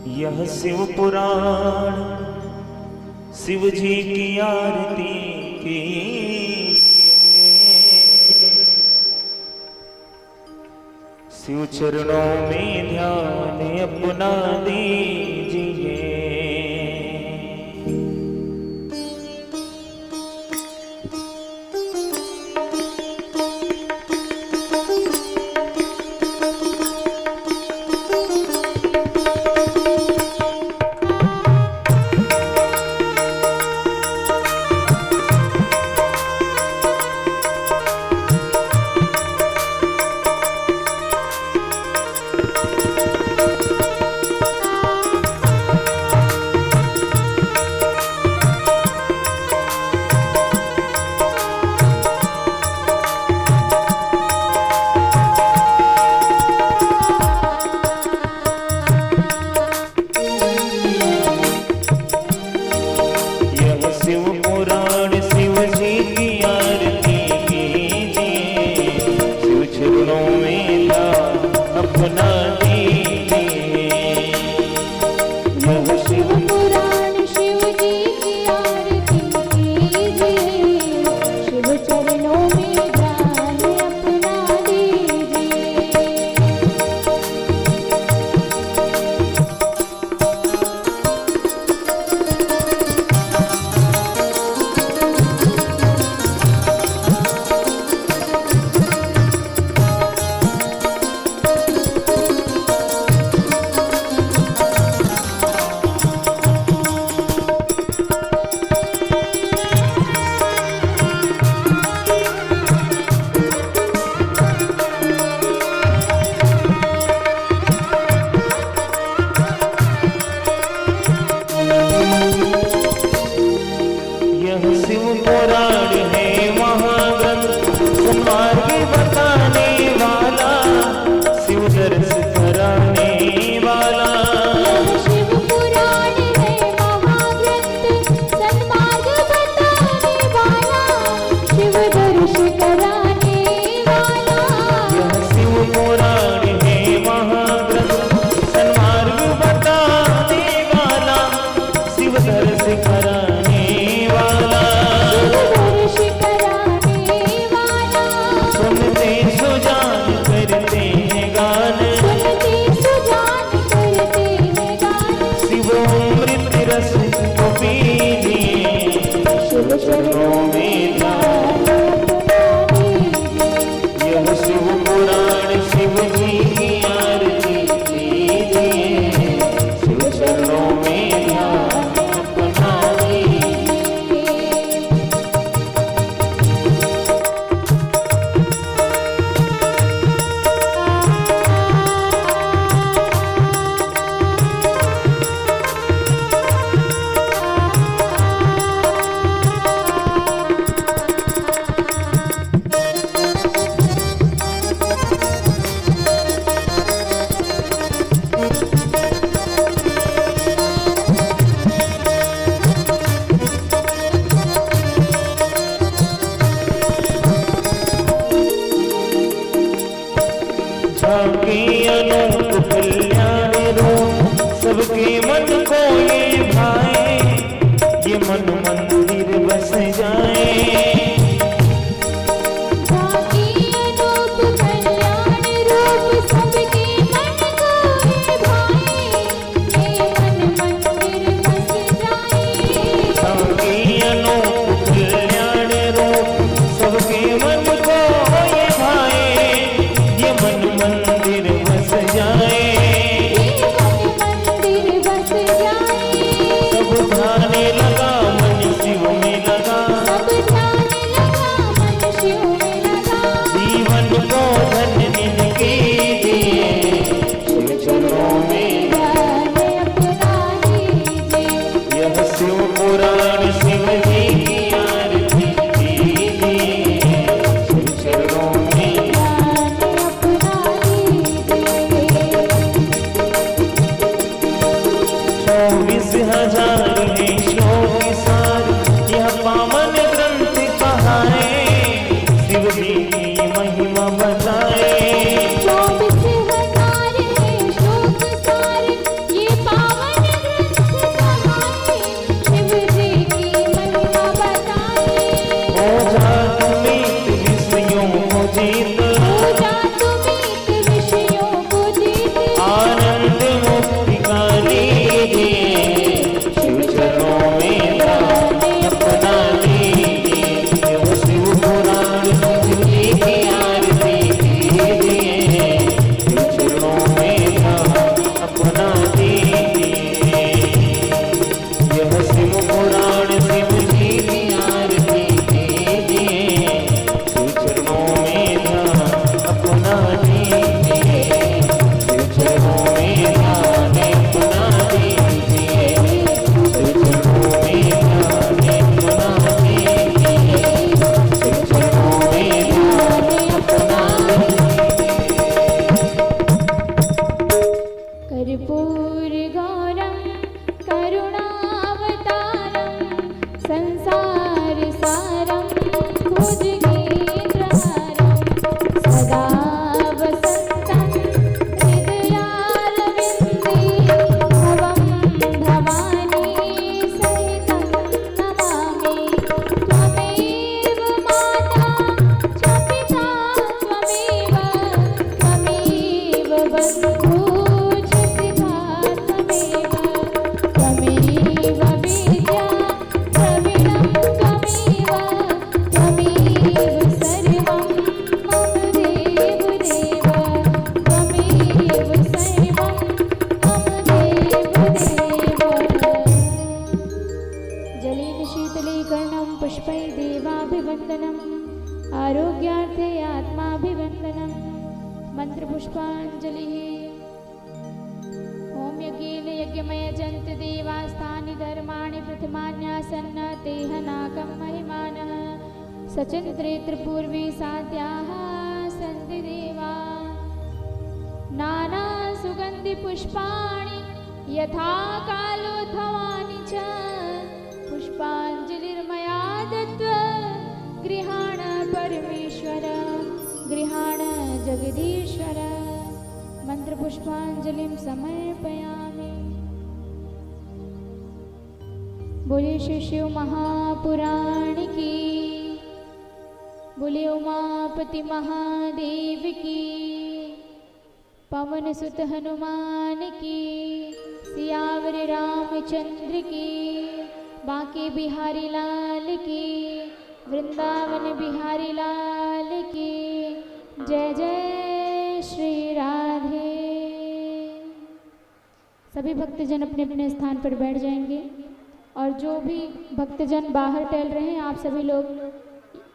यह शिव पुराण शिव जी की आरती कीजिए। शिव चरणों में ध्यान अपना दीजिए। शिव पुराण शिव जी की आरती कीजिए। शिव चरणों में ध्यान अपना दीजिए। यह शिव पुराण शिव जी की आरती कीजिए। शिव चरणों में ध्यान अपना दीजिए। कर्पूरगौरं करुणावतारं संसारसारं भुजगेन्द्रहारं सदा वसन्तं हृदयारविन्दे भवं भवानी सहितं नमामि। त्वमेव माता च पिता त्वमेव बन्धु च पिता त्वमेव विद्या द्रविणं त्वमेव सर्वं मम देवदेव त्वमेव सर्वं मम देवदेव। जलेन शीतले कर्णं पुष्पै देवाभिवन्दनम् आरोग्यार्थे आत्माभिवन्दनम् मंत्रपुष्पाञ्जलिः। ॐ यज्ञेन यज्ञमयजन्त देवास्तानि धर्माणि प्रथमान्यासन्न तेह नाकं महिमानः सचन्द्रेत्रपूर्वे साध्याः सन्ति देवा। नानासुगन्धिपुष्पाणि यथा कालोद्भवानि च पुष्पाञ्जलिर्मया दत्त्वा गृहाण परमेश्वर गृहाण जगदीश्वर। मंत्रपुष्पाञ्जलिं समर्पयामि। बोले श्री शिव महापुराण की, बोले उमापति महादेव की, पवन सुत हनुमान की, सियावर रामचंद्र की, बांके बिहारी लाल की, वृंदावन बिहारी लाल की। जय जय श्री राधे। सभी भक्तजन अपने अपने स्थान पर बैठ जाएंगे और जो भी भक्तजन बाहर टहल रहे हैं आप सभी लोग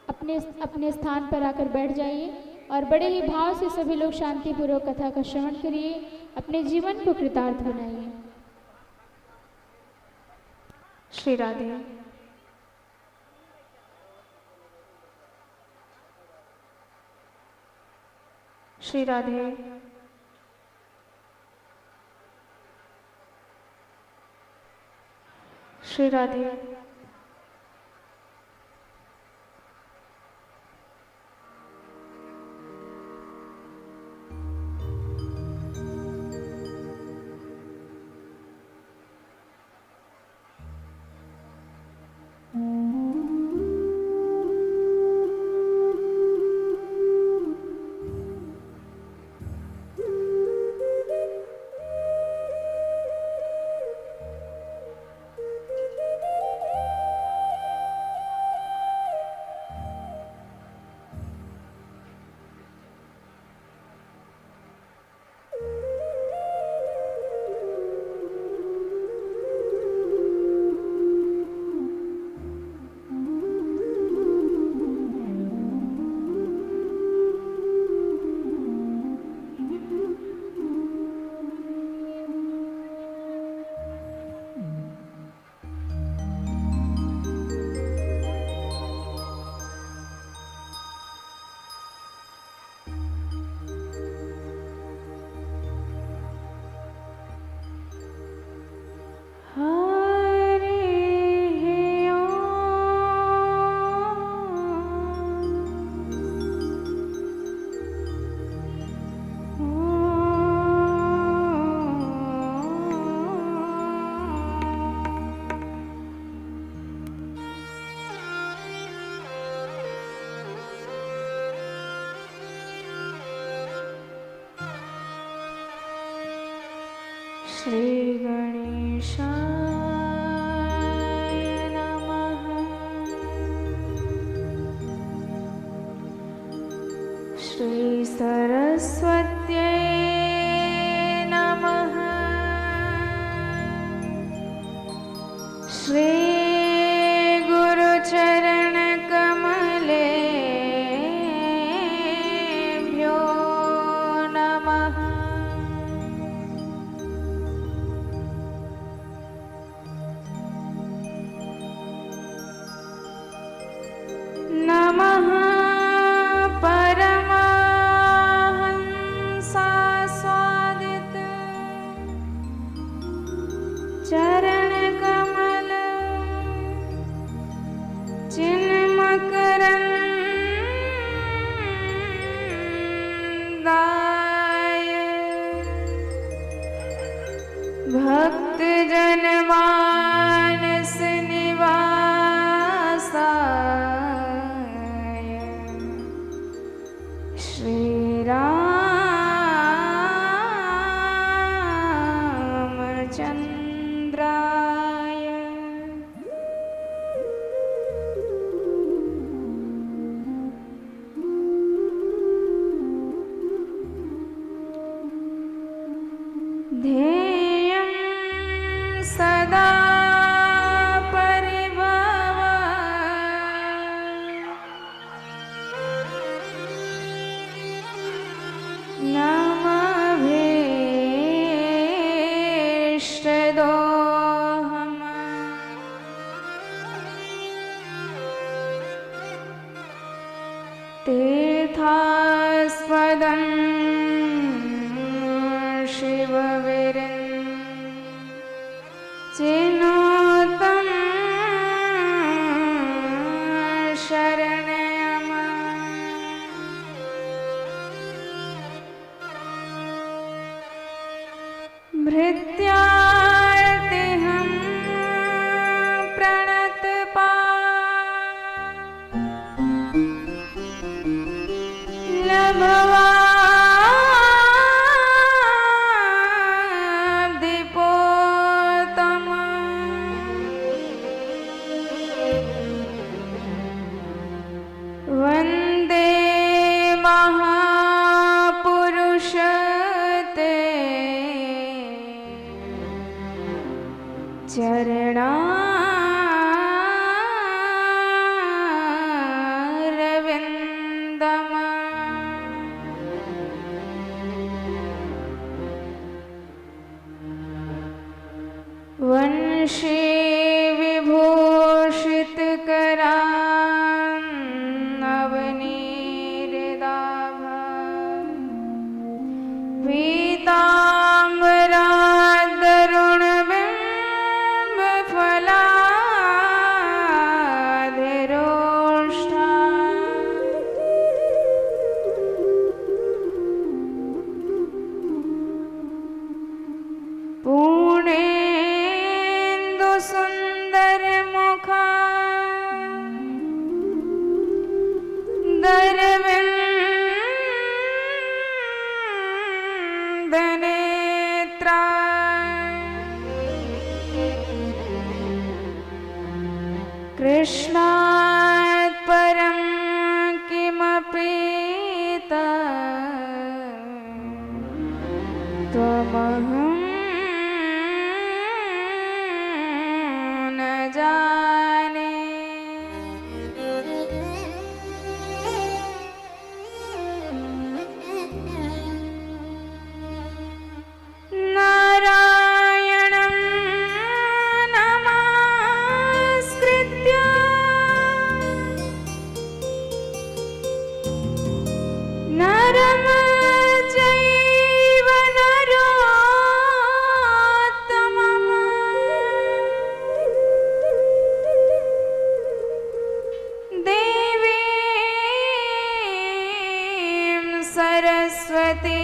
अपने अपने स्थान पर आकर बैठ जाइए और बड़े ही भाव से सभी लोग शांतिपूर्वक कथा का श्रवण करिए, अपने जीवन को कृतार्थ बनाइए। श्री राधे। श्री राधे। श्री राधे। श्री गणेशाय नमः। श्री सरस्वत्यै नमः। श्री गुरुचरण कमलेभ्यो नमः। नमः परमहंसास्वादित भक्त जनमानस निवासाय श्री रामचंद्राय ध्येयं सदा परिभव नमभीष्टदोहम् तीर्थास्पदं चिनोतं शरणयम भृत्यार्तिहं प्रणतपा लभवा वन्दे महापुरुष ते चरणारविन्दम् वंशी विभूषितकरान् नवनीरदाभा पीताम्बरादरुणबिम्बफलाधिरोष्ठा पूर्णेन्दुसुन्दरमुखा दरविन्दनेत्रा कृष्णात् परं किमपि त्वमहं न जाने नारायणं नमस्कृत्य नरं चैव नरोत्तमम् देवीं सरस्वतीं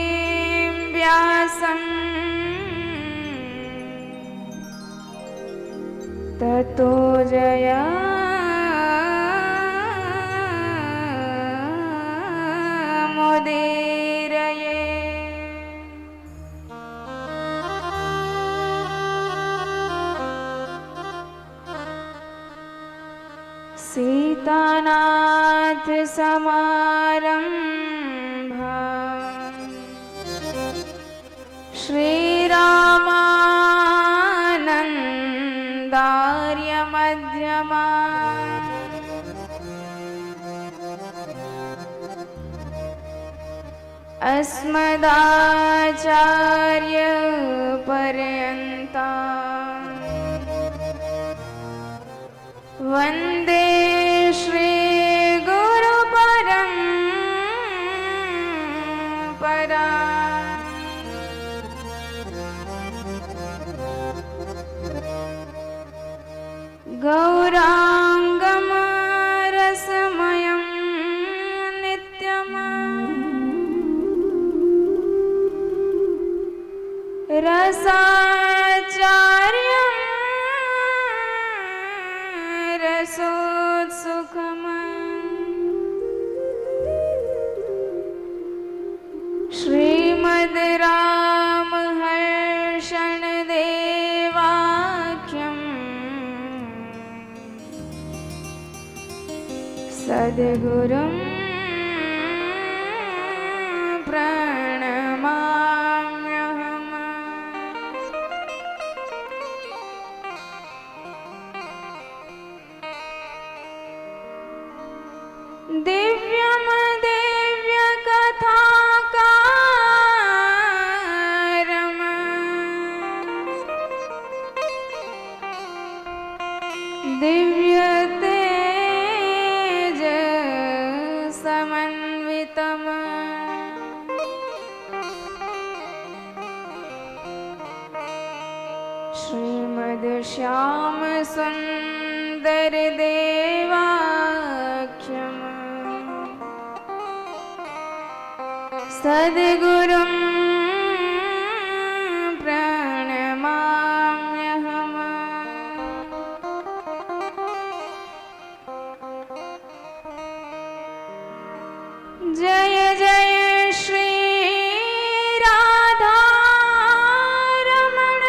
व्यासं ततो जयमुदीरये सीतानाथ समारंभा श्रीरामानन्दार्य मध्यमा अस्मदाचार्य पर्यन्ता वन्दे श्री गुरु परम्परा गौरांगम रसमयं नित्यम् रसात् सद्गुरुं प्रणमाम्यहम्। दिव्यं दिव्यकथाकारम् दिव्यतेज समन्वितम् श्रीमद् श्याम सुंदर देवाख्यम् सद्गुरुं प्रणमाम्यहम्। जय जय श्री राधा रमण,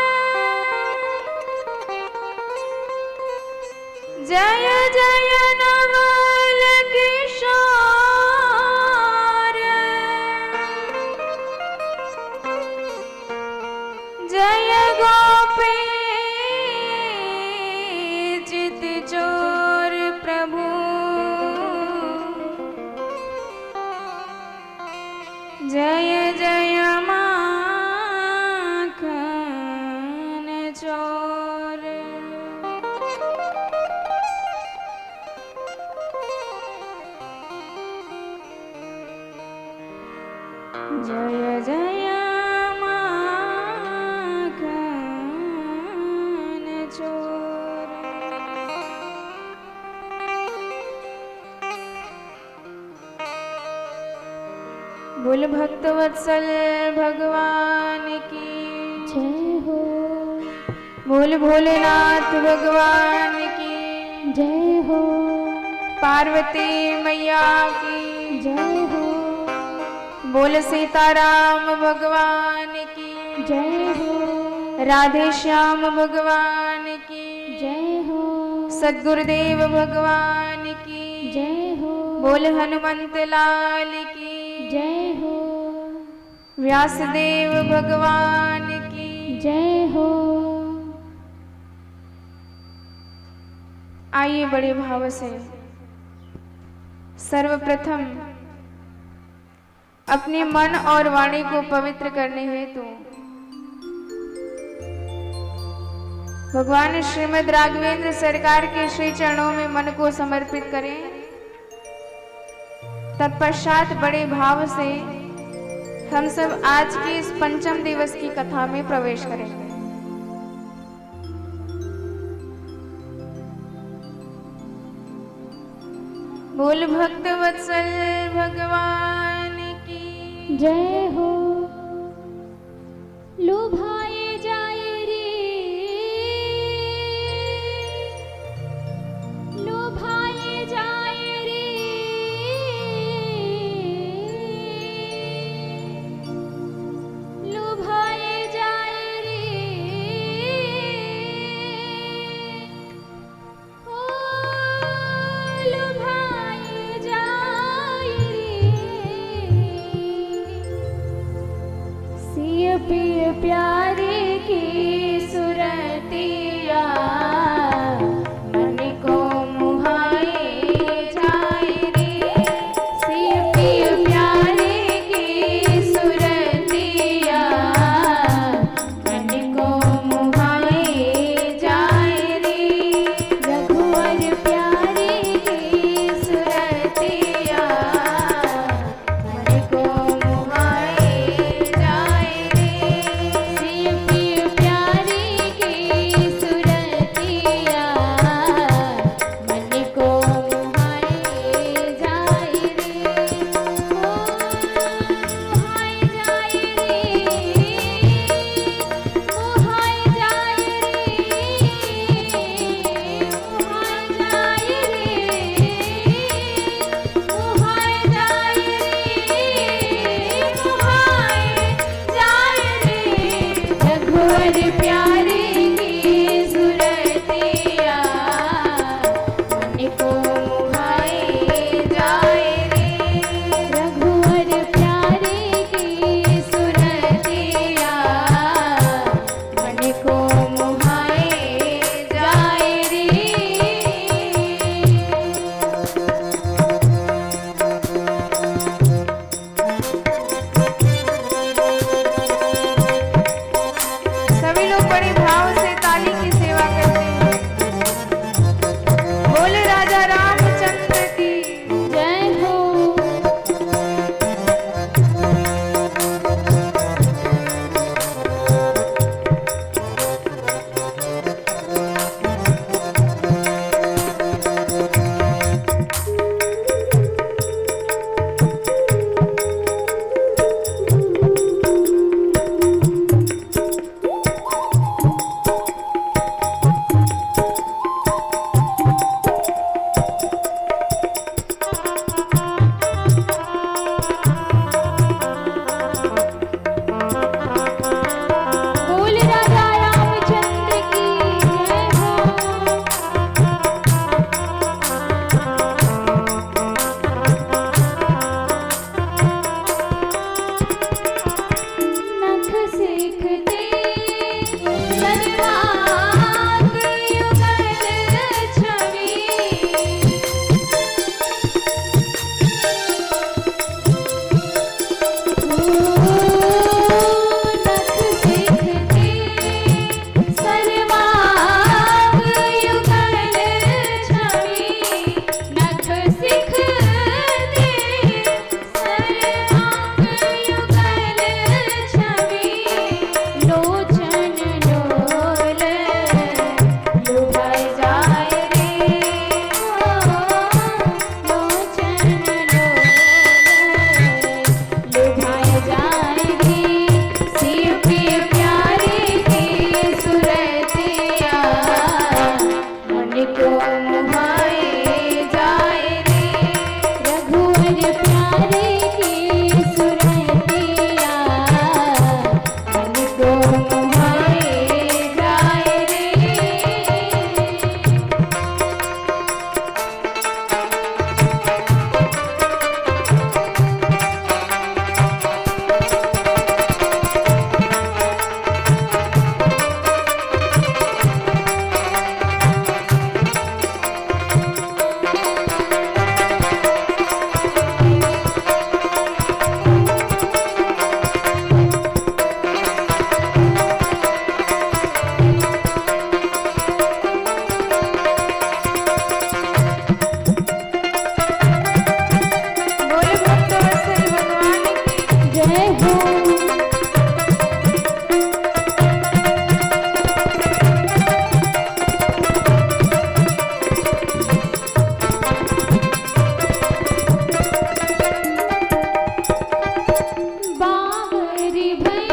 जय जय नवल किशोर, जय गोपी चित चोर प्रभु, जय जय माखन चोर। जय जय माखन चोर। बोल भक्तवत्सल भगवान की जय हो, बोल भोलेनाथ भगवान की जय हो, पार्वती मैया की जय हो, बोल सीताराम भगवान की जय हो, राधे श्याम भगवान की जय हो, सद्गुरुदेव भगवान की जय हो, बोल हनुमंत लाल की जय हो, व्यासदेव भगवान की जय हो। आइए बड़े भाव से सर्वप्रथम अपने मन और वाणी को पवित्र करने हेतु भगवान श्रीमद् राघवेंद्र सरकार के श्री चरणों में मन को समर्पित करें। तत्पश्चात बड़े भाव से हम सब आज की इस पंचम दिवस की कथा में प्रवेश करेंगे। बोल भक्त वत्सल भगवान की जय हो। लुभाए जाए रे, लुभाए जाए रे, लुभाए जाए रे, ओ लुभाए जाए रे, सिय पिय प्यारे की सुरतिया मन को मुहाए जाए रे, सिय पिय प्यारे की सुरतिया मन को मुहाए जाए रे, रघुवर प्यारे की सुरतिया मन को मुहाए जाए रे, सिय पिय प्यारे की सुरतिया मन को मुहाए जाए रे, ओ मुहाए जाए रे, मुहाए जाए रे, मुहाए जाए रे, मुहाए जाए रे, रघुवर प्यारे की सुरतिया मन को मुहाए बड़े भाव से ताली की सेवा करते हैं। बोले राजा रामचंद्र की जय हो। बोले राजा रामचंद्र की जय हो। नख सीखते सर्वांग युगल छवि। नख सीखते सर्वांग युगल छवि। नख सीखते सर्वांग युगल छवि। लोचन डोल लुभाए जाए रे हो। लोचन डोल लुभाए जाए रे। शिव के प्यारे की सुरतिया मन को मोहाए जाए रे। रघुवर प्यारे की सुरतिया मन को मोहाए जाए रे। बोले भक्तवत्सल भगवान की जय हो। बावरी भई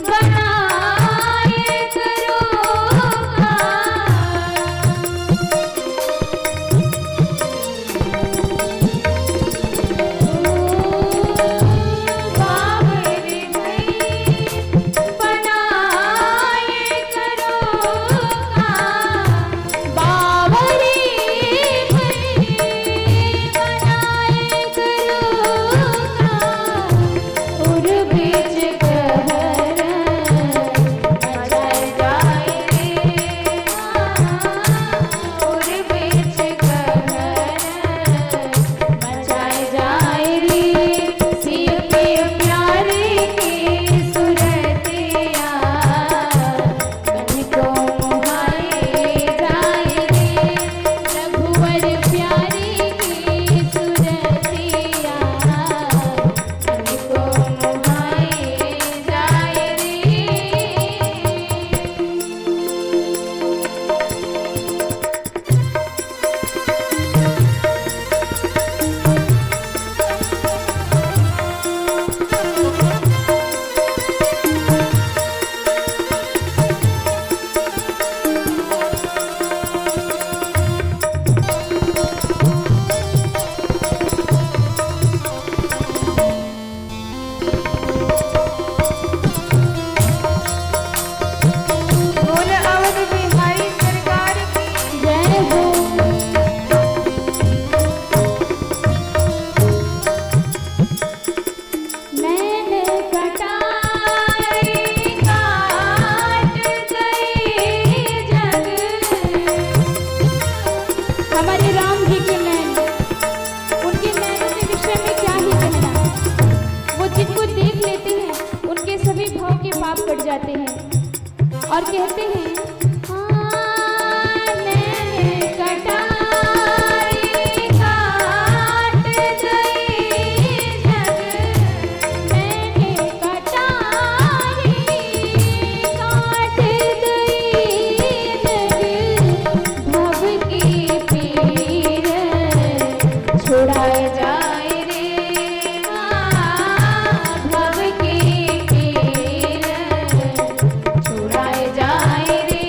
बनाए करो बावरी भई बनाए करो। बावरी भई बनाए करो। उर बीच कहर मचाए जाए रे। उर बीच कहर मचाए जाए रे। शिव के प्यारे की सुरतिया मन को मोहाए जाए रे। रघुवर प्यारे की सुरतिया मन को मोहाए जाए रे। बोले अवध बिहारी सरकार की जय हो। नैन कटारे काट गए जग। हमारे राम जी के नैन, उनके नैनों के विषय में क्या ही कहना। वो जिनको देख लेते हैं उनके सभी भाव के पाप कट जाते हैं। और कहते हैं नैन कटाई काट गई जग, नैन कटाई काट गई जग, भव की पीर छुड़ाए जाए रे, भव की पीर छुड़ाए जाए रे,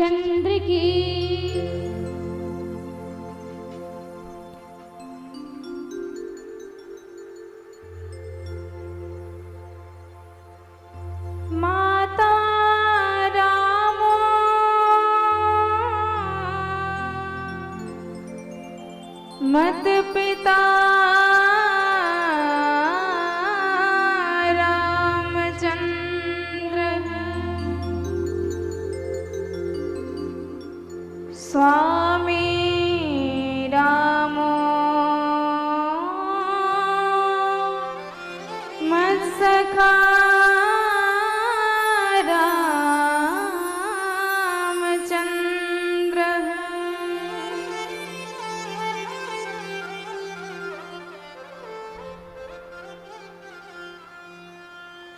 रामचंद्र की। माता रामो मत पिता रामचंद्र स्वामी रामो मत सखा रामचंद्र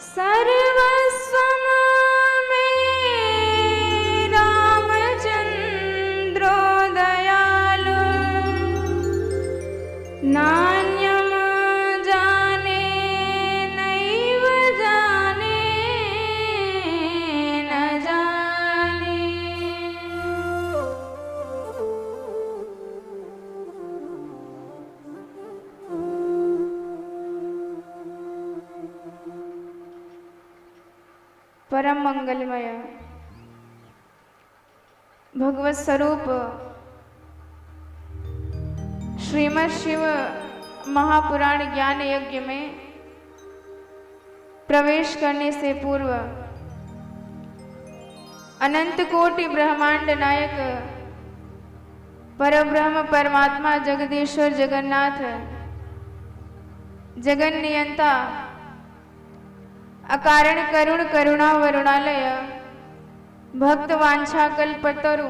सर्वस्वम में रामचंद्रो दयालु नान्यम जाने नैव जाने न जाने। परम मंगलमय भगवत स्वरूप श्रीमद् शिव महापुराण ज्ञान यज्ञ में प्रवेश करने से पूर्व अनंत कोटि ब्रह्मांड नायक परब्रह्म परमात्मा जगदीश्वर जगन्नाथ जगन नियंता अकारण करुण करुणा वरुणालय भक्त वांछा कल्पतरु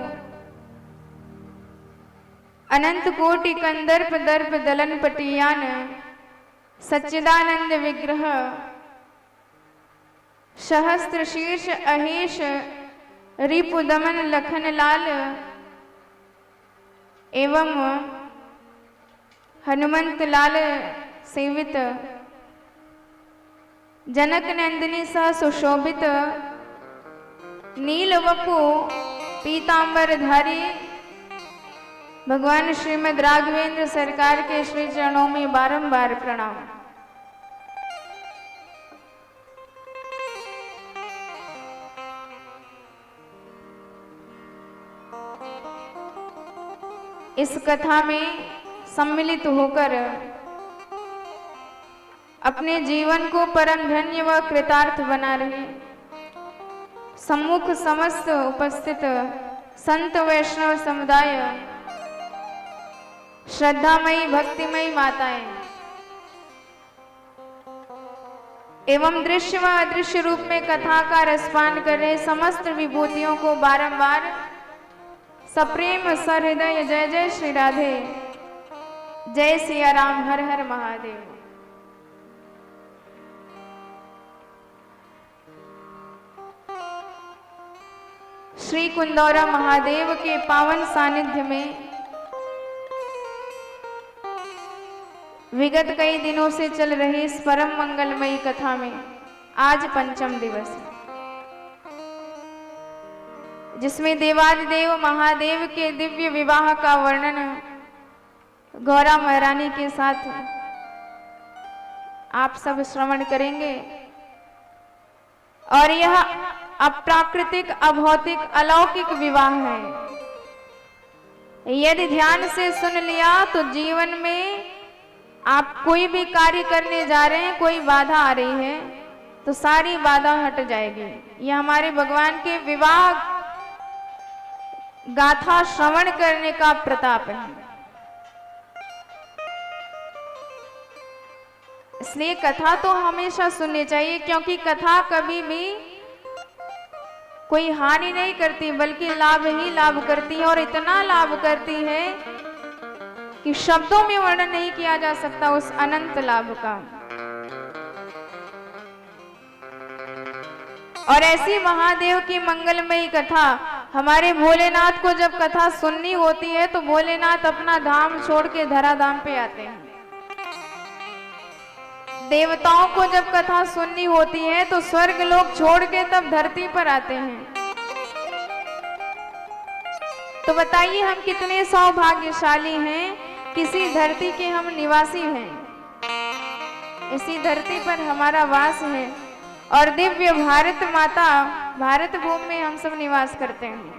अनंत कोटि कंदर्प दर्प दलन पटियान सच्चिदानंद विग्रह सहस्त्र शीर्ष अहेश रिपु दमन लखन लाल एवं हनुमंत लाल सेवित जनक नंदिनी सह सुशोभित नील वपु पीतांबर धारी भगवान श्रीमद् राघवेंद्र सरकार के श्री चरणों में बारंबार प्रणाम। इस कथा में सम्मिलित होकर अपने जीवन को परम धन्य व कृतार्थ बना रहे सम्मुख समस्त उपस्थित संत वैष्णव समुदाय श्रद्धामयी भक्तिमयी माताएं एवं दृश्य व अदृश्य रूप में कथा का रसपान कर रहे समस्त विभूतियों को बारंबार सप्रेम सहृदय जय जय श्री राधे जय सिया राम हर हर महादेव। श्री कुंदौरा महादेव के पावन सानिध्य में विगत कई दिनों से चल रही इस परम मंगलमयी कथा में आज पंचम दिवस है, जिसमें देवादिदेव महादेव के दिव्य विवाह का वर्णन गौरा महारानी के साथ आप सब श्रवण करेंगे। और यह अप्राकृतिक अभौतिक अलौकिक विवाह है। यदि ध्यान से सुन लिया तो जीवन में आप कोई भी कार्य करने जा रहे हैं, कोई बाधा आ रही है तो सारी बाधा हट जाएगी। यह हमारे भगवान के विवाह गाथा श्रवण करने का प्रताप है। इसलिए कथा तो हमेशा सुननी चाहिए, क्योंकि कथा कभी भी कोई हानि नहीं करती बल्कि लाभ ही लाभ करती है। और इतना लाभ करती है कि शब्दों में वर्णन नहीं किया जा सकता उस अनंत लाभ का। और ऐसी महादेव की मंगलमयी कथा हमारे भोलेनाथ को जब कथा सुननी होती है तो भोलेनाथ अपना धाम छोड़ के धराधाम पे आते हैं। देवताओं को जब कथा सुननी होती है तो स्वर्ग लोग छोड़ के तब धरती पर आते हैं। तो बताइए हम कितने सौभाग्यशाली हैं, किसी धरती के हम निवासी हैं, इसी धरती पर हमारा वास है और दिव्य भारत माता भारत भूमि में हम सब निवास करते हैं।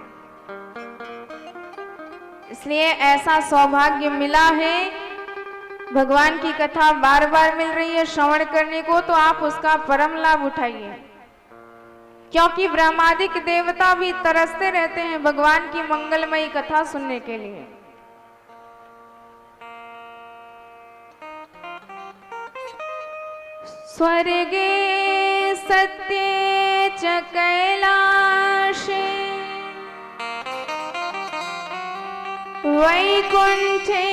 इसलिए ऐसा सौभाग्य मिला है, भगवान की कथा बार बार मिल रही है श्रवण करने को, तो आप उसका परम लाभ उठाइए, क्योंकि ब्रह्मादिक देवता भी तरसते रहते हैं भगवान की मंगलमयी कथा सुनने के लिए। स्वर्गे सत्ये च कैलाशे वैकुंठे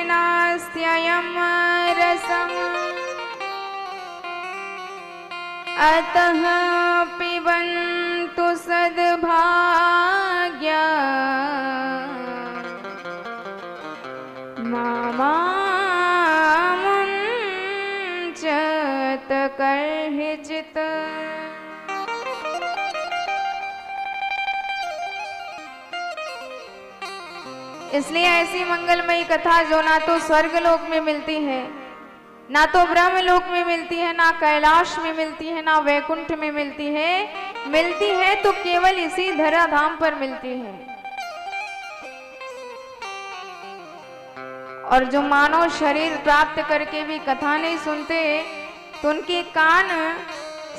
नास्त्ययं रसम् अतः पिबन्तु सद्भाग्या मामुञ्चत कर्हिचित्। इसलिए ऐसी मंगलमयी कथा जो ना तो स्वर्गलोक में मिलती है, ना तो ब्रह्मलोक में मिलती है, ना कैलाश में मिलती है, ना वैकुंठ में मिलती है तो केवल इसी धराधाम पर मिलती है। और जो मानव शरीर प्राप्त करके भी कथा नहीं सुनते, तो उनके कान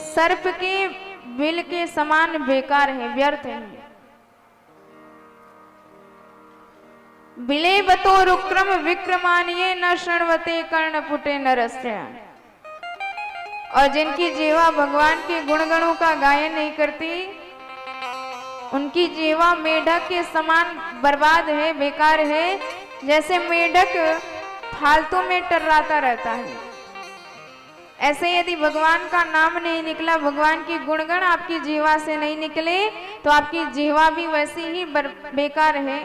सर्प के बिल के समान बेकार है, व्यर्थ है। बिले बतो रुक्रम विक्रमानिये न शृण्वते कर्णपुटे नरस्य। और जिनकी जीवा भगवान के गुणगणों का गायन नहीं करती, उनकी जीवा मेढक के समान बर्बाद है, बेकार है। जैसे मेढक फालतू में टर्राता रहता है, ऐसे यदि भगवान का नाम नहीं निकला, भगवान की गुणगण आपकी जीवा से नहीं निकले, तो आपकी जीवा भी वैसी ही बेकार है।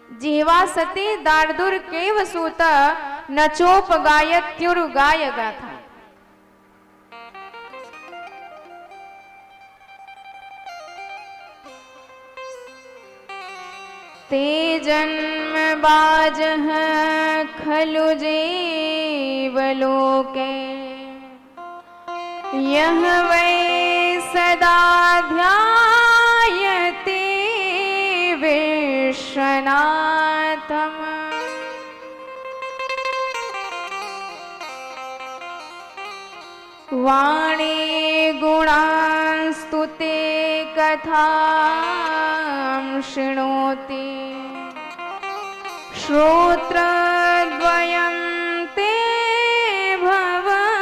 जीवा सती दार्दुर केव सूत नचोप गायत्युर गाय गाथा। ते जन्म बाजह खलु जीव लोके यह वै सदा ध्यायते विश्वनाथम। वाणी गुणास्तुते कथां शृणोति श्रोत्रद्वयं ते भवमोतरन्ते।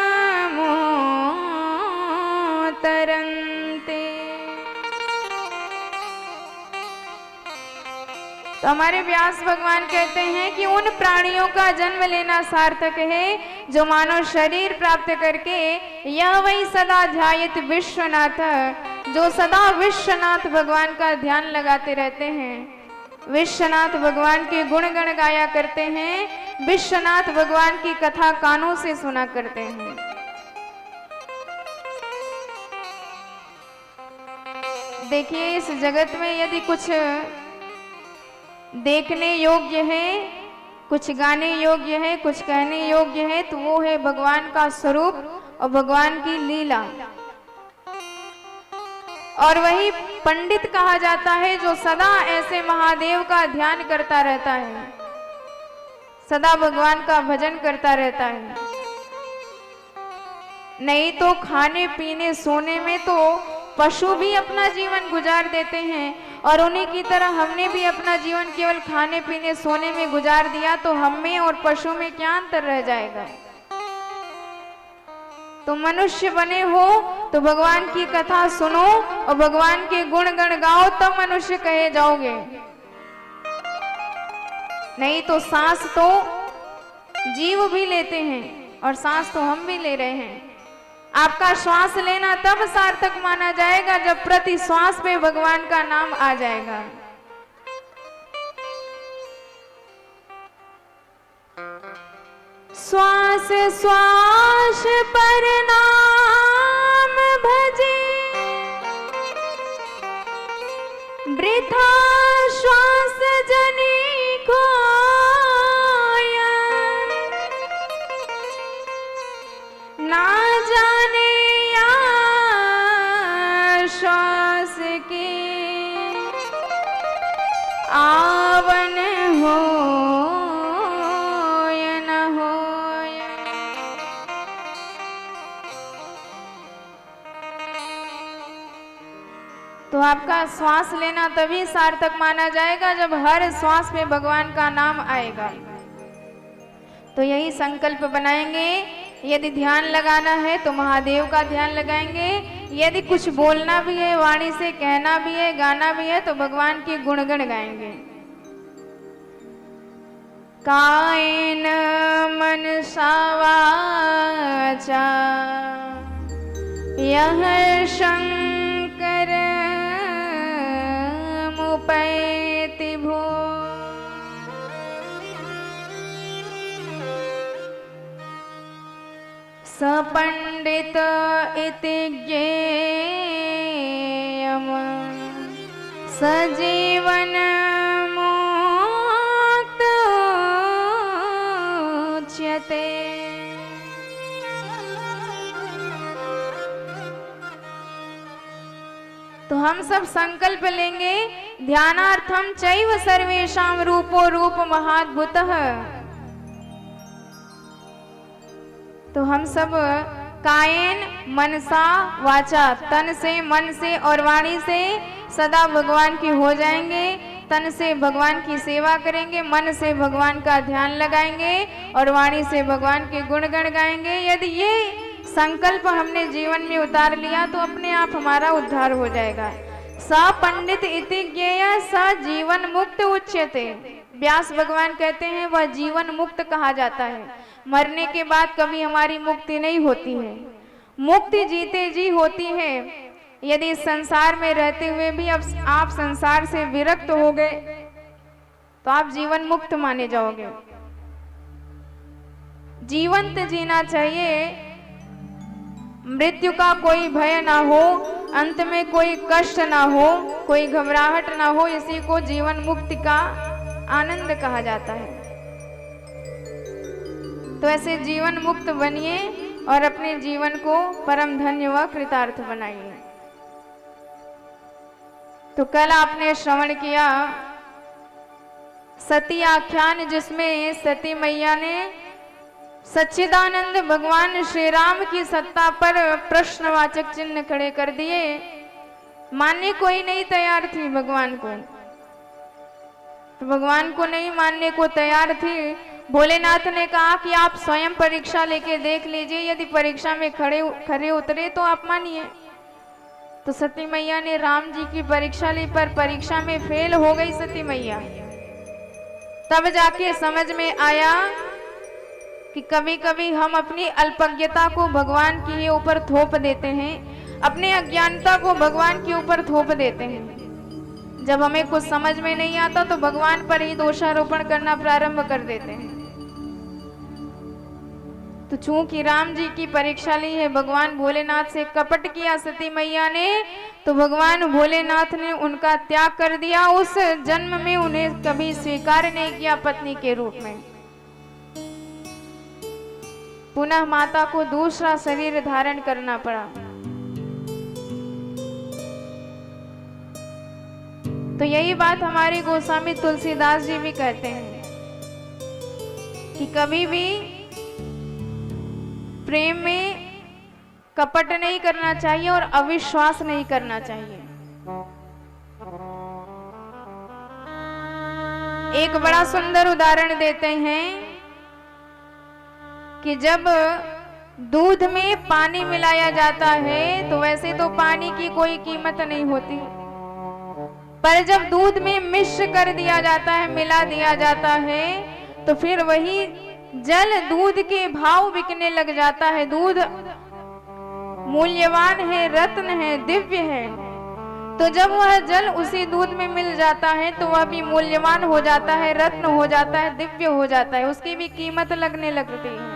तो हमारे व्यास भगवान कहते हैं कि उन प्राणियों का जन्म लेना सार्थक है जो मानव शरीर प्राप्त करके यह वही सदा ध्यायित विश्वनाथ, जो सदा विश्वनाथ भगवान का ध्यान लगाते रहते हैं, विश्वनाथ भगवान के गुणगण गाया करते हैं, विश्वनाथ भगवान की कथा कानों से सुना करते हैं। देखिए, इस जगत में यदि कुछ देखने योग्य है, कुछ गाने योग्य है, कुछ कहने योग्य है, तो वो है भगवान का स्वरूप और भगवान की लीला। और वही पंडित कहा जाता है जो सदा ऐसे महादेव का ध्यान करता रहता है, सदा भगवान का भजन करता रहता है। नहीं तो खाने पीने सोने में तो पशु भी अपना जीवन गुजार देते हैं, और उन्हीं की तरह हमने भी अपना जीवन केवल खाने पीने सोने में गुजार दिया, तो हम में और पशु में क्या अंतर रह जाएगा। तो मनुष्य बने हो तो भगवान की कथा सुनो और भगवान के गुण गण गाओ, तब मनुष्य कहे जाओगे। नहीं तो सांस तो जीव भी लेते हैं और सांस तो हम भी ले रहे हैं। आपका श्वास लेना तब सार्थक माना जाएगा जब प्रति श्वास पे भगवान का नाम आ जाएगा। श्वास श्वास पर नाम भज वृथा श्वास जनी खोया, ना जाने या श्वास के आवन हो या न हो। तो आपका श्वास लेना तभी सार्थक माना जाएगा जब हर श्वास में भगवान का नाम आएगा। तो यही संकल्प बनाएंगे। यदि ध्यान लगाना है तो महादेव का ध्यान लगाएंगे, यदि कुछ बोलना भी है, वाणी से कहना भी है, गाना भी है, तो भगवान के गुणगण गाएंगे। कायेन मनसा वाचा यह शंकर मुपैति भो, सपंडित इति ज्ञेयम् सजीवन मुक्त उच्यते। तो हम सब संकल्प लेंगे, ध्यानार्थम चैव सर्वेषां रूपो रूप महाद्भुतः। तो हम सब कायेन मनसा वाचा, तन से, मन से और वाणी से सदा भगवान की हो जाएंगे। तन से भगवान की सेवा करेंगे, मन से भगवान का ध्यान लगाएंगे और वाणी से भगवान के गुणगण गाएंगे। यदि ये संकल्प हमने जीवन में उतार लिया तो अपने आप हमारा उद्धार हो जाएगा। स पंडित इति ज्ञेय स जीवन मुक्त उच्यते। व्यास भगवान कहते हैं वह जीवन मुक्त कहा जाता है। मरने के बाद कभी हमारी मुक्ति नहीं होती है, मुक्ति जीते जी होती है। यदि संसार में रहते हुए भी अब आप संसार से विरक्त हो गए तो आप जीवन मुक्त माने जाओगे। जीवंत जीना चाहिए, मृत्यु का कोई भय ना हो, अंत में कोई कष्ट ना हो, कोई घबराहट ना हो, इसी को जीवन मुक्ति का आनंद कहा जाता है। तो ऐसे जीवन मुक्त बनिए और अपने जीवन को परम धन्य व कृतार्थ बनाइए। तो कल आपने श्रवण किया सती आख्यान, जिसमें सती मैया ने सच्चिदानंद भगवान श्री राम की सत्ता पर प्रश्नवाचक चिन्ह खड़े कर दिए। मानने को ही नहीं तैयार थी भगवान को, तो भगवान को नहीं मानने को तैयार थी। भोलेनाथ ने कहा कि आप स्वयं परीक्षा लेके देख लीजिए, यदि परीक्षा में खरे उतरे तो आप मानिए। तो सती मैया ने राम जी की परीक्षा ली, पर परीक्षा में फेल हो गई सती मैया। तब जाके समझ में आया कि कभी कभी हम अपनी अल्पज्ञता को भगवान के ऊपर थोप देते हैं, अपने अज्ञानता को भगवान के ऊपर थोप देते हैं। जब हमें कुछ समझ में नहीं आता तो भगवान पर ही दोषारोपण करना प्रारंभ कर देते हैं। तो चूंकि राम जी की परीक्षा ली है, भगवान भोलेनाथ से कपट किया सती मैया ने, तो भगवान भोलेनाथ ने उनका त्याग कर दिया। उस जन्म में उन्हें कभी स्वीकार नहीं किया पत्नी के रूप में। पुनः माता को दूसरा शरीर धारण करना पड़ा। तो यही बात हमारे गोस्वामी तुलसीदास जी भी कहते हैं कि कभी भी प्रेम में कपट नहीं करना चाहिए और अविश्वास नहीं करना चाहिए। एक बड़ा सुंदर उदाहरण देते हैं कि जब दूध में पानी मिलाया जाता है तो वैसे तो पानी की कोई कीमत नहीं होती, पर जब दूध में मिश्र कर दिया जाता है, मिला दिया जाता है, तो फिर वही जल दूध के भाव बिकने लग जाता है। दूध मूल्यवान है, रत्न है, दिव्य है। तो जब वह जल उसी दूध में मिल जाता है तो वह भी मूल्यवान हो जाता है, रत्न हो जाता है, दिव्य हो जाता है, उसकी भी कीमत लगने लगती है।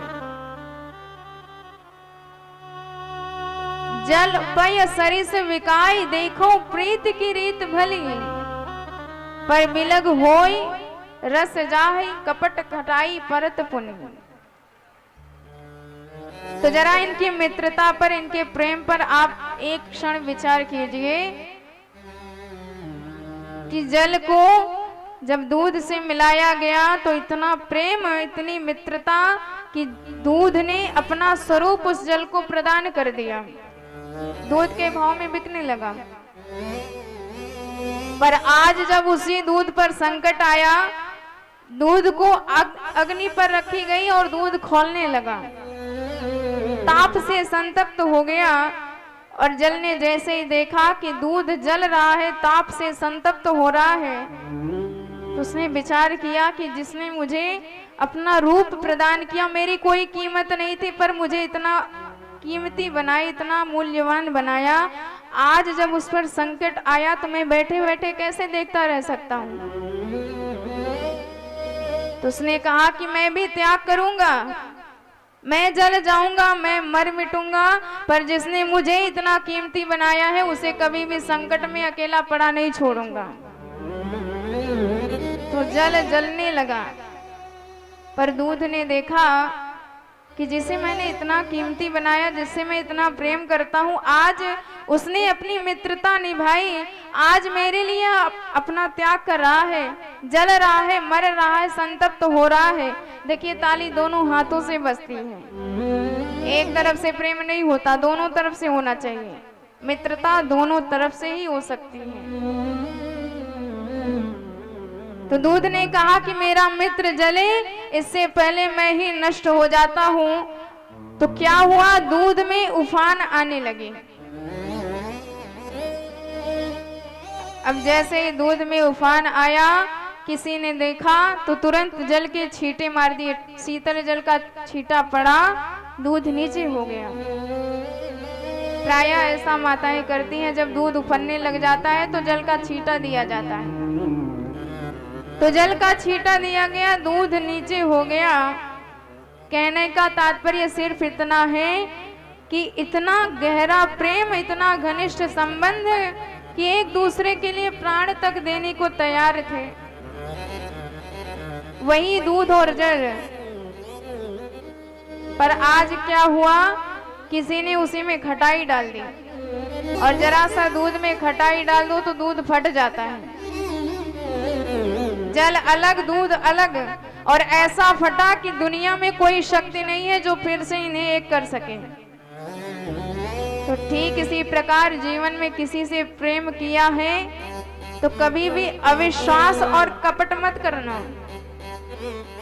जल पय सरिस विकाई, देखो प्रीत की रीत भली। पर बिलग होई रस जाहि कपट खटाई परत पुनि। तो जरा इनकी मित्रता पर, इनके प्रेम पर आप एक क्षण विचार कीजिए कि जल को जब दूध से मिलाया गया तो इतना प्रेम, इतनी मित्रता कि दूध ने अपना स्वरूप उस जल को प्रदान कर दिया, दूध के भाव में बिकने लगा। पर आज जब उसी दूध पर संकट आया, दूध को अग्नि पर रखी गई और दूध खौलने लगा, ताप से संतप्त हो गया। और जल ने जैसे ही देखा कि दूध जल रहा है, ताप से संतप्त हो रहा है, तो उसने विचार किया कि जिसने मुझे अपना रूप प्रदान किया, मेरी कोई कीमत नहीं थी, पर मुझे इतना कीमती बनाया, इतना मूल्यवान बनाया, आज जब उस पर संकट आया तो मैं बैठे बैठे कैसे देखता रह सकता हूँ। तो उसने कहा कि मैं भी त्याग करूंगा, मैं जल जाऊंगा, मैं मर मिटूंगा, पर जिसने मुझे इतना कीमती बनाया है उसे कभी भी संकट में अकेला पड़ा नहीं छोड़ूंगा। तो जल जलने लगा, पर दूध ने देखा कि जिसे मैंने इतना कीमती बनाया, जिससे मैं इतना प्रेम करता हूँ, आज उसने अपनी मित्रता निभाई, आज मेरे लिए अपना त्याग कर रहा है, जल रहा है, मर रहा है, संतप्त हो रहा है। देखिए ताली दोनों हाथों से बजती है, एक तरफ से प्रेम नहीं होता, दोनों तरफ से होना चाहिए। मित्रता दोनों तरफ से ही हो सकती है। तो दूध ने कहा कि मेरा मित्र जले इससे पहले मैं ही नष्ट हो जाता हूं। तो क्या हुआ, दूध में उफान आने लगे। अब जैसे ही दूध में उफान आया, किसी ने देखा तो तुरंत जल के छींटे मार दिए, शीतल जल का छींटा पड़ा, दूध नीचे हो गया। प्रायः ऐसा माताएं करती हैं, जब दूध उफनने लग जाता है तो जल का छींटा दिया जाता है। तो जल का छींटा दिया गया, दूध नीचे हो गया। कहने का तात्पर्य सिर्फ इतना है कि इतना गहरा प्रेम, इतना घनिष्ठ संबंध कि एक दूसरे के लिए प्राण तक देने को तैयार थे। वही दूध और जल। पर आज क्या हुआ, किसी ने उसी में खटाई डाल दी, और जरा सा दूध में खटाई डाल दो तो दूध फट जाता है। जल अलग, दूध अलग, और ऐसा फटा कि दुनिया में कोई शक्ति नहीं है जो फिर से इन्हें एक कर सके। तो ठीक इसी प्रकार जीवन में किसी से प्रेम किया है तो कभी भी अविश्वास और कपट मत करना,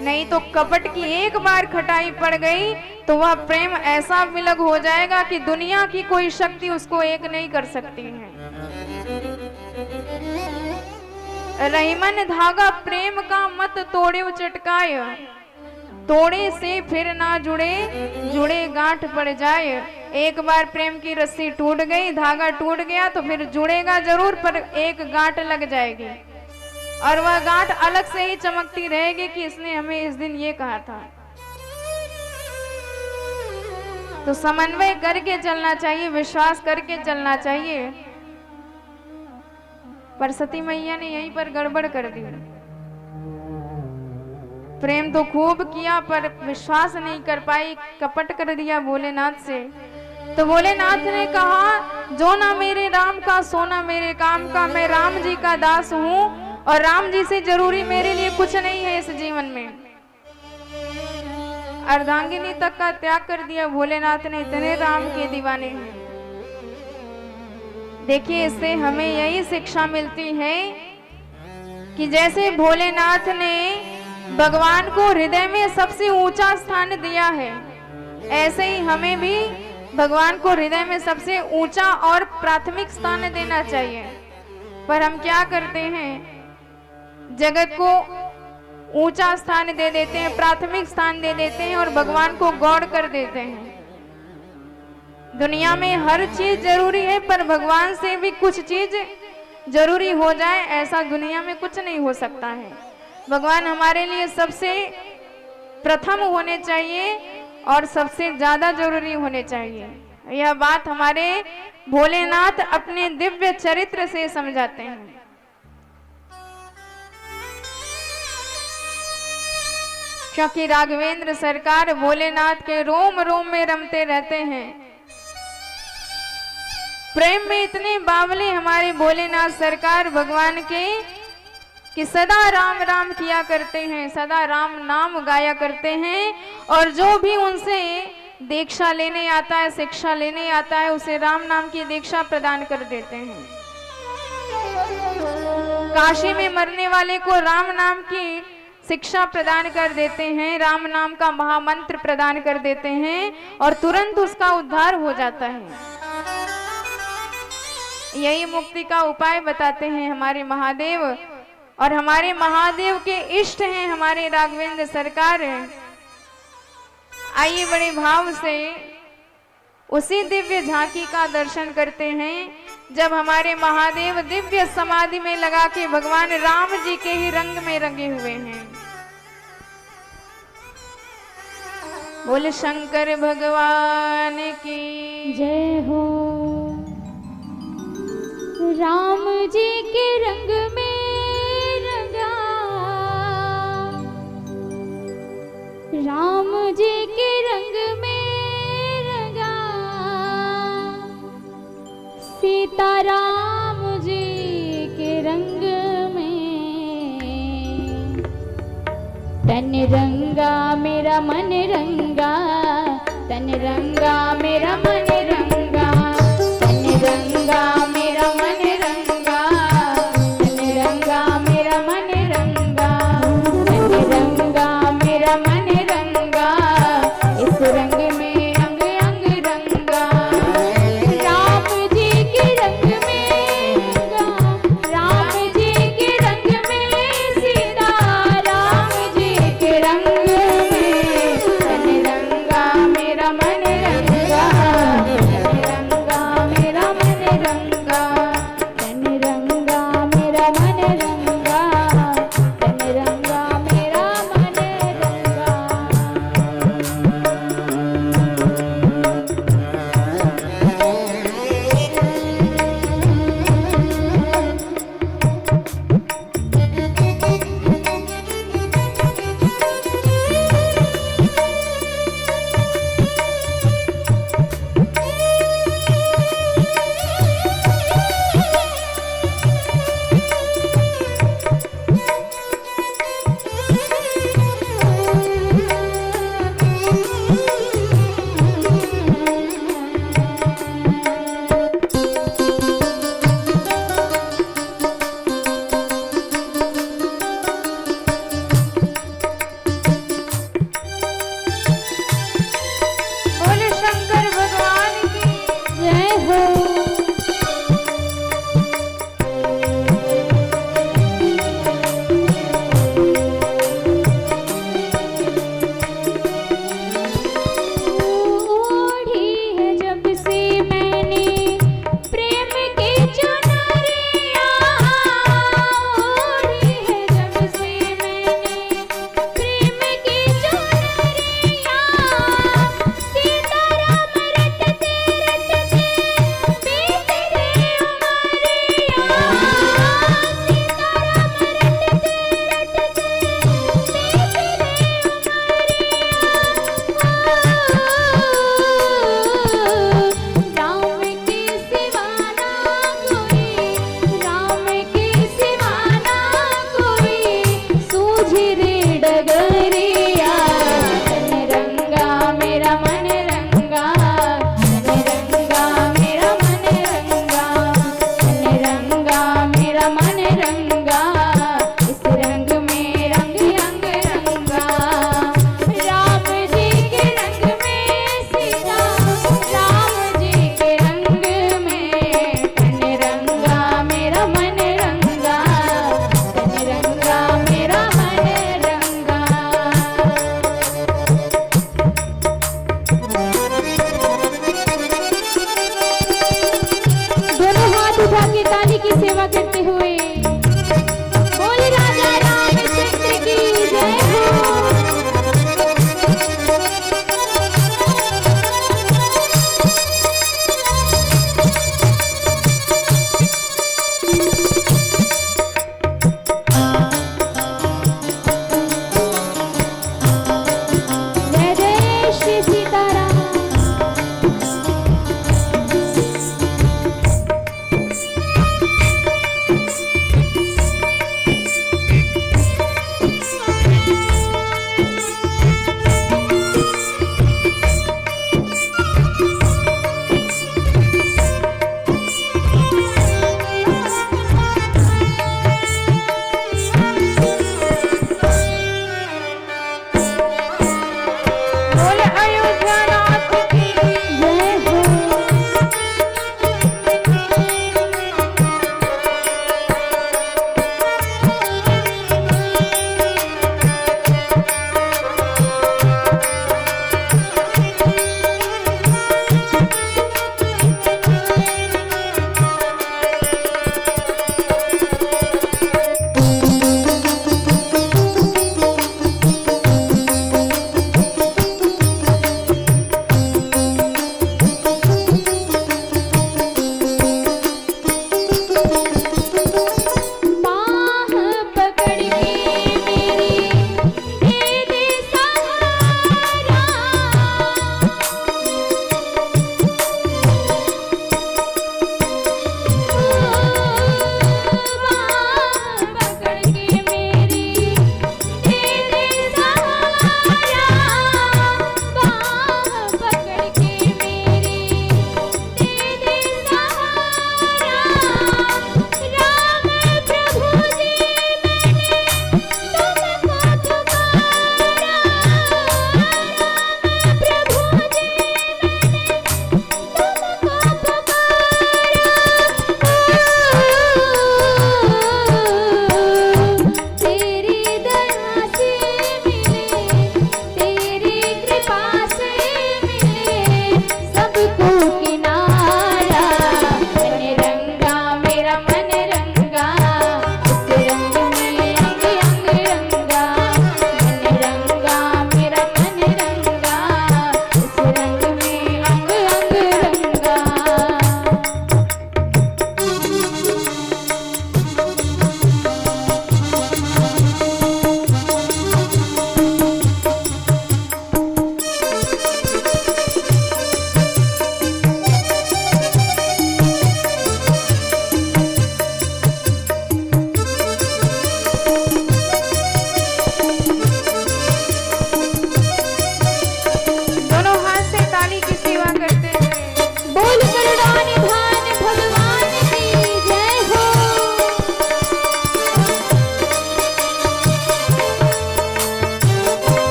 नहीं तो कपट की एक बार खटाई पड़ गई तो वह प्रेम ऐसा विलग हो जाएगा कि दुनिया की कोई शक्ति उसको एक नहीं कर सकती है। रहीमन धागा प्रेम का मत तोड़े चटकाय, तोड़े से फिर ना जुड़े, जुड़े गांठ पड़ जाए। एक बार प्रेम की रस्सी टूट गई, धागा टूट गया तो फिर जुड़ेगा जरूर, पर एक गांठ लग जाएगी, और वह गांठ अलग से ही चमकती रहेगी कि इसने हमें इस दिन ये कहा था। तो समन्वय करके चलना चाहिए, विश्वास करके चलना चाहिए। पर सती मैया ने यहीं पर गड़बड़ कर दी। प्रेम तो खूब किया पर विश्वास नहीं कर पाई, कपट कर दिया भोलेनाथ से। तो भोलेनाथ ने कहा, जो ना मेरे राम का सोना मेरे काम का, मैं राम जी का दास हूँ और राम जी से जरूरी मेरे लिए कुछ नहीं है इस जीवन में। अर्धांगिनी तक का त्याग कर दिया भोलेनाथ ने, इतने राम के दीवाने हैं। देखिए इससे हमें यही शिक्षा मिलती है कि जैसे भोलेनाथ ने भगवान को हृदय में सबसे ऊंचा स्थान दिया है, ऐसे ही हमें भी भगवान को हृदय में सबसे ऊंचा और प्राथमिक स्थान देना चाहिए। पर हम क्या करते हैं, जगत को ऊंचा स्थान दे देते हैं, प्राथमिक स्थान दे देते हैं और भगवान को गौड़ कर देते हैं। दुनिया में हर चीज जरूरी है, पर भगवान से भी कुछ चीज जरूरी हो जाए ऐसा दुनिया में कुछ नहीं हो सकता है। भगवान हमारे लिए सबसे प्रथम होने चाहिए और सबसे ज्यादा जरूरी होने चाहिए। यह बात हमारे भोलेनाथ अपने दिव्य चरित्र से समझाते हैं। क्योंकि राघवेंद्र सरकार भोलेनाथ के रोम रोम में रमते रहते हैं। प्रेम में इतने बावले हमारे भोलेनाथ सरकार भगवान के कि सदा राम राम किया करते हैं, सदा राम नाम गाया करते हैं। और जो भी उनसे दीक्षा लेने आता है, शिक्षा लेने आता है, उसे राम नाम की दीक्षा प्रदान कर देते हैं। काशी में मरने वाले को राम नाम की शिक्षा प्रदान कर देते हैं, राम नाम का महामंत्र प्रदान कर देते हैं और तुरंत उसका उद्धार हो जाता है। यही मुक्ति का उपाय बताते हैं हमारे महादेव, और हमारे महादेव के इष्ट हैं हमारे राघवेंद्र सरकार। आइए बड़े भाव से उसी दिव्य झांकी का दर्शन करते हैं जब हमारे महादेव दिव्य समाधि में लगा के भगवान राम जी के ही रंग में रंगे हुए हैं। बोले शंकर भगवान की जय हो। राम जी के रंग में रंगा, राम जी के रंग में रंगा, सीता राम जी के रंग में। तन रंगा मेरा मन रंगा, तन रंगा मेरा मन रंगा, तन रंगा मेरा मन रंगा, तन रंगा मेरा मन रंगा, तन रंगा मेरा मन रंगा, इस रंग में अंग अंग रंगा। राम जी के रंग में रंगा, राम जी के रंग में, सीता राम जी के रंग में। तन रंगा मेरा मन रंगा,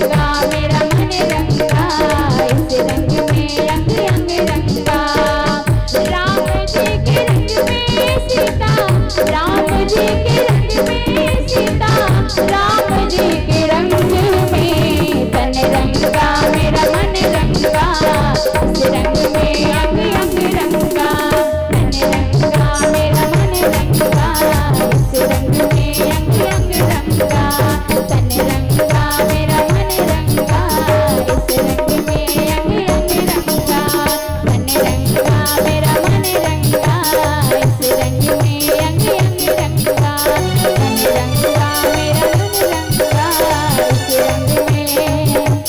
रंगा मेरा मन रंगा, इस रंग में अंग अंग रंगा। राम जी के रंग में सीता, राम जी के रंग में सीता, राम जी के रंग में तन रंगा मेरा मन रंगा, इस रंग में अंग अंग रंगा। तन रंगा मेरा मन रंगा, इस रंग में अंग अंग रंगा। तन रंगा मेरा मन रंगा, इस रंग में अंग अंग रंगा। तन रंगा मेरा मन रंगा, इस रंग में अंग अंग रंगा। तन रंगा मेरा मन रंगा, इस रंग में अंग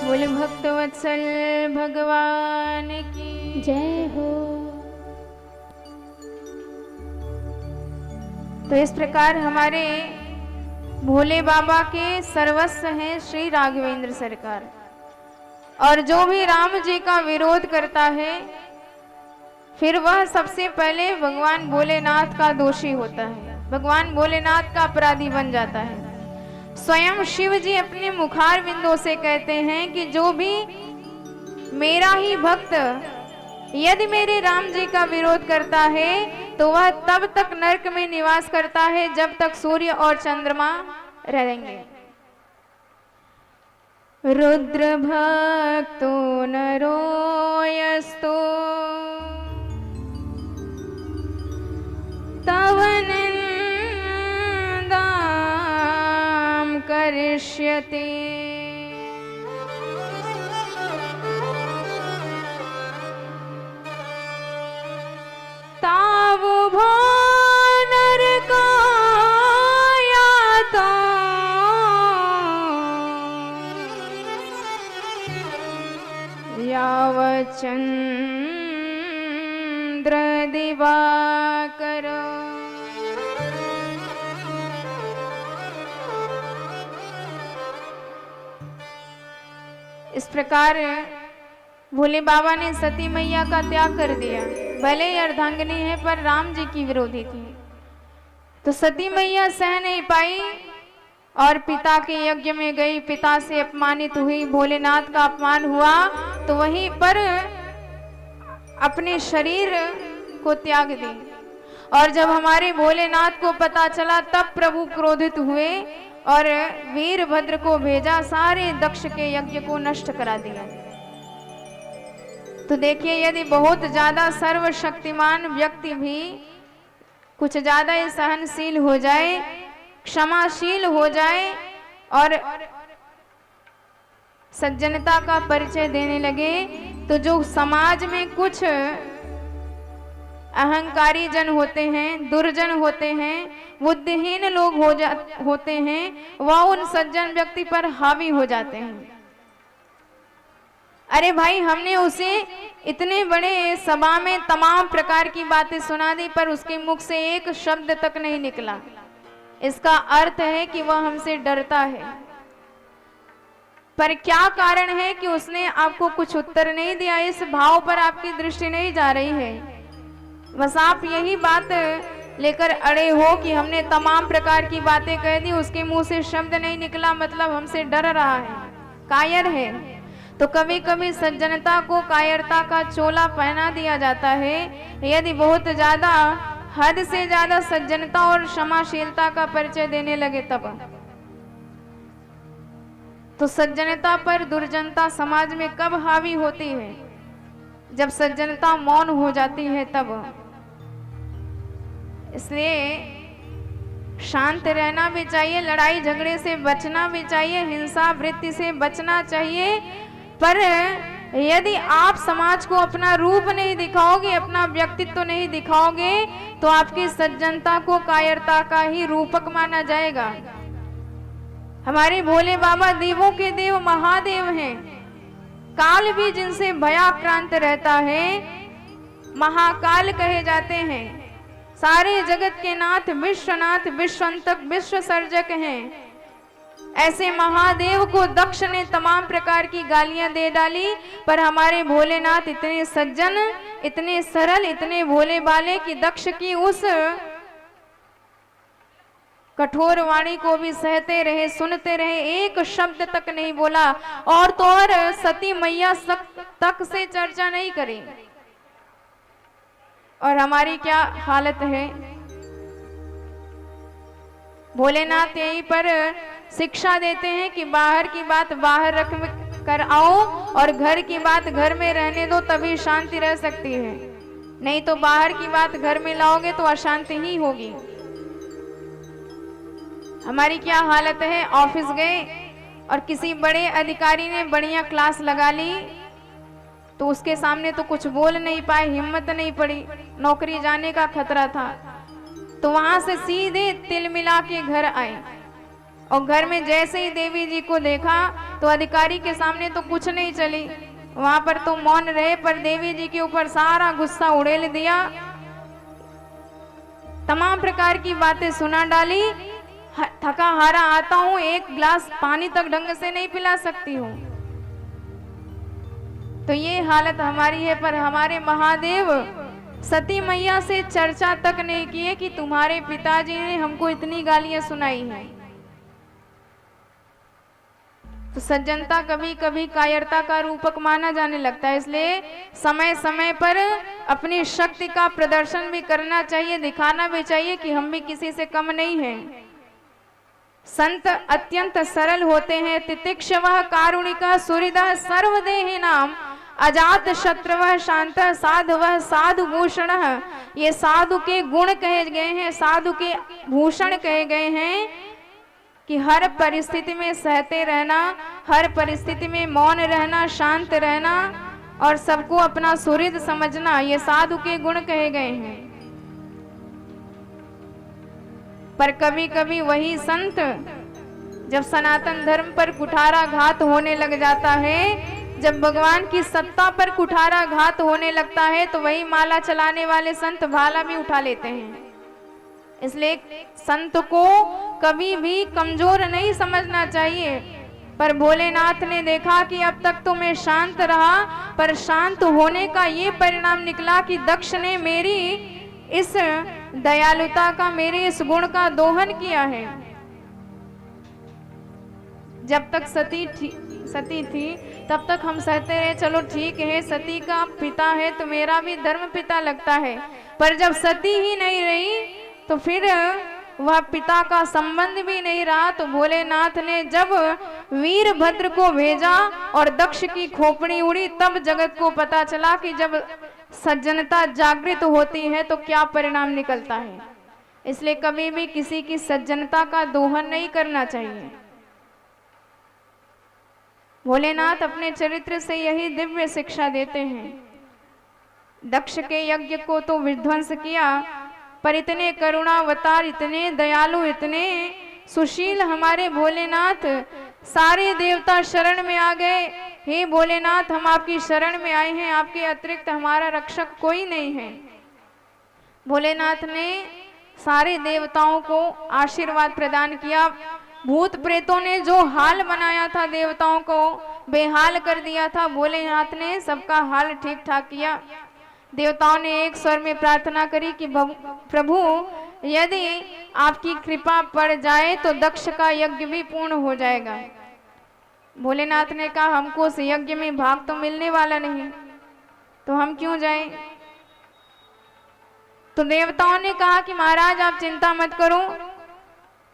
बोले भक्त वत्सल भगवान की जय हो। तो इस प्रकार हमारे भोले बाबा के सर्वस्व हैं श्री राघवेंद्र सरकार। और जो भी राम जी का विरोध करता है फिर वह सबसे पहले भगवान भोलेनाथ का दोषी होता है, भगवान भोलेनाथ का अपराधी बन जाता है। स्वयं शिव जी अपने मुखार बिंदों से कहते हैं कि जो भी मेरा ही भक्त यदि मेरे राम जी का विरोध करता है तो वह तब तक नरक में निवास करता है जब तक सूर्य और चंद्रमा रहेंगे। रुद्र भक्तो नरोयस्तो तव निन्दां करिष्यति। तावु भो नरकायातो यावच्चन्द्र दिवाकर। इस प्रकार भोले बाबा ने सती मैया का त्याग कर दिया। भले ही अर्धांगिनी है पर राम जी की विरोधी थी। तो सती मैया सह नहीं पाई और पिता के यज्ञ में गई, पिता से अपमानित हुई, भोलेनाथ का अपमान हुआ तो वहीं पर अपने शरीर को त्याग दी। और जब हमारे भोलेनाथ को पता चला तब प्रभु क्रोधित हुए और वीरभद्र को भेजा, सारे दक्ष के यज्ञ को नष्ट करा दिया। तो देखिए यदि बहुत ज्यादा सर्वशक्तिमान व्यक्ति भी कुछ ज्यादा ही सहनशील हो जाए, क्षमाशील हो जाए और सज्जनता का परिचय देने लगे तो जो समाज में कुछ अहंकारी जन होते हैं, दुर्जन होते हैं, बुद्धिहीन लोग होते हैं, वह उन सज्जन व्यक्ति पर हावी हो जाते हैं। अरे भाई हमने उसे इतने बड़े सभा में तमाम प्रकार की बातें सुना दी पर उसके मुख से एक शब्द तक नहीं निकला। इसका अर्थ है कि वह हमसे डरता है। पर क्या कारण है कि उसने आपको कुछ उत्तर नहीं दिया, इस भाव पर आपकी दृष्टि नहीं जा रही है। बस आप यही बात लेकर अड़े हो कि हमने तमाम प्रकार की बातें कह दी, उसके मुंह से शब्द नहीं निकला, मतलब हमसे डर रहा है, कायर है। तो कभी कभी सज्जनता को कायरता का चोला पहना दिया जाता है। यदि बहुत ज्यादा हद से ज्यादा सज्जनता और क्षमाशीलता का परिचय देने लगे तब तो सज्जनता पर दुर्जनता समाज में कब हावी होती है? जब सज्जनता मौन हो जाती है तब। इसलिए शांत रहना भी चाहिए, लड़ाई झगड़े से बचना भी चाहिए, हिंसा वृत्ति से बचना चाहिए। पर यदि आप समाज को अपना रूप नहीं दिखाओगे, अपना व्यक्तित्व नहीं दिखाओगे तो आपकी सज्जनता को कायरता का ही रूपक माना जाएगा। हमारे भोले बाबा देवों के देव महादेव हैं। काल भी जिनसे भयाक्रांत रहता है महाकाल कहे जाते हैं। सारे जगत के नाथ, विश्वनाथ, विश्वंतक, विश्व सर्जक हैं। ऐसे महादेव को दक्ष ने तमाम प्रकार की गालियां दे डाली, पर हमारे भोलेनाथ इतने सज्जन, इतने सरल, इतने भोले भाले कि दक्ष की उस कठोर वाणी को भी सहते रहे, सुनते रहे, एक शब्द तक नहीं बोला। और तो और सती मैया तक से चर्चा नहीं करी। और हमारी क्या हालत है। भोलेनाथ यहीं पर शिक्षा देते हैं कि बाहर की बात बाहर रख कर आओ और घर की बात घर में रहने दो, तभी शांति रह सकती है। नहीं तो बाहर की बात घर में लाओगे तो अशांति ही होगी। हमारी क्या हालत है। ऑफिस गए और किसी बड़े अधिकारी ने बढ़िया क्लास लगा ली तो उसके सामने तो कुछ बोल नहीं पाए, हिम्मत नहीं पड़ी, नौकरी जाने का खतरा था, तो वहां से सीधे तिल मिला के घर आए। और घर में जैसे ही देवी जी को देखा तो अधिकारी के सामने तो कुछ नहीं चली, वहां पर तो मौन रहे, पर देवी जी के ऊपर सारा गुस्सा उड़ेल दिया, तमाम प्रकार की बातें सुना डाली। थका हारा आता हूं, एक गिलास पानी तक ढंग से नहीं पिला सकती हूँ। तो ये हालत हमारी है। पर हमारे महादेव सती मैया से चर्चा तक नहीं किए कि तुम्हारे पिताजी ने हमको इतनी गालियां सुनाई हैं। तो सज्जनता कभी कभी कायरता का रूपक माना जाने लगता है। इसलिए समय समय पर अपनी शक्ति का प्रदर्शन भी करना चाहिए, दिखाना भी चाहिए कि हम भी किसी से कम नहीं हैं। संत अत्यंत सरल होते हैं। तितिक्षवः कारुणिकः सुहृदः सर्वदेहि नाम अजात शत्रुवः शांतः साधवः साधु भूषणः। ये साधु के गुण कहे गए हैं, साधु के भूषण कहे गए हैं कि हर परिस्थिति में सहते रहना, हर परिस्थिति में मौन रहना, शांत रहना और सबको अपना सुहृद समझना, ये साधु के गुण कहे गए हैं। पर कभी कभी वही संत जब सनातन धर्म पर कुठाराघात होने लग जाता है, जब भगवान की सत्ता पर कुठाराघात होने लगता है, तो वही माला चलाने वाले संत भाला भी उठा लेते हैं। इसलिए संत को कभी भी कमजोर नहीं समझना चाहिए। पर भोलेनाथ ने देखा कि अब तक तो मैं शांत रहा, पर शांत होने का ये परिणाम निकला कि दक्ष ने मेरी इस दयालुता का, मेरे इस गुण का दोहन किया है। जब तक सती थी तब तक हम सहते रहे, चलो ठीक है, सती का पिता है तो मेरा भी धर्म पिता लगता है। पर जब सती ही नहीं रही तो फिर वह पिता का संबंध भी नहीं रहा। तो भोलेनाथ ने जब वीरभद्र को भेजा और दक्ष की खोपड़ी उड़ी, तब जगत को पता चला कि जब सज्जनता जागृत होती है तो क्या परिणाम निकलता है। इसलिए कभी भी किसी की सज्जनता का दोहन नहीं करना चाहिए। भोलेनाथ अपने चरित्र से यही दिव्य शिक्षा देते हैं। दक्ष के यज्ञ को तो विध्वंस किया, पर इतने करुणावतार, इतने दयालु, इतने सुशील हमारे भोलेनाथ, सारे देवता शरण में आ गए। हे भोलेनाथ, हम आपकी शरण में आए हैं, आपके अतिरिक्त हमारा रक्षक कोई नहीं है। भोलेनाथ ने सारे देवताओं को आशीर्वाद प्रदान किया। भूत प्रेतों ने जो हाल बनाया था, देवताओं को बेहाल कर दिया था, भोलेनाथ ने सबका हाल ठीक ठाक किया। देवताओं ने एक स्वर में प्रार्थना करी कि प्रभु, यदि आपकी कृपा पड़ जाए तो दक्ष का यज्ञ भी पूर्ण हो जाएगा। भोलेनाथ ने कहा, हमको उस यज्ञ में भाग तो मिलने वाला नहीं, तो हम क्यों जाएं? तो देवताओं ने कहा कि महाराज आप चिंता मत करो,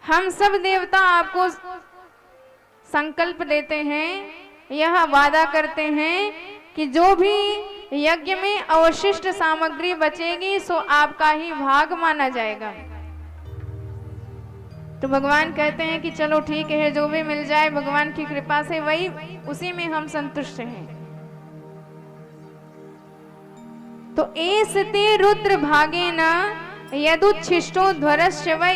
हम सब देवता आपको संकल्प देते हैं, यह वादा करते हैं कि जो भी यज्ञ में अवशिष्ट सामग्री बचेगी सो आपका ही भाग माना जाएगा। तो भगवान कहते हैं कि चलो ठीक है, जो भी मिल जाए भगवान की कृपा से वही, उसी में हम संतुष्ट हैं। तो एसते रुद्र भागेन यदुच्छिष्टो ध्वरस्य वै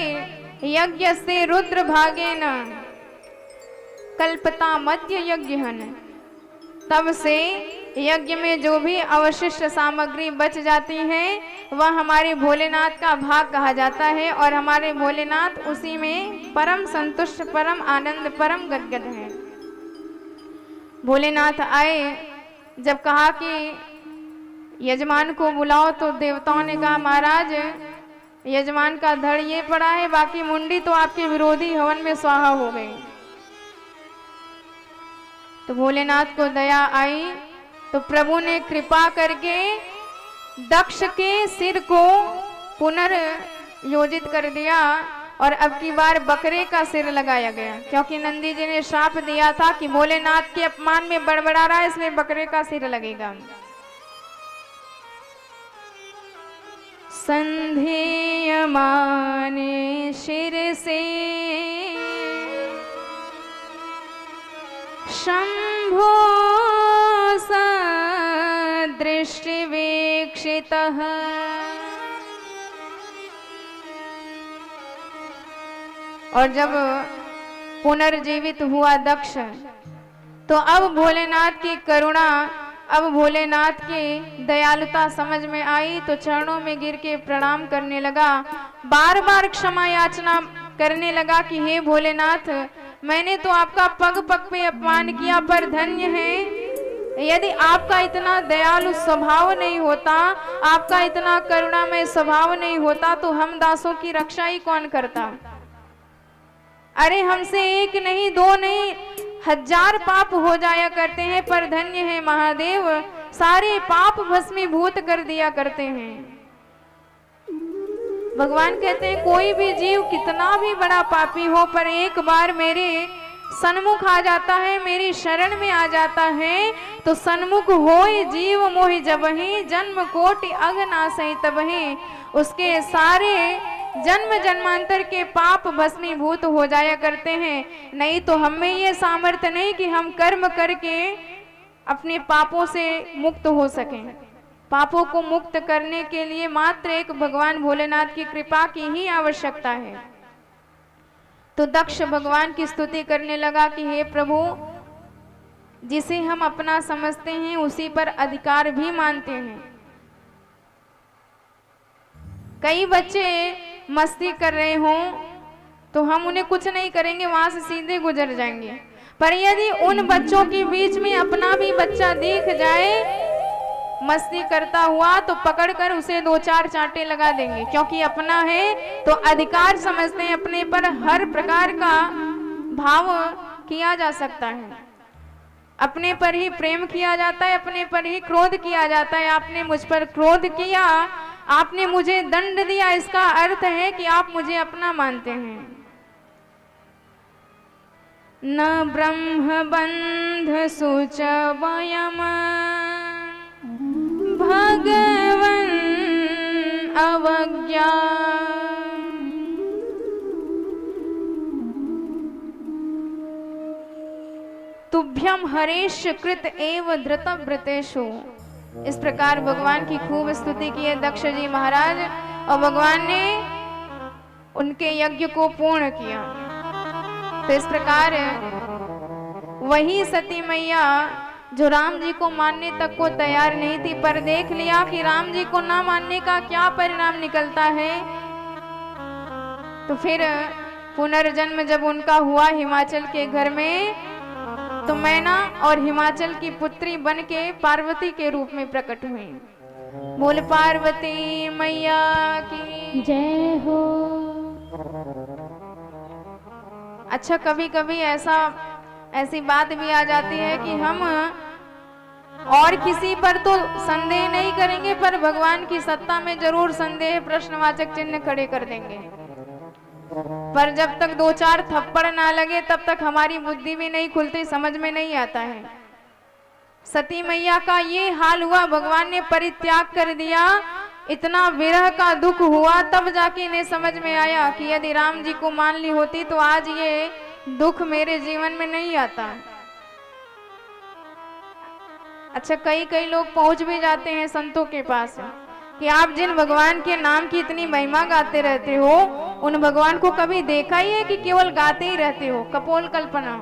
यज्ञस्ते रुद्र भागेन कल्पता मध्य यज्ञहन। तब से यज्ञ में जो भी अवशिष्ट सामग्री बच जाती है वह हमारे भोलेनाथ का भाग कहा जाता है और हमारे भोलेनाथ उसी में परम संतुष्ट, परम आनंद, परम गदगद हैं। भोलेनाथ आए, जब कहा कि यजमान को बुलाओ तो देवताओं ने कहा महाराज यजमान का धड़ ये पड़ा है, बाकी मुंडी तो आपके विरोधी हवन में स्वाहा हो गई। तो भोलेनाथ को दया आई तो प्रभु ने कृपा करके दक्ष के सिर को पुनर्योजित कर दिया और अब की बार बकरे का सिर लगाया गया, क्योंकि नंदी जी ने श्राप दिया था कि भोलेनाथ के अपमान में बड़बड़ा रहा है, इसलिए बकरे का सिर लगेगा। संधेयमाने शिर से शंभो सदृष्टिवीक्षितः और जब पुनर्जीवित हुआ दक्ष तो अब भोलेनाथ की करुणा, अब भोलेनाथ की दयालुता समझ में आई तो चरणों में गिर के प्रणाम करने लगा, बार बार क्षमा याचना करने लगा कि हे भोलेनाथ मैंने तो आपका पग पग पे अपमान किया, पर धन्य है यदि आपका इतना दयालु स्वभाव नहीं होता, आपका इतना करुणामय स्वभाव नहीं होता तो हम दासों की रक्षा ही कौन करता। अरे हमसे एक नहीं, दो नहीं, 1000 पाप हो जाया करते हैं, पर धन्य है महादेव सारे पाप भस्मीभूत कर दिया करते हैं। भगवान कहते हैं कोई भी जीव कितना भी बड़ा पापी हो पर एक बार मेरे सन्मुख आ जाता है, मेरी शरण में आ जाता है तो सन्मुख होए जीव मोहि जबहि, जन्म कोटि अघनासहि तबहि, उसके सारे जन्म जन्मांतर के पाप भस्मीभूत हो जाया करते हैं। नहीं तो हमें ये सामर्थ्य नहीं कि हम कर्म करके अपने पापों से मुक्त हो सकें। पापों को मुक्त करने के लिए मात्र एक भगवान भोलेनाथ की कृपा की ही आवश्यकता है। तो दक्ष भगवान की स्तुति करने लगा कि हे प्रभु जिसे हम अपना समझते हैं उसी पर अधिकार भी मानते हैं। कई बच्चे मस्ती कर रहे हों तो हम उन्हें कुछ नहीं करेंगे, वहां से सीधे गुजर जाएंगे, पर यदि उन बच्चों के बीच में अपना भी बच्चा दिख जाए मस्ती करता हुआ तो पकड़कर उसे 2-4 चांटे लगा देंगे, क्योंकि अपना है तो अधिकार समझते हैं, अपने पर हर प्रकार का भाव किया जा सकता है, अपने पर ही प्रेम किया जाता है, अपने पर ही क्रोध किया जाता है। आपने मुझ पर क्रोध किया, आपने मुझे दंड दिया, इसका अर्थ है कि आप मुझे अपना मानते हैं। न ब्रह्म बंध सुच वयम भगवन अवज्ञा, तुभ्यम हरेश कृत एव धृतम व्रतेषु। इस प्रकार भगवान की खूब स्तुति की है दक्ष जी महाराज और भगवान ने उनके यज्ञ को पूर्ण किया। तो इस प्रकार वही सती मैया जो राम जी को मानने तक को तैयार नहीं थी, पर देख लिया कि राम जी को ना मानने का क्या परिणाम निकलता है, तो फिर पुनर्जन्म जब उनका हुआ हिमाचल के घर में तो मैना और हिमाचल की पुत्री बन के पार्वती के रूप में प्रकट हुई। बोल पार्वती मैया की जय हो। अच्छा कभी कभी ऐसी बात भी आ जाती है कि हम और किसी पर तो संदेह नहीं करेंगे पर भगवान की सत्ता में जरूर संदेह प्रश्नवाचक चिन्ह खड़े कर देंगे, पर जब तक 2-4 थप्पड़ ना लगे तब तक हमारी बुद्धि भी नहीं खुलती, समझ में नहीं आता है। सती मैया का ये हाल हुआ, भगवान ने परित्याग कर दिया, इतना विरह का दुख हुआ, तब जाके इन्हें समझ में आया कि यदि राम जी को मान ली होती तो आज ये दुख मेरे जीवन में नहीं आता। अच्छा कई लोग पहुंच भी जाते हैं संतों के पास कि आप जिन भगवान के नाम की इतनी महिमा गाते रहते हो उन भगवान को कभी देखा ही है कि केवल गाते ही रहते हो, कपोल कल्पना।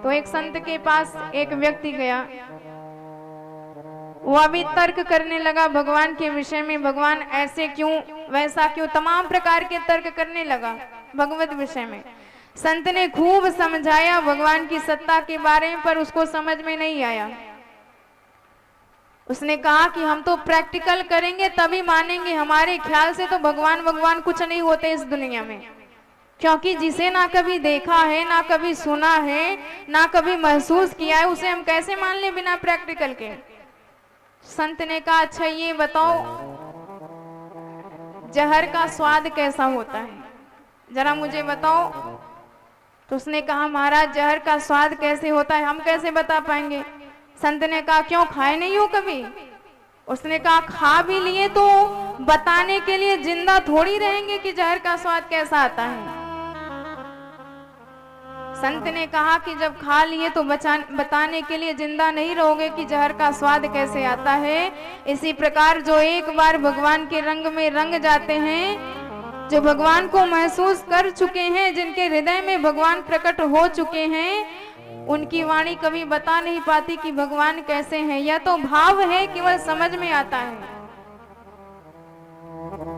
तो एक संत के पास एक व्यक्ति गया, वो अभी तर्क करने लगा भगवान के विषय में, भगवान ऐसे क्यों वैसा क्यों, तमाम प्रकार के तर्क करने लगा भगवत विषय में। संत ने खूब समझाया भगवान की सत्ता के बारे में, पर उसको समझ में नहीं आया। उसने कहा कि हम तो प्रैक्टिकल करेंगे तभी मानेंगे, हमारे ख्याल से तो भगवान भगवान कुछ नहीं होते इस दुनिया में, क्योंकि जिसे ना कभी देखा है, ना कभी सुना है, ना कभी महसूस किया है, उसे हम कैसे मान लें बिना प्रैक्टिकल के। संत ने कहा अच्छा ये बताओ जहर का स्वाद कैसा होता है, जरा मुझे बताओ। तो उसने कहा महाराज जहर का स्वाद कैसे होता है हम कैसे बता पाएंगे। संत ने कहा क्यों खाए नहीं हो कभी। उसने कहा खा भी लिए तो बताने के लिए जिंदा थोड़ी रहेंगे कि जहर का स्वाद कैसा आता है। संत ने कहा कि जब खा लिए तो बताने के लिए जिंदा नहीं रहोगे कि जहर का स्वाद कैसे आता है। इसी प्रकार जो एक बार भगवान के रंग में रंग जाते हैं, जो भगवान को महसूस कर चुके हैं, जिनके हृदय में भगवान प्रकट हो चुके हैं, उनकी वाणी कभी बता नहीं पाती कि भगवान कैसे हैं। यह तो भाव है, केवल समझ में आता है।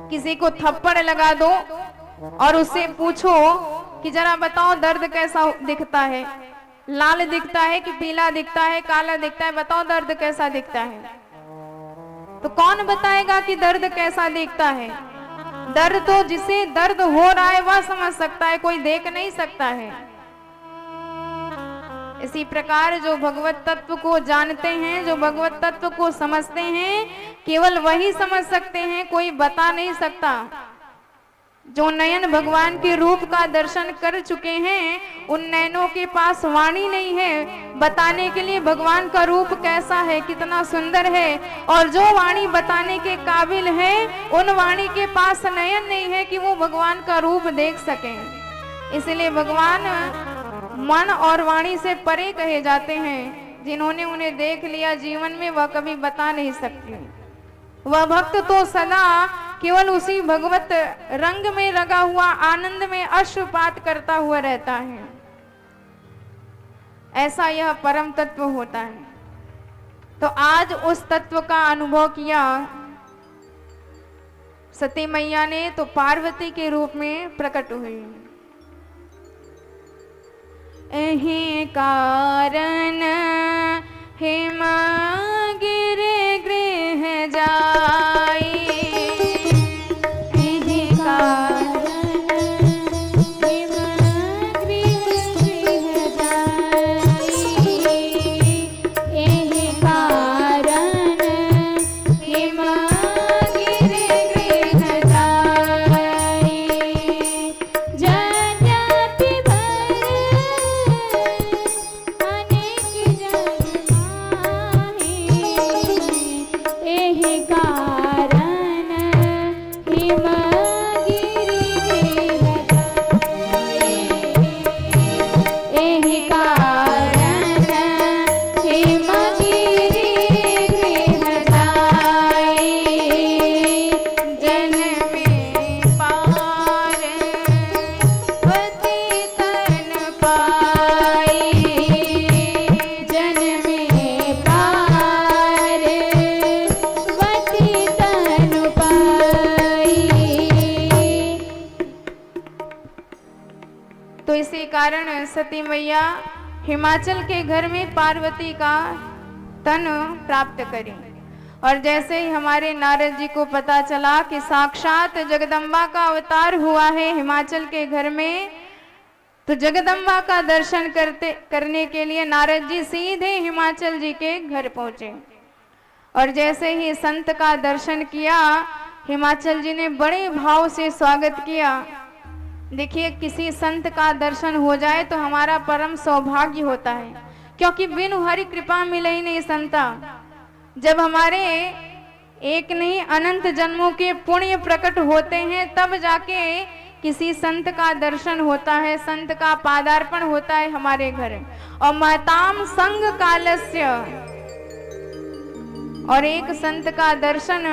किसी को थप्पड़ लगा दो और उससे पूछो कि जरा बताओ दर्द कैसा दिखता है, लाल दिखता है कि पीला दिखता है, काला दिखता है, बताओ दर्द कैसा दिखता है। तो कौन बताएगा कि दर्द कैसा दिखता है। दर्द तो जिसे दर्द हो रहा है वह समझ सकता है, कोई देख नहीं सकता है। इसी प्रकार जो भगवत तत्व को जानते हैं, जो भगवत तत्व को समझते हैं, केवल वही समझ सकते हैं, कोई बता नहीं सकता। जो नयन भगवान के रूप का दर्शन कर चुके हैं, उन नयनों के पास वाणी नहीं है बताने के लिए भगवान का रूप कैसा है, कितना सुंदर है। और जो वाणी बताने के काबिल है, उन वाणी के पास नयन नहीं है कि वो भगवान का रूप देख सकें। इसलिए भगवान मन और वाणी से परे कहे जाते हैं। जिन्होंने उन्हें देख लिया जीवन में, वह कभी बता नहीं सकते। वह भक्त तो सदा केवल उसी भगवत रंग में लगा हुआ, आनंद में अश्रुपात करता हुआ रहता है। ऐसा यह परम तत्व होता है। तो आज उस तत्व का अनुभव किया सती मैया ने, तो पार्वती के रूप में प्रकट हुई। एहि कारण हिम गिर गृह जाई, एहि कारण हिम गृह जाई, एहि कारण हिम गिर गृह जाई। जगति भर अनेक जग माही, एहि कारण हिम गिर गृह जाई, एहि कारण हिम गिर गृह जाई। जन्मे पार वती तन पाई, जन्मे पार वती तन पाई। तो इसी कारण सती मैया हिमाचल के घर में पार्वती का तन प्राप्त करी। और जैसे ही हमारे नारद जी को पता चला कि साक्षात जगदम्बा का अवतार हुआ है हिमाचल के घर में, तो जगदम्बा का दर्शन करने के लिए नारद जी सीधे हिमाचल जी के घर पहुंचे। और जैसे ही संत का दर्शन किया, हिमाचल जी ने बड़े भाव से स्वागत किया। देखिए, किसी संत का दर्शन हो जाए तो हमारा परम सौभाग्य होता है, क्योंकि बिनु हरि कृपा मिले ही नहीं संता। जब हमारे एक नहीं अनंत जन्मों के पुण्य प्रकट होते हैं, तब जाके किसी संत का दर्शन होता है, संत का पादार्पण होता है हमारे घर। और महताम संग कालस्य, और एक संत का दर्शन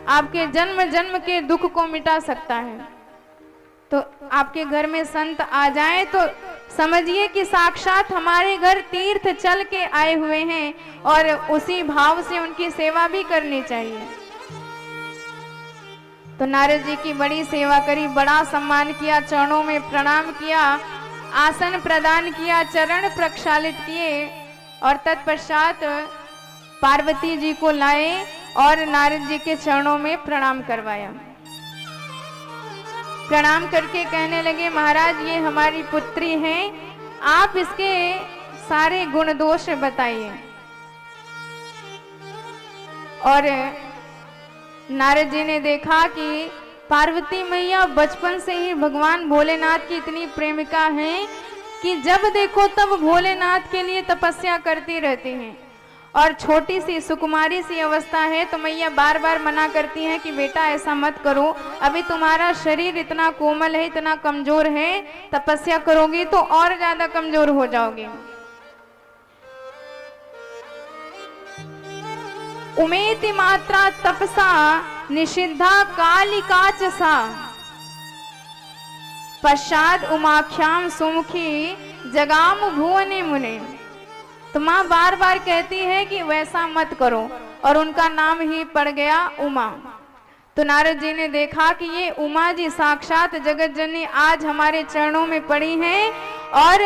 आपके जन्म जन्म के दुख को मिटा सकता है। तो आपके घर में संत आ जाए तो समझिए कि साक्षात हमारे घर तीर्थ चल के आए हुए हैं और उसी भाव से उनकी सेवा भी करनी चाहिए। तो नारद जी की बड़ी सेवा करी, बड़ा सम्मान किया, चरणों में प्रणाम किया, आसन प्रदान किया, चरण प्रक्षालित किए और तत्पश्चात पार्वती जी को लाए और नारद जी के चरणों में प्रणाम करवाया। प्रणाम करके कहने लगे, महाराज ये हमारी पुत्री हैं, आप इसके सारे गुण दोष बताइए। और नारद जी ने देखा कि पार्वती मैया बचपन से ही भगवान भोलेनाथ की इतनी प्रेमिका हैं कि जब देखो तब भोलेनाथ के लिए तपस्या करती रहती हैं। और छोटी सी सुकुमारी सी अवस्था है तो मैया बार बार मना करती हैं कि बेटा ऐसा मत करो, अभी तुम्हारा शरीर इतना कोमल है, इतना कमजोर है, तपस्या करोगी तो और ज्यादा कमजोर हो जाओगी। उमेति मात्रा तपसा निषिद्धा कालिकाच सा, पश्चात उमाख्याम सुमुखी जगाम भुवने मुने। तो माँ बार बार कहती है कि वैसा मत करो और उनका नाम ही पड़ गया उमा। तो नारद जी ने देखा कि ये उमा जी साक्षात जगत जननी आज हमारे चरणों में पड़ी हैं और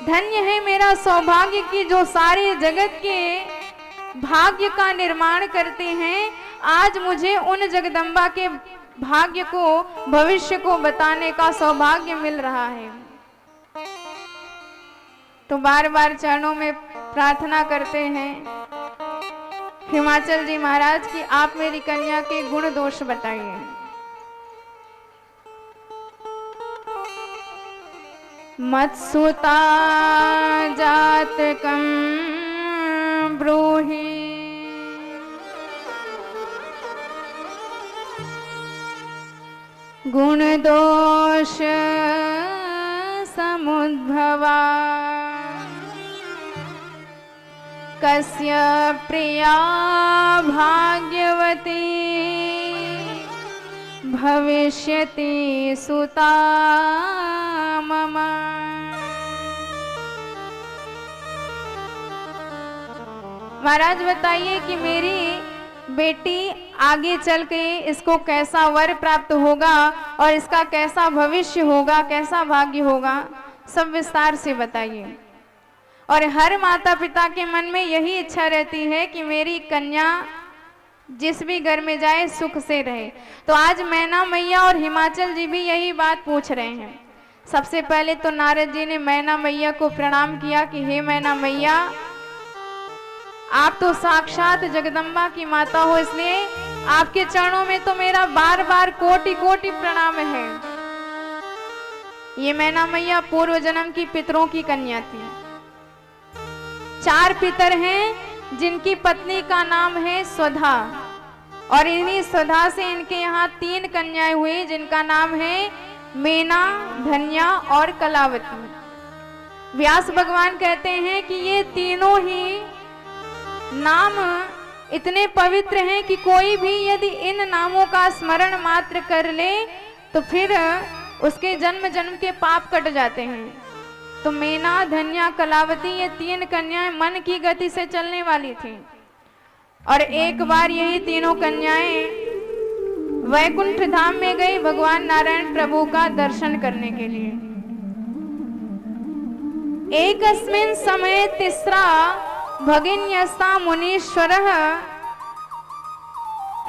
धन्य है मेरा सौभाग्य कि जो सारे जगत के भाग्य का निर्माण करते हैं, आज मुझे उन जगदम्बा के भाग्य को, भविष्य को बताने का सौभाग्य मिल रहा है। तो बार बार चरणों में प्रार्थना करते हैं हिमाचल जी महाराज की आप मेरी कन्या के गुण दोष बताइए। मत्सुता जातकं ब्रूहि गुण दोष समुद्भवा कस्य प्रिया भाग्यवती भविष्यति सुता मम। महाराज बताइए कि मेरी बेटी आगे चल के इसको कैसा वर प्राप्त होगा और इसका कैसा भविष्य होगा, कैसा भाग्य होगा, सब विस्तार से बताइए। और हर माता पिता के मन में यही इच्छा रहती है कि मेरी कन्या जिस भी घर में जाए सुख से रहे। तो आज मैना मैया और हिमाचल जी भी यही बात पूछ रहे हैं। सबसे पहले तो नारद जी ने मैना मैया को प्रणाम किया कि हे मैना मैया, आप तो साक्षात जगदम्बा की माता हो, इसलिए आपके चरणों में तो मेरा बार बार कोटि कोटि प्रणाम है। ये मैना मैया पूर्व जन्म की पितरों की कन्या थी। 4 पितर हैं जिनकी पत्नी का नाम है स्वधा, और इन्हीं स्वधा से इनके यहाँ 3 कन्याएं हुई जिनका नाम है मेना, धन्या और कलावती। व्यास भगवान कहते हैं कि ये तीनों ही नाम इतने पवित्र हैं कि कोई भी यदि इन नामों का स्मरण मात्र कर ले तो फिर उसके जन्म जन्म के पाप कट जाते हैं। तो मेना, धन्या, कलावती ये 3 कन्याएं मन की गति से चलने वाली थी। और एक बार यही तीनों कन्याएं वैकुंठ धाम में गई भगवान नारायण प्रभु का दर्शन करने के लिए। एकस्मिन् समय तिस्रा भगिन्यस्ता मुनीश्वरः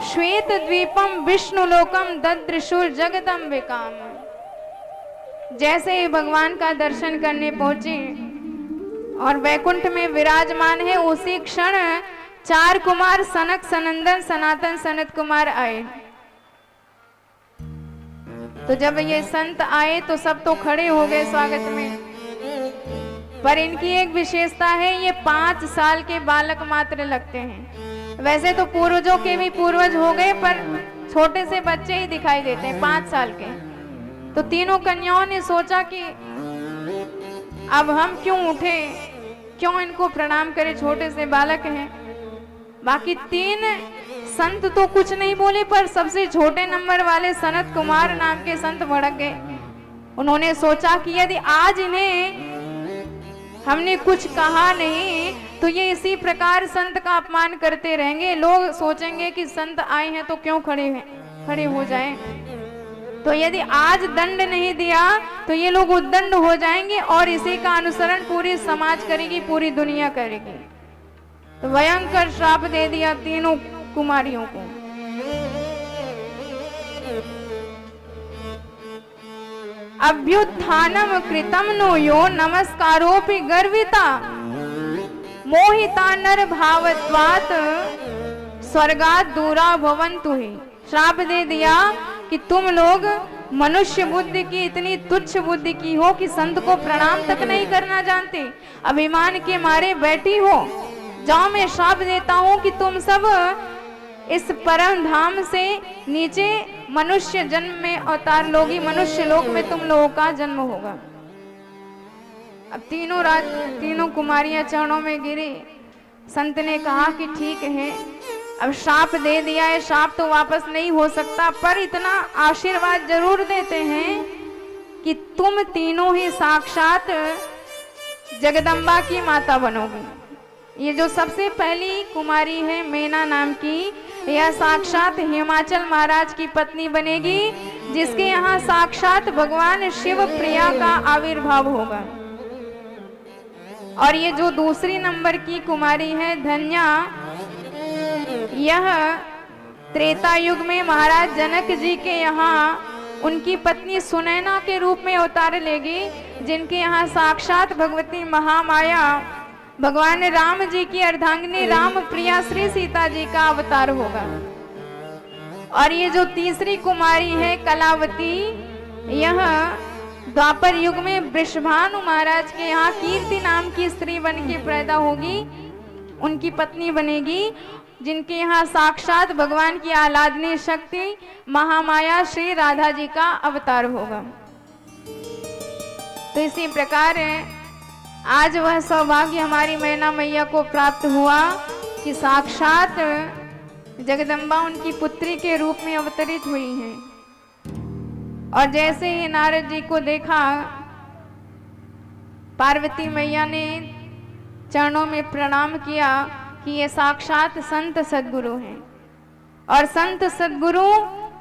श्वेत द्वीपम विष्णुलोकम ददृशुर जगदम्बिकाम। जैसे ही भगवान का दर्शन करने पहुंचे और वैकुंठ में विराजमान है, उसी क्षण 4 कुमार सनक, सनंदन, सनातन, सनत कुमार आए। तो जब ये संत आए तो सब तो खड़े हो गए स्वागत में, पर इनकी एक विशेषता है, ये 5 साल के बालक मात्र लगते हैं। वैसे तो पूर्वजों के भी पूर्वज हो गए, पर छोटे से बच्चे ही दिखाई देते हैं 5 साल के। तो तीनों कन्याओं ने सोचा कि अब हम क्यों उठे, क्यों इनको प्रणाम करें, छोटे से बालक हैं। बाकी 3 संत तो कुछ नहीं बोले, पर सबसे छोटे नंबर वाले सनत कुमार नाम के संत भड़क गए उन्होंने सोचा कि यदि आज इन्हें हमने कुछ कहा नहीं तो ये इसी प्रकार संत का अपमान करते रहेंगे, लोग सोचेंगे कि संत आए हैं तो क्यों खड़े हो जाएं। तो यदि आज दंड नहीं दिया तो ये लोग उद्दंड हो जाएंगे और इसी का अनुसरण पूरी समाज करेगी, पूरी दुनिया करेगी। तो भयंकर श्राप दे दिया तीनों कुमारियों को। अभ्युत्थानम कृतम नो यो नमस्कारोपि गर्विता मोहिता नर भावत्वात् स्वर्गात् दूरा भवन्तु ही। श्राप दे दिया कि तुम लोग मनुष्य बुद्धि की इतनी तुच्छ बुद्धि की हो कि संत को प्रणाम तक नहीं करना जानते, अभिमान के मारे बैठी हो। जाओ मैं श्राप देता हूं कि तुम सब इस परम धाम से नीचे मनुष्य जन्म में अवतार लोगी, मनुष्य लोक में तुम लोगों का जन्म होगा। अब तीनों कुमारियां चरणों में गिरी। संत ने कहा कि ठीक है, अब श्राप दे दिया है, श्राप तो वापस नहीं हो सकता, पर इतना आशीर्वाद जरूर देते हैं कि तुम तीनों ही साक्षात जगदम्बा की माता बनोगी। ये जो सबसे पहली कुमारी है मेना नाम की, यह साक्षात हिमाचल महाराज की पत्नी बनेगी, जिसके यहाँ साक्षात भगवान शिव प्रिया का आविर्भाव होगा। और ये जो दूसरी नंबर की कुमारी है धन्या, यह त्रेता युग में महाराज जनक जी के यहाँ उनकी पत्नी सुनैना के रूप में अवतार लेगी, जिनके यहाँ साक्षात भगवती महामाया भगवान राम जी की अर्धांगिनी राम प्रिया श्री सीता जी का अवतार होगा। और ये जो तीसरी कुमारी है कलावती, यह द्वापर युग में वृषभानु महाराज के यहाँ कीर्ति नाम की स्त्री बन के पैदा होगी, उनकी पत्नी बनेगी, जिनके यहाँ साक्षात भगवान की आह्लादनी शक्ति महामाया श्री राधा जी का अवतार होगा। तो इसी प्रकार आज वह सौभाग्य हमारी मैना मैया को प्राप्त हुआ कि साक्षात जगदम्बा उनकी पुत्री के रूप में अवतरित हुई हैं। और जैसे ही नारद जी को देखा, पार्वती मैया ने चरणों में प्रणाम किया कि ये साक्षात संत सद्गुरु हैं, और संत सद्गुरु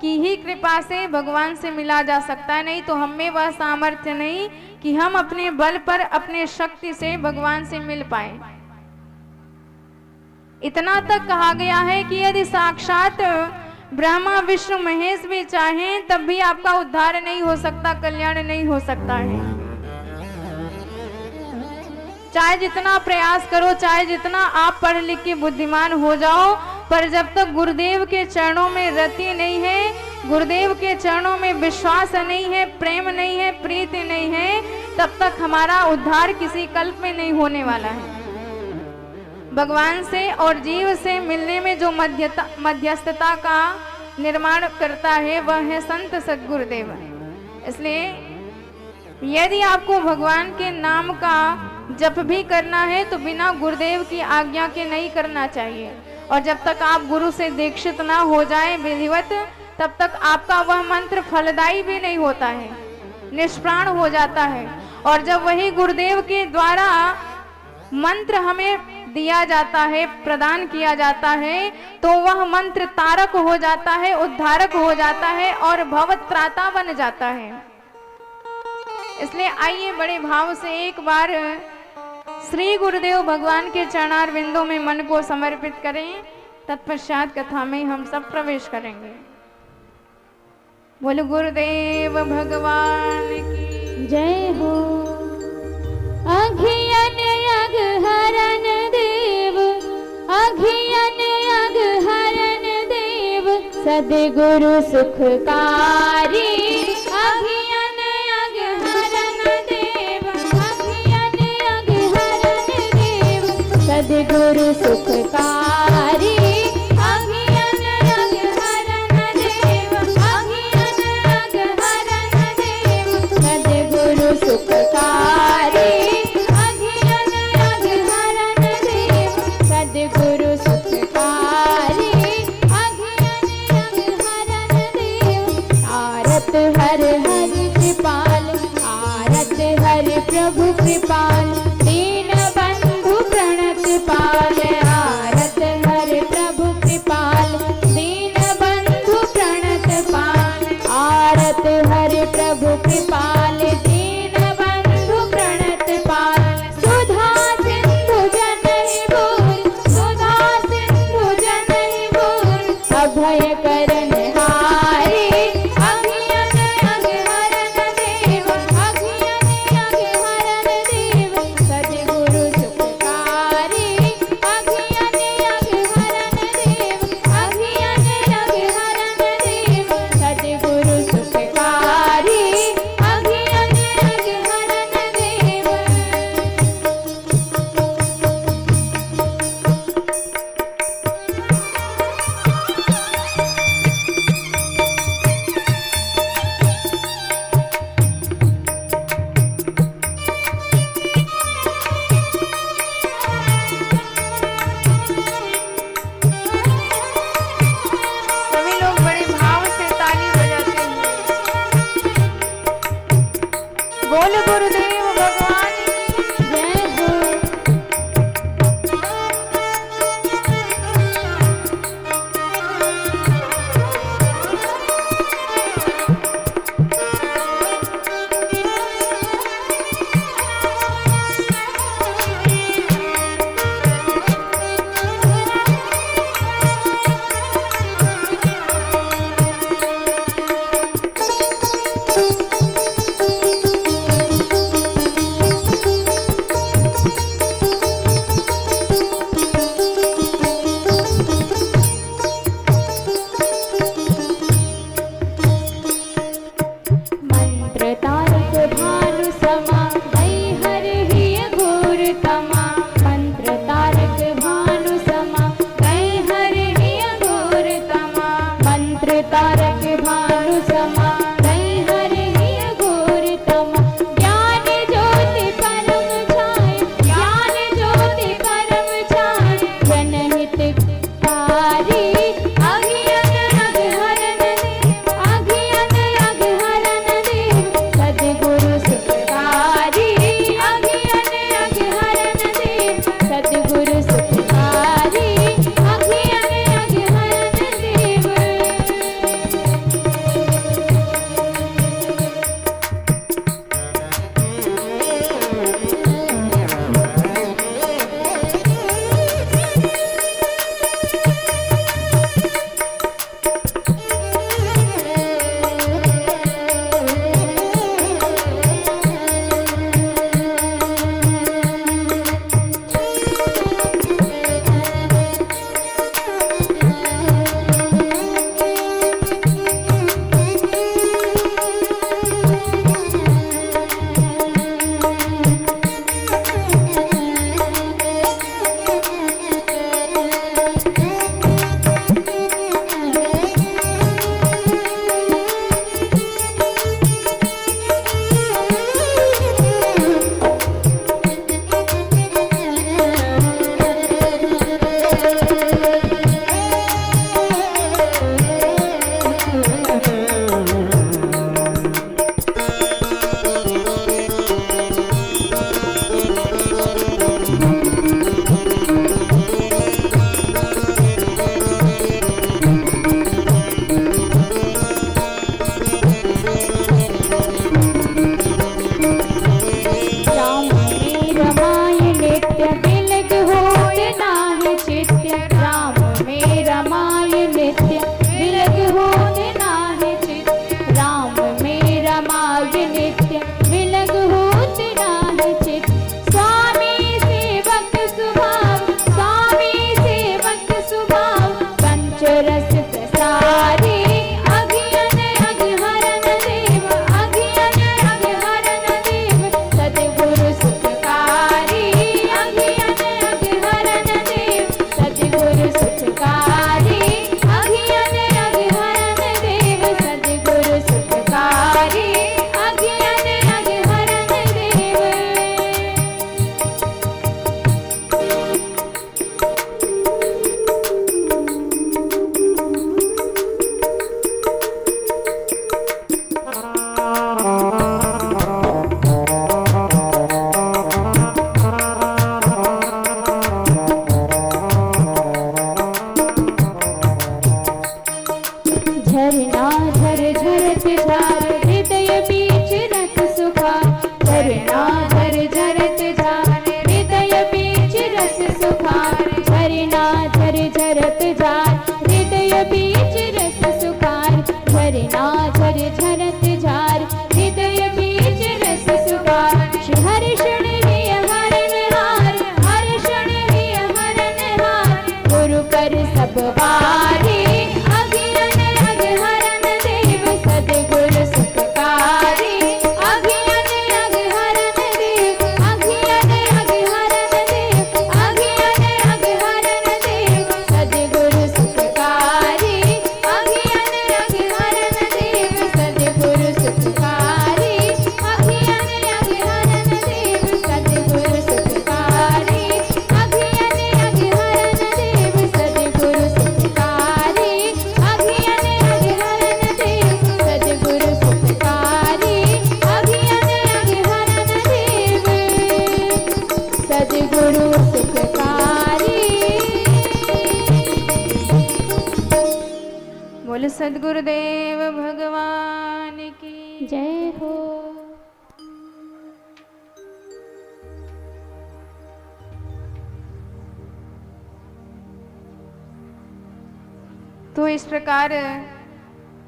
की ही कृपा से भगवान से मिला जा सकता है, नहीं तो हम में वह सामर्थ्य नहीं कि हम अपने बल पर अपने शक्ति से भगवान से मिल पाए। इतना तक कहा गया है कि यदि साक्षात ब्रह्मा विष्णु महेश भी चाहें तब भी आपका उद्धार नहीं हो सकता, कल्याण नहीं हो सकता है। चाहे जितना प्रयास करो, चाहे जितना आप पढ़ लिख के बुद्धिमान हो जाओ, पर जब तक गुरुदेव के चरणों में रति नहीं है, गुरुदेव के चरणों में विश्वास नहीं है, प्रेम नहीं है, प्रीति नहीं है, तब तक हमारा उद्धार किसी कल्प में नहीं होने वाला है। भगवान से और जीव से मिलने में जो मध्यस्थता का निर्माण करता है वह है संत सद्गुरुदेव। इसलिए यदि आपको भगवान के नाम का जप भी करना है तो बिना गुरुदेव की आज्ञा के नहीं करना चाहिए, और जब तक आप गुरु से दीक्षित ना हो जाए विधिवत, तब तक आपका वह मंत्र फलदायी भी नहीं होता है, निष्प्राण हो जाता है। और जब वही गुरुदेव के द्वारा मंत्र हमें दिया जाता है, प्रदान किया जाता है, तो वह मंत्र तारक हो जाता है, उद्धारक हो जाता है और भवत्राता बन जाता है। इसलिए आइए बड़े भाव से एक बार श्री गुरुदेव भगवान के चरणारविंदों में मन को समर्पित करें, तत्पश्चात कथा में हम सब प्रवेश करेंगे। बोल गुरुदेव भगवान की जय हो। अघियन अघ हरन देव, अघियन अघ हरन देव, सद्गुरु सुखकारी। अघियन अघ हरन देव, अघियन अघ हरन देव, सद्गुरु सुखकारी। अघियन अघ हरन देव, अघियन अघ हरन देव, सद्गुरु सुखकारी। सद्गुरु सुखकारी। अघियन अघ हरन देव, आरत हर हर कृपाल। प्रभु कृपाल, दीन बंधु प्रणत पाल। आरत हर प्रभु कृपाल, दीन बंधु प्रणत पाल। आरत हर प्रभु कृपाल, दीन बंधु प्रणत पाल। सुधा सिंधु जनहि बोल, सुधा सिंधु जनहि बोल। अभय करण हारे, अभियन अग हरन देव, अभियन अग हरन देव। सद्गुरु सुखकारी, अभियन अग हरन देव, अभियन अग हरन देव। सद्गुरु सुखकारी, अभियन अग हरन देव। सभी लोग बड़े भाव से ताली बजाते हुए बोल गुरुदेव भगवान की जय हो। मंत्र तारक भानु समा, दई हर हिय घोर तमा। मंत्र तारक भानु समा, दई हर हिय घोर तमा। मंत्र तारक भानु समा, दई हर हिय घोर तमा। ज्ञान ज्योति परम छाय, ज्ञान ज्योति परम छाय। जनहित कारी, अभियन अग हरन देव, अभियन अग हरन देव। सद्गुरु सुखकारी, अभियन अग हरन देव। सद्गुरु सुखकारी, अभियन अग हरन देव। झर झरत झार हृदय बीच रस सुखार, झरना झर झरत झार हृदय बीच रस सुखार, झरना झर झरत झार हृदय बीच रस सुखार, झरना झर झरत झार हृदय बीच रस सुखार। श्री हरि क्षण ही हरण हार, हर क्षण ही हरण हार, गुरु कर सब बारी अज्ञान अघहरण देव, सद्गुरु सुखकारी अज्ञान अघहरण देव, अज्ञान अघहरण देव, अज्ञान अघहरण देव, सद्गुरु सुखकारी अज्ञान अघहरण देव, सद्गुरु सुखकारी अज्ञान अघहरण देव, सद्गुरु सुखकारी अज्ञान अघहरण देव, सद्गुरु सुखकारी अज्ञान अघहरण देव, सद्गुरु सुखकारी अज्ञान अघहरण देव, सद्गुरु सुखकारी। बोल सद्गुरुदेव भगवान की जय हो। तो इस प्रकार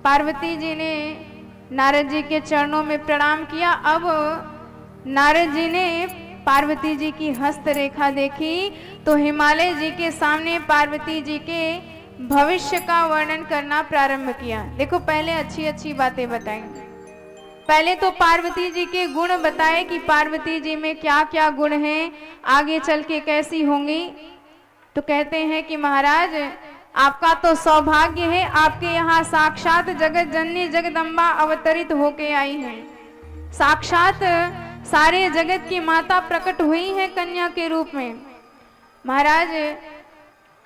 पार्वती जी ने नारद जी के चरणों में प्रणाम किया। अब नारद जी ने पार्वती जी की हस्त रेखा देखी तो हिमालय जी के सामने पार्वती जी के भविष्य का वर्णन करना प्रारंभ किया। देखो पहले अच्छी अच्छी बातें बताई। पहले तो पार्वती जी के गुण बताए कि पार्वती जी में क्या क्या गुण हैं, आगे चल के कैसी होंगी। तो कहते हैं कि महाराज आपका तो सौभाग्य है, आपके यहाँ साक्षात जगत जननी जगदम्बा अवतरित होके आई हैं। साक्षात सारे जगत की माता प्रकट हुई है कन्या के रूप में। महाराज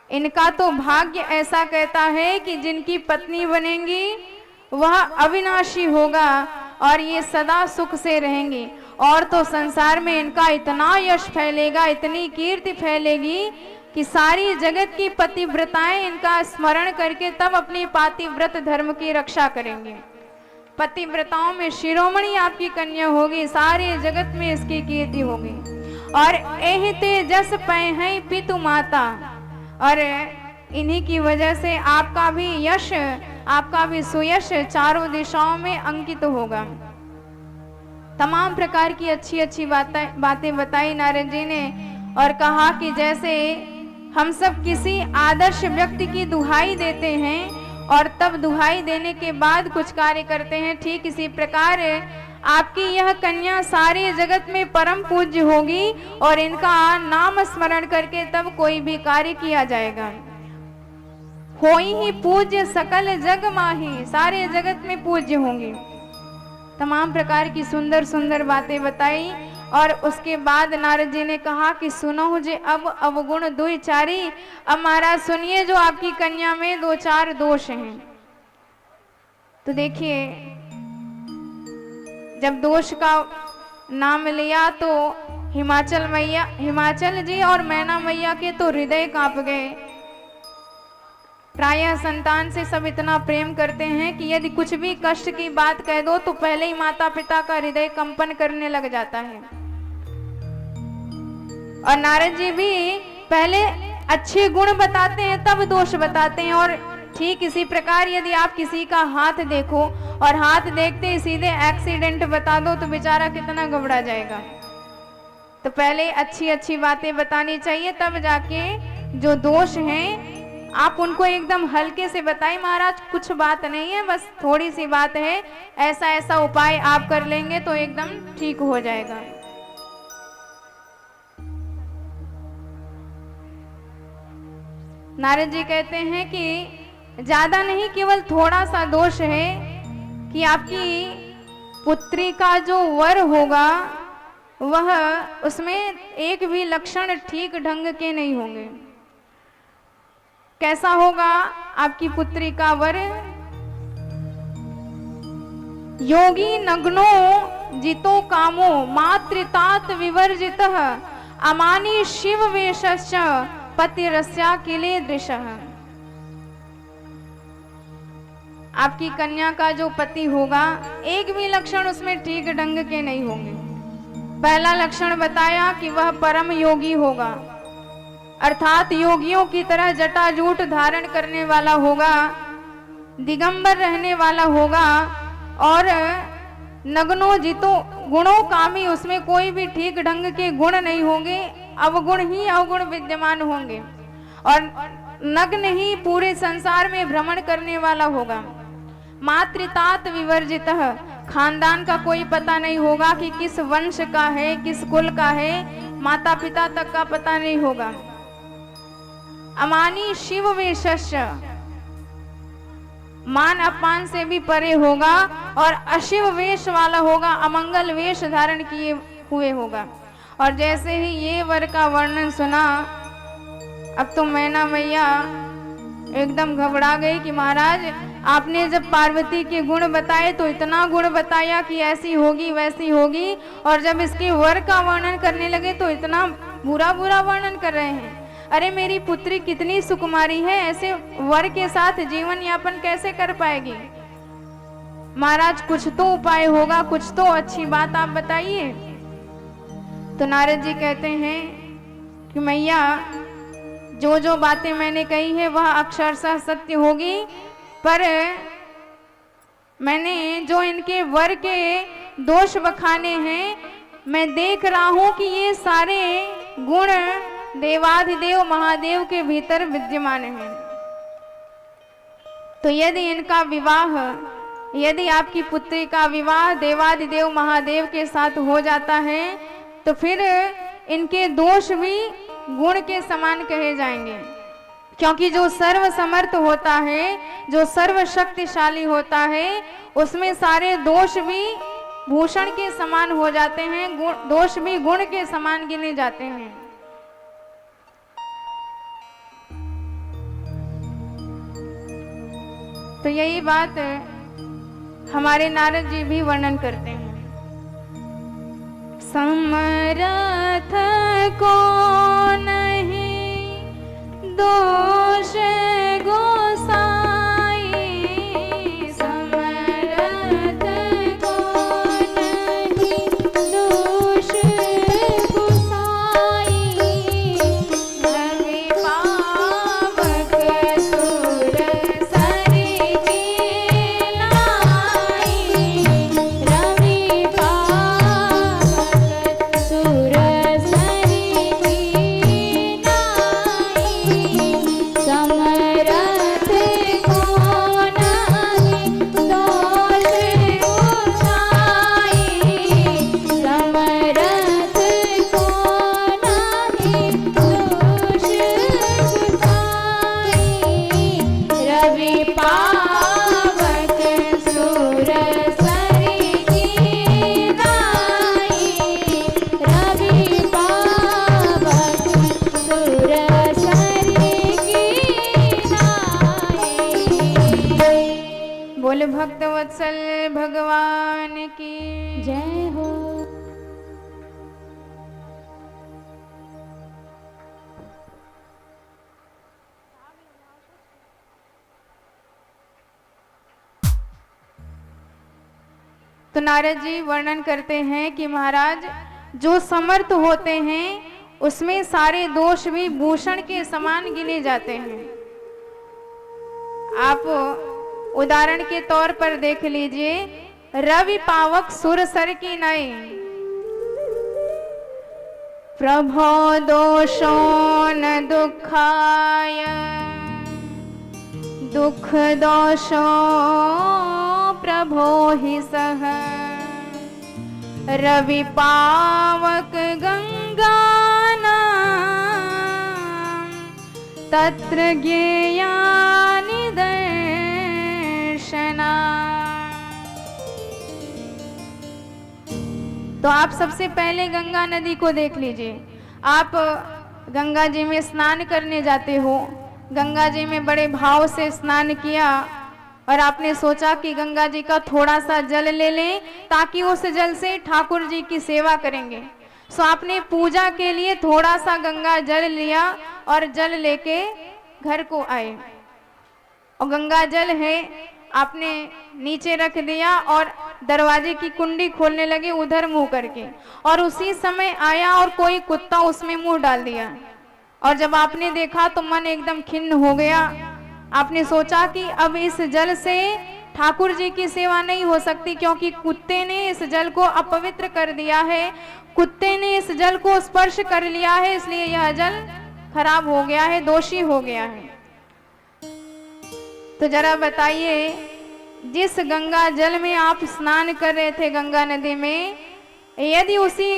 इनका तो भाग्य ऐसा कहता है कि जिनकी पत्नी बनेंगी वह अविनाशी होगा और ये सदा सुख से रहेंगी। और तो संसार में इनका इतना यश फैलेगा, इतनी कीर्ति फैलेगी कि सारी जगत की पतिव्रताएं इनका स्मरण करके तब अपनी पातिव्रत धर्म की रक्षा करेंगे। पतिव्रताओं में शिरोमणि आपकी कन्या होगी, सारे जगत में इसकी कीर्ति होगी। और एहिते जस पै पितु माता, और इन्हीं की वजह से आपका भी यश, आपका भी सुयश चारों दिशाओं में अंकित होगा। तमाम प्रकार की अच्छी अच्छी बातें बताई नारद जी ने और कहा कि जैसे हम सब किसी आदर्श व्यक्ति की दुहाई देते हैं और तब दुहाई देने के बाद कुछ कार्य करते हैं, ठीक इसी प्रकार आपकी यह कन्या सारे जगत में परम पूज्य होगी और इनका नाम स्मरण करके तब कोई भी कार्य किया जाएगा। होई ही पूज्य सकल जग माही, सारे जगत में पूज्य होंगी। तमाम प्रकार की सुंदर सुंदर बातें बताई और उसके बाद नारद जी ने कहा कि सुनो जे अब अवगुण दुई चारी। अब महाराज सुनिए जो आपकी कन्या में दो चार दोष हैं। तो देखिए जब दोष का नाम लिया तो हिमाचल जी और मैना मैया के तो हृदय कांप गए। प्रायः संतान से सब इतना प्रेम करते हैं कि यदि कुछ भी कष्ट की बात कह दो तो पहले ही माता पिता का हृदय कंपन करने लग जाता है। और नारद जी भी पहले अच्छे गुण बताते हैं तब दोष बताते हैं। और ठीक इसी प्रकार यदि आप किसी का हाथ देखो और हाथ देखते ही सीधे एक्सीडेंट बता दो तो बेचारा कितना घबरा जाएगा। तो पहले अच्छी अच्छी बातें बतानी चाहिए, तब जाके जो दोष हैं आप उनको एकदम हल्के से बताइए। महाराज कुछ बात नहीं है, बस थोड़ी सी बात है, ऐसा ऐसा उपाय आप कर लेंगे तो एकदम ठीक हो जाएगा। नारद जी कहते हैं कि ज्यादा नहीं, केवल थोड़ा सा दोष है कि आपकी पुत्री का जो वर होगा वह उसमें एक भी लक्षण ठीक ढंग के नहीं होंगे। कैसा होगा आपकी पुत्री का वर? योगी नग्नो जितो कामो मातृतात विवर्जितः अमानी शिव वेशश्च पतिरस्या किले दृशः। आपकी कन्या का जो पति होगा, एक भी लक्षण उसमें ठीक ढंग के नहीं होंगे। पहला लक्षण बताया कि वह परम योगी होगा, अर्थात योगियों की तरह जटाजूट धारण करने वाला होगा, दिगंबर रहने वाला होगा और नग्नोजितो गुणों कामी, उसमें कोई भी ठीक ढंग के गुण नहीं होंगे, अवगुण ही अवगुण विद्यमान होंगे और नग्न ही पूरे संसार में भ्रमण करने वाला होगा। मातृतात विवर्जितः, खानदान का कोई पता नहीं होगा कि किस वंश का है, किस कुल का है, माता पिता तक का पता नहीं होगा। अमानी शिव वेशस्य, मान अपमान से भी परे होगा और अशिव वेश वाला होगा, अमंगल वेश धारण किए हुए होगा। और जैसे ही ये वर का वर्णन सुना, अब तो मैना मैया एकदम घबरा गई कि महाराज आपने जब पार्वती के गुण बताए तो इतना गुण बताया कि ऐसी होगी वैसी होगी, और जब इसके वर का वर्णन करने लगे तो इतना बुरा बुरा वर्णन कर रहे हैं। अरे मेरी पुत्री कितनी सुकुमारी है, ऐसे वर के साथ जीवन यापन कैसे कर पाएगी? महाराज कुछ तो उपाय होगा, कुछ तो अच्छी बात आप बताइए। तो नारद जी कहते हैं कि मैया जो जो बातें मैंने कही है वह अक्षरशः सत्य होगी, पर मैंने जो इनके वर के दोष बखाने हैं, मैं देख रहा हूं कि ये सारे गुण देवाधिदेव महादेव के भीतर विद्यमान हैं। तो यदि इनका विवाह, यदि आपकी पुत्री का विवाह देवाधिदेव महादेव के साथ हो जाता है तो फिर इनके दोष भी गुण के समान कहे जाएंगे, क्योंकि जो सर्व समर्थ होता है, जो सर्व शक्तिशाली होता है, उसमें सारे दोष भी भूषण के समान हो जाते हैं, दोष भी गुण के समान गिने जाते हैं। तो यही बात हमारे नारद जी भी वर्णन करते हैं। समर्थ को नहीं दोष गोसाई, समर्थ को नहीं दोष गोसाई, रवि पावक सुर सरि की लाई, रवि पावक सुर सरि की लाई, समरथ को नहीं दोष गोसाई, समरथ को नहीं दोष गोसाई, रवि पावक सुर सरि की लाई, रवि पावक सुर सरि की लाई। बोल भक्त वत्सल भगवान की जय हो। तो नारद जी वर्णन करते हैं कि महाराज जो समर्थ होते हैं उसमें सारे दोष भी भूषण के समान गिने जाते हैं। आप उदाहरण के तौर पर देख लीजिए, रवि पावक सुर सर की नई, प्रभो दोषो न दुखाय, दुख दोषो प्रभो ही सह, रवि पावक गंगा तत्र ज्ञेयानि दर्शना। तो आप सबसे पहले गंगा नदी को देख लीजिए। आप गंगा जी में स्नान करने जाते हो, गंगा जी में बड़े भाव से स्नान किया और आपने सोचा कि गंगा जी का थोड़ा सा जल ले लें ताकि उस जल से ठाकुर जी की सेवा करेंगे। सो आपने पूजा के लिए थोड़ा सा गंगा जल लिया और जल लेके घर को आए। और गंगा जल है आपने नीचे रख दिया और दरवाजे की कुंडी खोलने लगे उधर मुंह करके, और उसी समय आया और कोई कुत्ता उसमें मुंह डाल दिया। और जब आपने देखा तो मन एकदम खिन्न हो गया। आपने सोचा कि अब इस जल से ठाकुर जी की सेवा नहीं हो सकती, क्योंकि कुत्ते ने इस जल को अपवित्र कर दिया है, कुत्ते ने इस जल को स्पर्श कर लिया है, इसलिए यह जल खराब हो गया है, दोषी हो गया है। तो जरा बताइए, जिस गंगा जल में आप स्नान कर रहे थे, गंगा नदी में, यदि उसी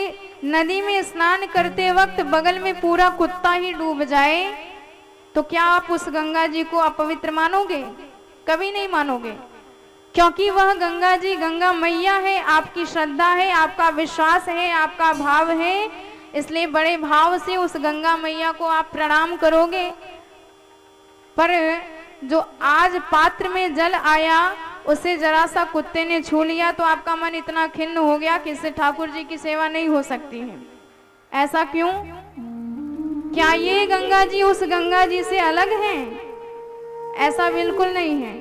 नदी में स्नान करते वक्त बगल में पूरा कुत्ता ही डूब जाए तो क्या आप उस गंगा जी को अपवित्र मानोगे? कभी नहीं मानोगे, क्योंकि वह गंगा जी गंगा मैया है, आपकी श्रद्धा है, आपका विश्वास है, आपका भाव है, इसलिए बड़े भाव से उस गंगा मैया को आप प्रणाम करोगे। पर जो आज पात्र में जल आया उसे जरा सा कुत्ते ने छू लिया तो आपका मन इतना खिन्न हो गया कि इससे ठाकुर जी की सेवा नहीं हो सकती है। ऐसा क्यों? क्या ये गंगा जी उस गंगा जी से अलग हैं? ऐसा बिल्कुल नहीं है।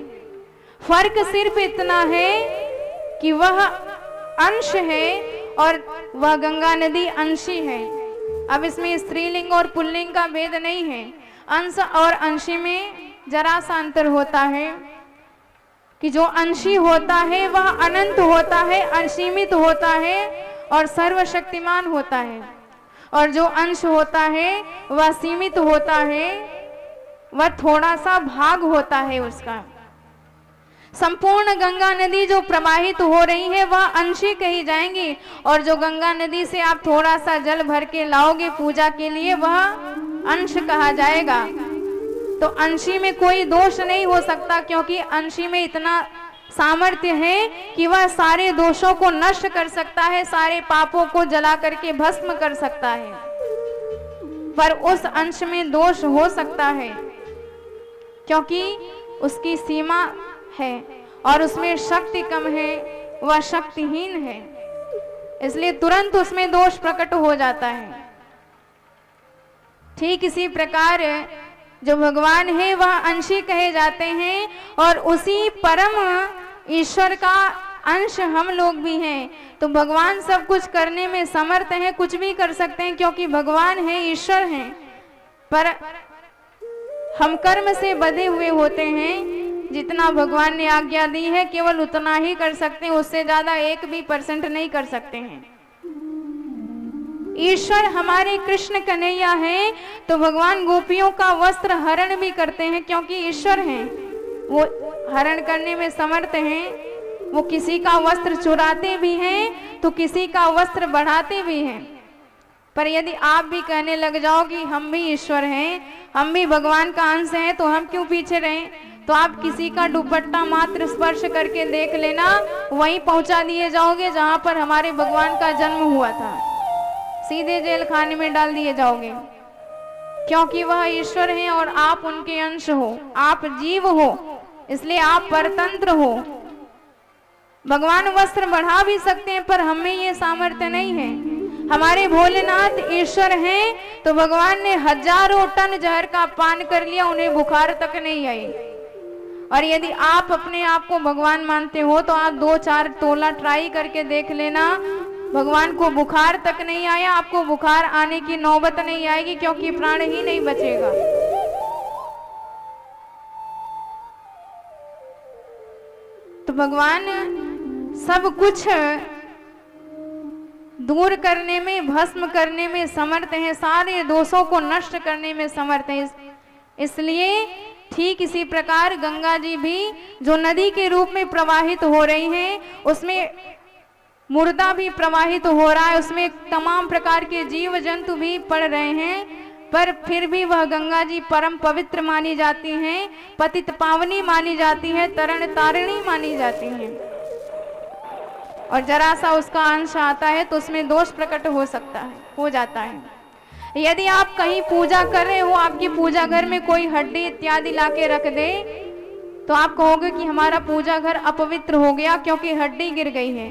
फर्क सिर्फ इतना है कि वह अंश है और वह गंगा नदी अंशी है। अब इसमें स्त्रीलिंग और पुल्लिंग का भेद नहीं है, अंश और अंशी में जरा सा अंतर होता है कि जो अंशी होता है वह अनंत होता है, असीमित होता है और सर्वशक्तिमान होता है, और जो अंश होता है वह सीमित होता है, वह थोड़ा सा भाग होता है उसका। संपूर्ण गंगा नदी जो प्रवाहित हो रही है वह अंशी कही जाएंगी, और जो गंगा नदी से आप थोड़ा सा जल भर के लाओगे पूजा के लिए वह अंश कहा जाएगा। तो अंशी में कोई दोष नहीं हो सकता, क्योंकि अंशी में इतना सामर्थ्य है कि वह सारे दोषों को नष्ट कर सकता है, सारे पापों को जला करके भस्म कर सकता है। पर उस अंश में दोष हो सकता है क्योंकि उसकी सीमा है और उसमें शक्ति कम है, वह शक्तिहीन है, इसलिए तुरंत उसमें दोष प्रकट हो जाता है। ठीक इसी प्रकार जो भगवान है वह अंशी कहे जाते हैं, और उसी परम ईश्वर का अंश हम लोग भी हैं। तो भगवान सब कुछ करने में समर्थ हैं, कुछ भी कर सकते हैं, क्योंकि भगवान है, ईश्वर हैं। पर हम कर्म से बंधे हुए होते हैं, जितना भगवान ने आज्ञा दी है केवल उतना ही कर सकते हैं, उससे ज्यादा 1% नहीं कर सकते हैं। ईश्वर हमारे कृष्ण कन्हैया हैं, तो भगवान गोपियों का वस्त्र हरण भी करते हैं, क्योंकि ईश्वर हैं, वो हरण करने में समर्थ हैं। वो किसी का वस्त्र चुराते भी हैं तो किसी का वस्त्र बढ़ाते भी हैं। पर यदि आप भी कहने लग जाओ कि हम भी ईश्वर हैं, हम भी भगवान का अंश हैं, तो हम क्यों पीछे रहें, तो आप किसी का दुपट्टा मात्र स्पर्श करके देख लेना, वहीं पहुंचा दिए जाओगे जहां पर हमारे भगवान का जन्म हुआ था, सीधे जेल खाने में डाल दिए जाओगे, क्योंकि वह ईश्वर हैं और आप उनके अंश हो, आप जीव हो, इसलिए आप परतंत्र हो। भगवान वस्त्र बढ़ा भी सकते हैं, पर हमें ये सामर्थ्य नहीं है। हमारे भोलेनाथ ईश्वर हैं, तो भगवान ने हजारों टन जहर का पान कर लिया, उन्हें बुखार तक नहीं आई। और यदि आप अपने आप को भगवान मानते हो तो आप 2-4 तोला ट्राई करके देख लेना, भगवान को बुखार तक नहीं आया, आपको बुखार आने की नौबत नहीं आएगी, क्योंकि प्राण ही नहीं बचेगा। तो भगवान सब कुछ दूर करने में, भस्म करने में समर्थ हैं, सारे दोषों को नष्ट करने में समर्थ हैं। इसलिए ठीक इसी प्रकार गंगा जी भी जो नदी के रूप में प्रवाहित हो रही हैं, उसमें मुर्दा भी प्रवाहित हो रहा है, उसमें तमाम प्रकार के जीव जंतु भी पड़ रहे हैं, पर फिर भी वह गंगा जी परम पवित्र मानी जाती हैं, पतित पावनी मानी जाती है, तरण तारिणी मानी जाती हैं। और जरा सा उसका अंश आता है तो उसमें दोष प्रकट हो सकता है, हो जाता है। यदि आप कहीं पूजा कर रहे हो, आपकी पूजा घर में कोई हड्डी इत्यादि लाके रख दे, तो आप कहोगे कि हमारा पूजा घर अपवित्र हो गया, क्योंकि हड्डी गिर गई है,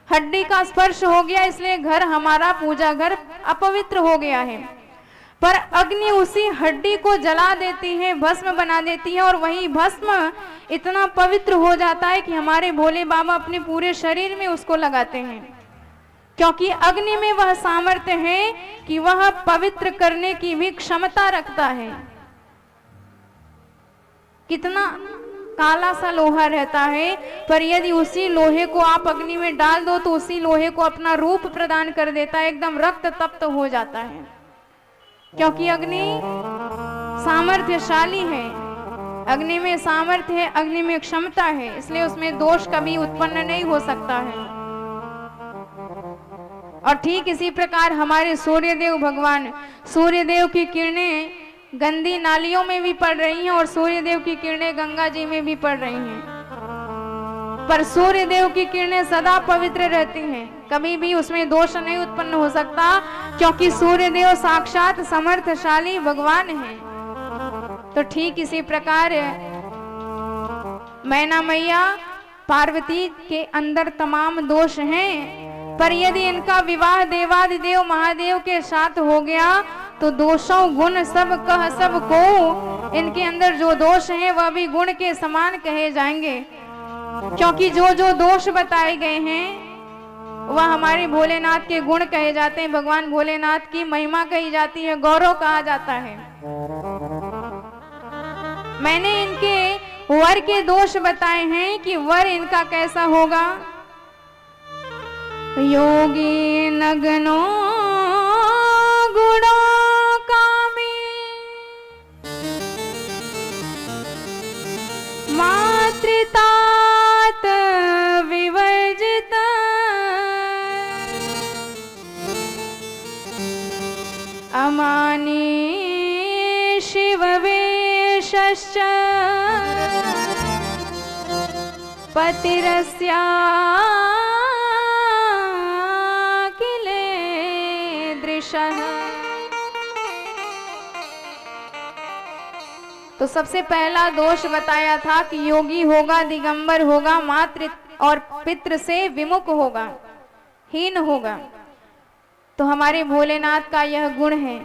हड्डी का स्पर्श हो गया, इसलिए घर हमारा पूजा घर अपवित्र हो गया है। पर अग्नि उसी हड्डी को जला देती है, भस्म बना देती है, और वही भस्म इतना पवित्र हो जाता है कि हमारे भोले बाबा अपने पूरे शरीर में उसको लगाते हैं, क्योंकि अग्नि में वह सामर्थ्य है कि वह पवित्र करने की भी क्षमता रखता है। कितना काला सा लोहा रहता है, पर यदि उसी लोहे को आप अग्नि में डाल दो तो उसी लोहे को अपना रूप प्रदान कर देता है, एकदम रक्त तप्त हो जाता है, क्योंकि अग्नि सामर्थ्यशाली है, अग्नि में सामर्थ्य है, अग्नि में क्षमता है, इसलिए उसमें दोष कभी उत्पन्न नहीं हो सकता है। और ठीक इसी प्रकार हमारे सूर्यदेव भगवान, सूर्यदेव की किरणें गंदी नालियों में भी पड़ रही हैं और सूर्यदेव की किरणें गंगा जी में भी पड़ रही हैं, पर सूर्यदेव की किरणें सदा पवित्र रहती हैं, कभी भी उसमें दोष नहीं उत्पन्न हो सकता, क्योंकि सूर्यदेव साक्षात समर्थशाली भगवान हैं। तो ठीक इसी प्रकार मैना मैया पार्वती के अंदर तमाम दोष हैं, पर यदि इनका विवाह देवादिदेव महादेव के साथ हो गया तो दोषों गुण सब कह सब को, इनके अंदर जो दोष हैं वह भी गुण के समान कहे जाएंगे, क्योंकि जो जो दोष बताए गए हैं वह हमारे भोलेनाथ के गुण कहे जाते हैं, भगवान भोलेनाथ की महिमा कही जाती है, गौरव कहा जाता है। मैंने इनके वर के दोष बताए हैं कि वर इनका कैसा होगा। योगी नगनो गुणो कामी मातृतात विवर्जित अमानी शिववेशश्च पतिरस्या तो सबसे पहला दोष बताया था कि योगी होगा, दिगंबर होगा, मातृ और पितृ से विमुख होगा, हीन होगा। तो हमारे भोलेनाथ का यह गुण है।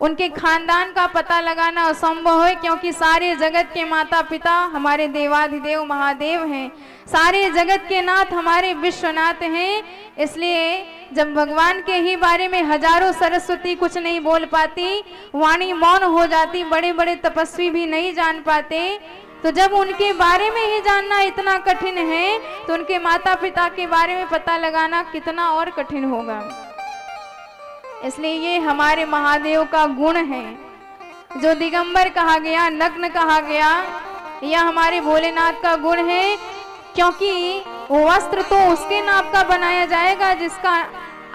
उनके खानदान का पता लगाना असंभव है, क्योंकि सारे जगत के माता पिता हमारे देवाधिदेव महादेव हैं, सारे जगत के नाथ हमारे विश्वनाथ हैं। इसलिए जब भगवान के ही बारे में हजारों सरस्वती कुछ नहीं बोल पाती, वाणी मौन हो जाती, बड़े बड़े तपस्वी भी नहीं जान पाते, तो जब उनके बारे में ही जानना इतना कठिन है तो उनके माता पिता के बारे में पता लगाना कितना और कठिन होगा। इसलिए ये हमारे महादेव का गुण है। जो दिगंबर कहा गया, नग्न कहा गया, यह हमारे भोलेनाथ का गुण है, क्योंकि वस्त्र तो उसके नाप का बनाया जाएगा जिसका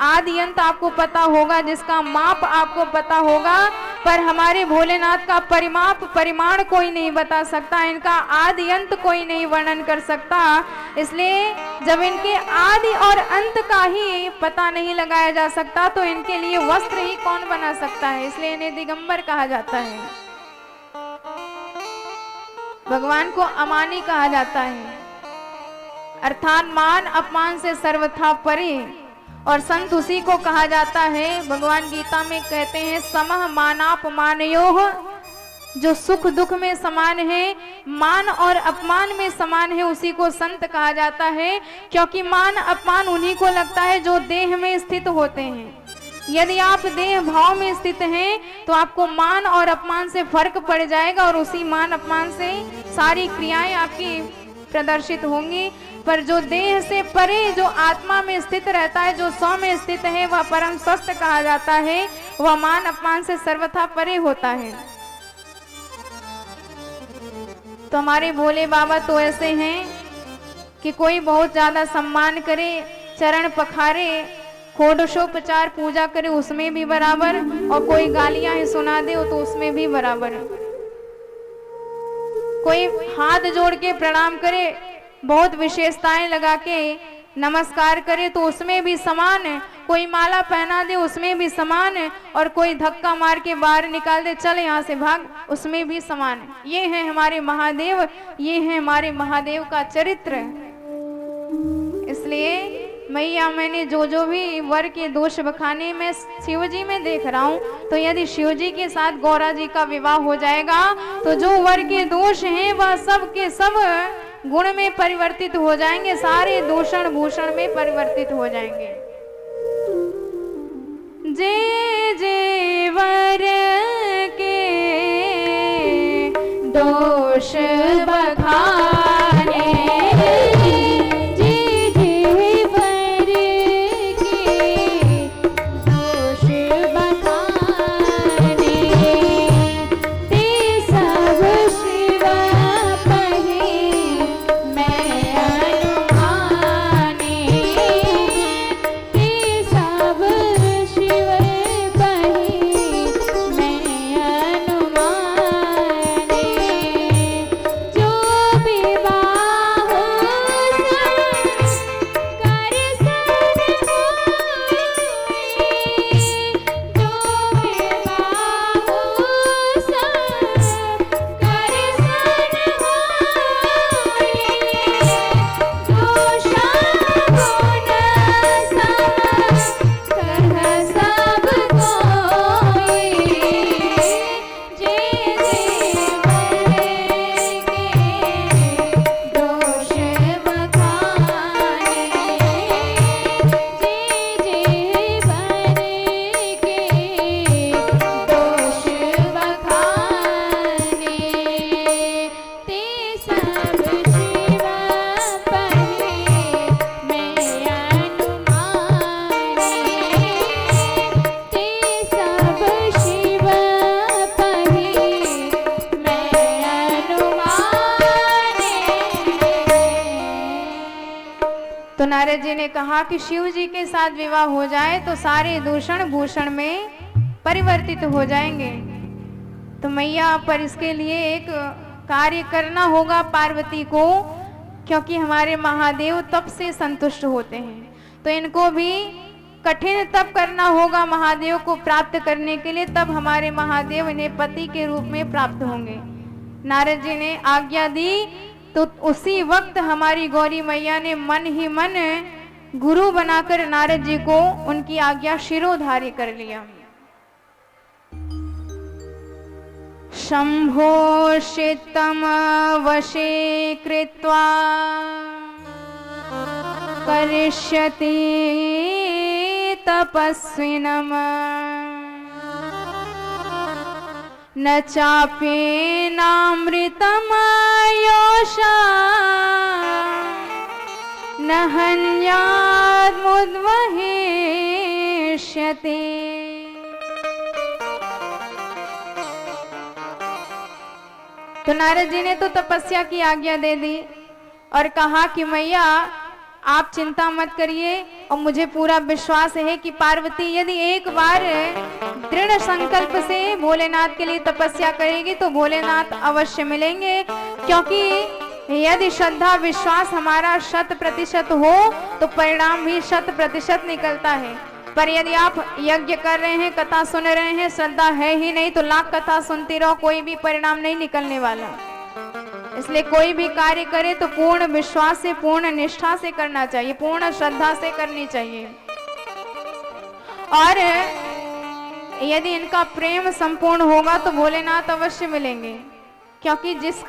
आदि अंत आपको पता होगा, जिसका माप आपको पता होगा, पर हमारे भोलेनाथ का परिमाप परिमाण कोई नहीं बता सकता, इनका आदि अंत कोई नहीं वर्णन कर सकता। इसलिए जब इनके आदि और अंत का ही पता नहीं लगाया जा सकता तो इनके लिए वस्त्र ही कौन बना सकता है, इसलिए इन्हें दिगंबर कहा जाता है। भगवान को अमानी कहा जाता है, अर्थात मान अपमान से सर्वथा परे, और संत उसी को कहा जाता है। भगवान गीता में कहते हैं समः मानापमानयोः, जो सुख दुख में समान है, मान और अपमान में समान है, उसी को संत कहा जाता है। क्योंकि मान अपमान उन्हीं को लगता है जो देह में स्थित होते हैं। यदि आप देह भाव में स्थित हैं तो आपको मान और अपमान से फर्क पड़ जाएगा, और उसी मान अपमान से सारी क्रियाएं आपकी प्रदर्शित होंगी। पर जो देह से परे, जो आत्मा में स्थित रहता है, जो स्व में स्थित है, वह परम स्वस्थ कहा जाता है, वह मान अपमान से सर्वथा परे होता है। तो हमारे भोले बाबा तो ऐसे हैं कि कोई बहुत ज्यादा सम्मान करे, चरण पखारे, षोडशोपचार पूजा करे उसमें भी बराबर, और कोई गालियां ही सुना दे तो उसमें भी बराबर। कोई हाथ जोड़ के प्रणाम करे, बहुत विशेषताएं लगा के नमस्कार करे तो उसमें भी समान है, कोई माला पहना दे उसमें भी समान है, और कोई धक्का मार के बाहर निकाल दे, चल यहाँ से भाग, उसमें भी समान है। ये है हमारे महादेव, ये है हमारे महादेव का चरित्र। इसलिए मैया मैंने जो भी वर के दोष बखाने में शिव जी में देख रहा हूँ, तो यदि शिव जी के साथ गौरा जी का विवाह हो जाएगा तो जो वर के दोष हैं वह सब के सब गुण में परिवर्तित हो जाएंगे, सारे दूषण भूषण में परिवर्तित हो जाएंगे। जे जे वर के दोष बखाने, जे जे वर के दोष बखाने, ते सब शिव पहे मैं अनुमाने, ते सब शिव पहे मैं अनुमाने। जो विवाह कर सन होए, जो विवाह सन कर सन होए, दोषा गुण सम कह सब कोई, जे जे वर के दोष बखाने, जे जे वर के दोष बखाने, ते सब शिव पहे मैं अनुमाने, ते सब शिव पहे मैं अनुमाने। तो नारद जी ने कहा कि शिव जी के साथ विवाह हो जाए तो सारे दूषण भूषण में परिवर्तित हो जाएंगे। तो मैया पर इसके लिए एक कार्य करना होगा पार्वती को, क्योंकि हमारे महादेव तप से संतुष्ट होते हैं, तो इनको भी कठिन तप करना होगा महादेव को प्राप्त करने के लिए, तब हमारे महादेव इन्हें पति के रूप में प्राप्त होंगे। नारद जी ने आज्ञा दी तो उसी वक्त हमारी गौरी मैया ने मन ही मन गुरु बनाकर नारद जी को उनकी आज्ञा शिरोधार्य कर लिया। शंभो शितम वशे कृत्वा करिष्यति तपस्विनम न चाप्येनामृतम योषा न हन्याद् मुद्वहेष्यते। तो नारद जी ने तो तपस्या की आज्ञा दे दी और कहा कि मैया आप चिंता मत करिए, और मुझे पूरा विश्वास है कि पार्वती यदि एक बार दृढ़ संकल्प से भोलेनाथ के लिए तपस्या करेगी तो भोलेनाथ अवश्य मिलेंगे, क्योंकि यदि श्रद्धा विश्वास हमारा 100% हो तो परिणाम भी 100% निकलता है। पर यदि आप यज्ञ कर रहे हैं, कथा सुन रहे हैं, श्रद्धा है ही नहीं, तो लाख कथा सुनती रहो, कोई भी परिणाम नहीं निकलने वाला। इसलिए कोई भी कार्य करे तो पूर्ण विश्वास से, पूर्ण निष्ठा से करना चाहिए, पूर्ण श्रद्धा से करनी चाहिए। और यदि इनका प्रेम संपूर्ण होगा तो भोलेनाथ अवश्य मिलेंगे, क्योंकि जिस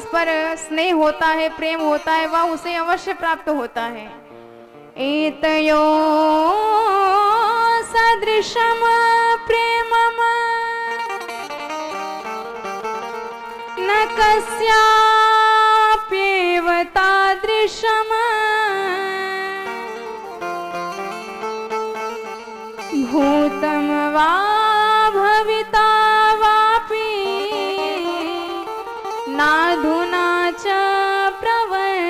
पर स्नेह होता है, प्रेम होता है, वह उसे अवश्य प्राप्त होता है। एतयो सदृशम प्रेमम न कस्याप्येव तादृशम भूतम वा भविता वापि नाधुना च प्रवर्तते।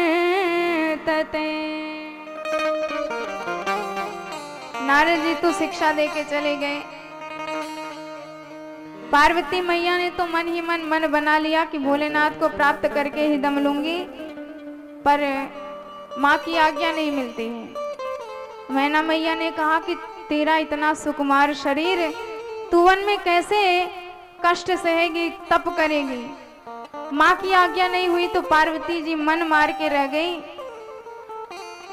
नारद जी तो शिक्षा देके चले गए। पार्वती मैया ने तो मन ही मन बना लिया कि भोलेनाथ को प्राप्त करके ही दम लूंगी, पर माँ की आज्ञा नहीं मिलती है। मैना मैया ने कहा कि तेरा इतना सुकुमार शरीर, तू वन में कैसे कष्ट सहेगी, तप करेगी। माँ की आज्ञा नहीं हुई तो पार्वती जी मन मार के रह गई।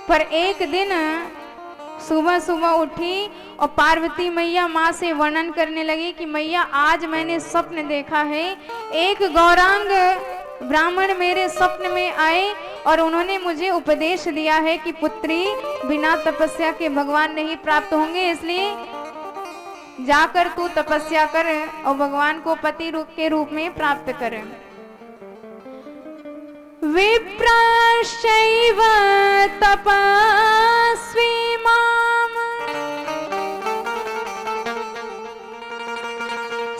पर एक दिन सुबह सुबह उठी और पार्वती मैया माँ से वर्णन करने लगी कि मैया आज मैंने स्वप्न देखा है, एक गौरांग ब्राह्मण मेरे स्वप्न में आए और उन्होंने मुझे उपदेश दिया है कि पुत्री बिना तपस्या के भगवान नहीं प्राप्त होंगे, इसलिए जाकर तू तपस्या कर और भगवान को पति के रूप में प्राप्त कर। विप्राश्चैव तपस्वी माम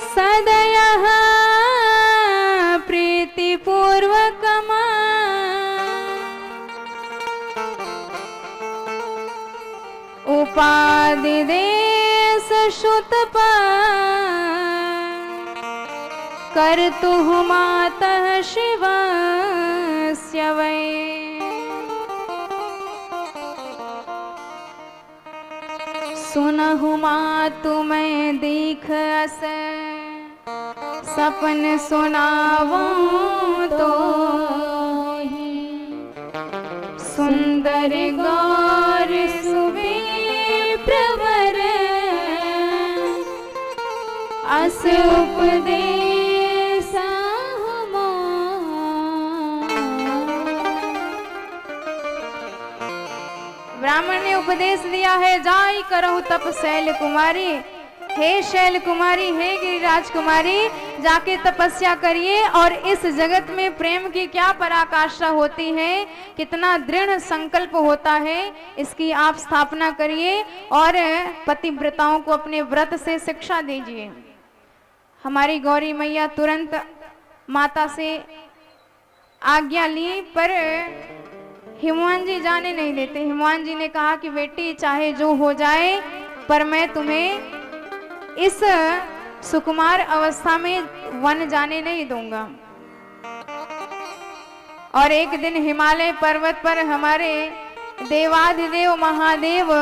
सदयः प्रीतिपूर्वकम् उपादिदेश श्रुतप कर्तुः मातः शिवस्य वै। सुनहु मातु मैं दीख अस सपन सुनावूं तो सुंदर गौर सुबे प्रवर अस उपदेश ब्राह्मण ने उपदेश दिया है, जाई करहु तप शैल कुमारी। हे शैल कुमारी, हे गिरिराज कुमारी, जाके तपस्या करिए और इस जगत में प्रेम की क्या पराकाष्ठा होती है, कितना दृढ़ संकल्प होता है, इसकी आप स्थापना करिए और पतिव्रताओं को अपने व्रत से शिक्षा दीजिए। हमारी गौरी मैया तुरंत माता से आज्ञा ली, पर हिमवान जी जाने नहीं देते। हिमवान जी ने कहा कि बेटी चाहे जो हो जाए, पर मैं तुम्हें इस सुकुमार अवस्था में वन जाने नहीं दूंगा। और एक दिन हिमालय पर्वत पर हमारे देवाधिदेव महादेव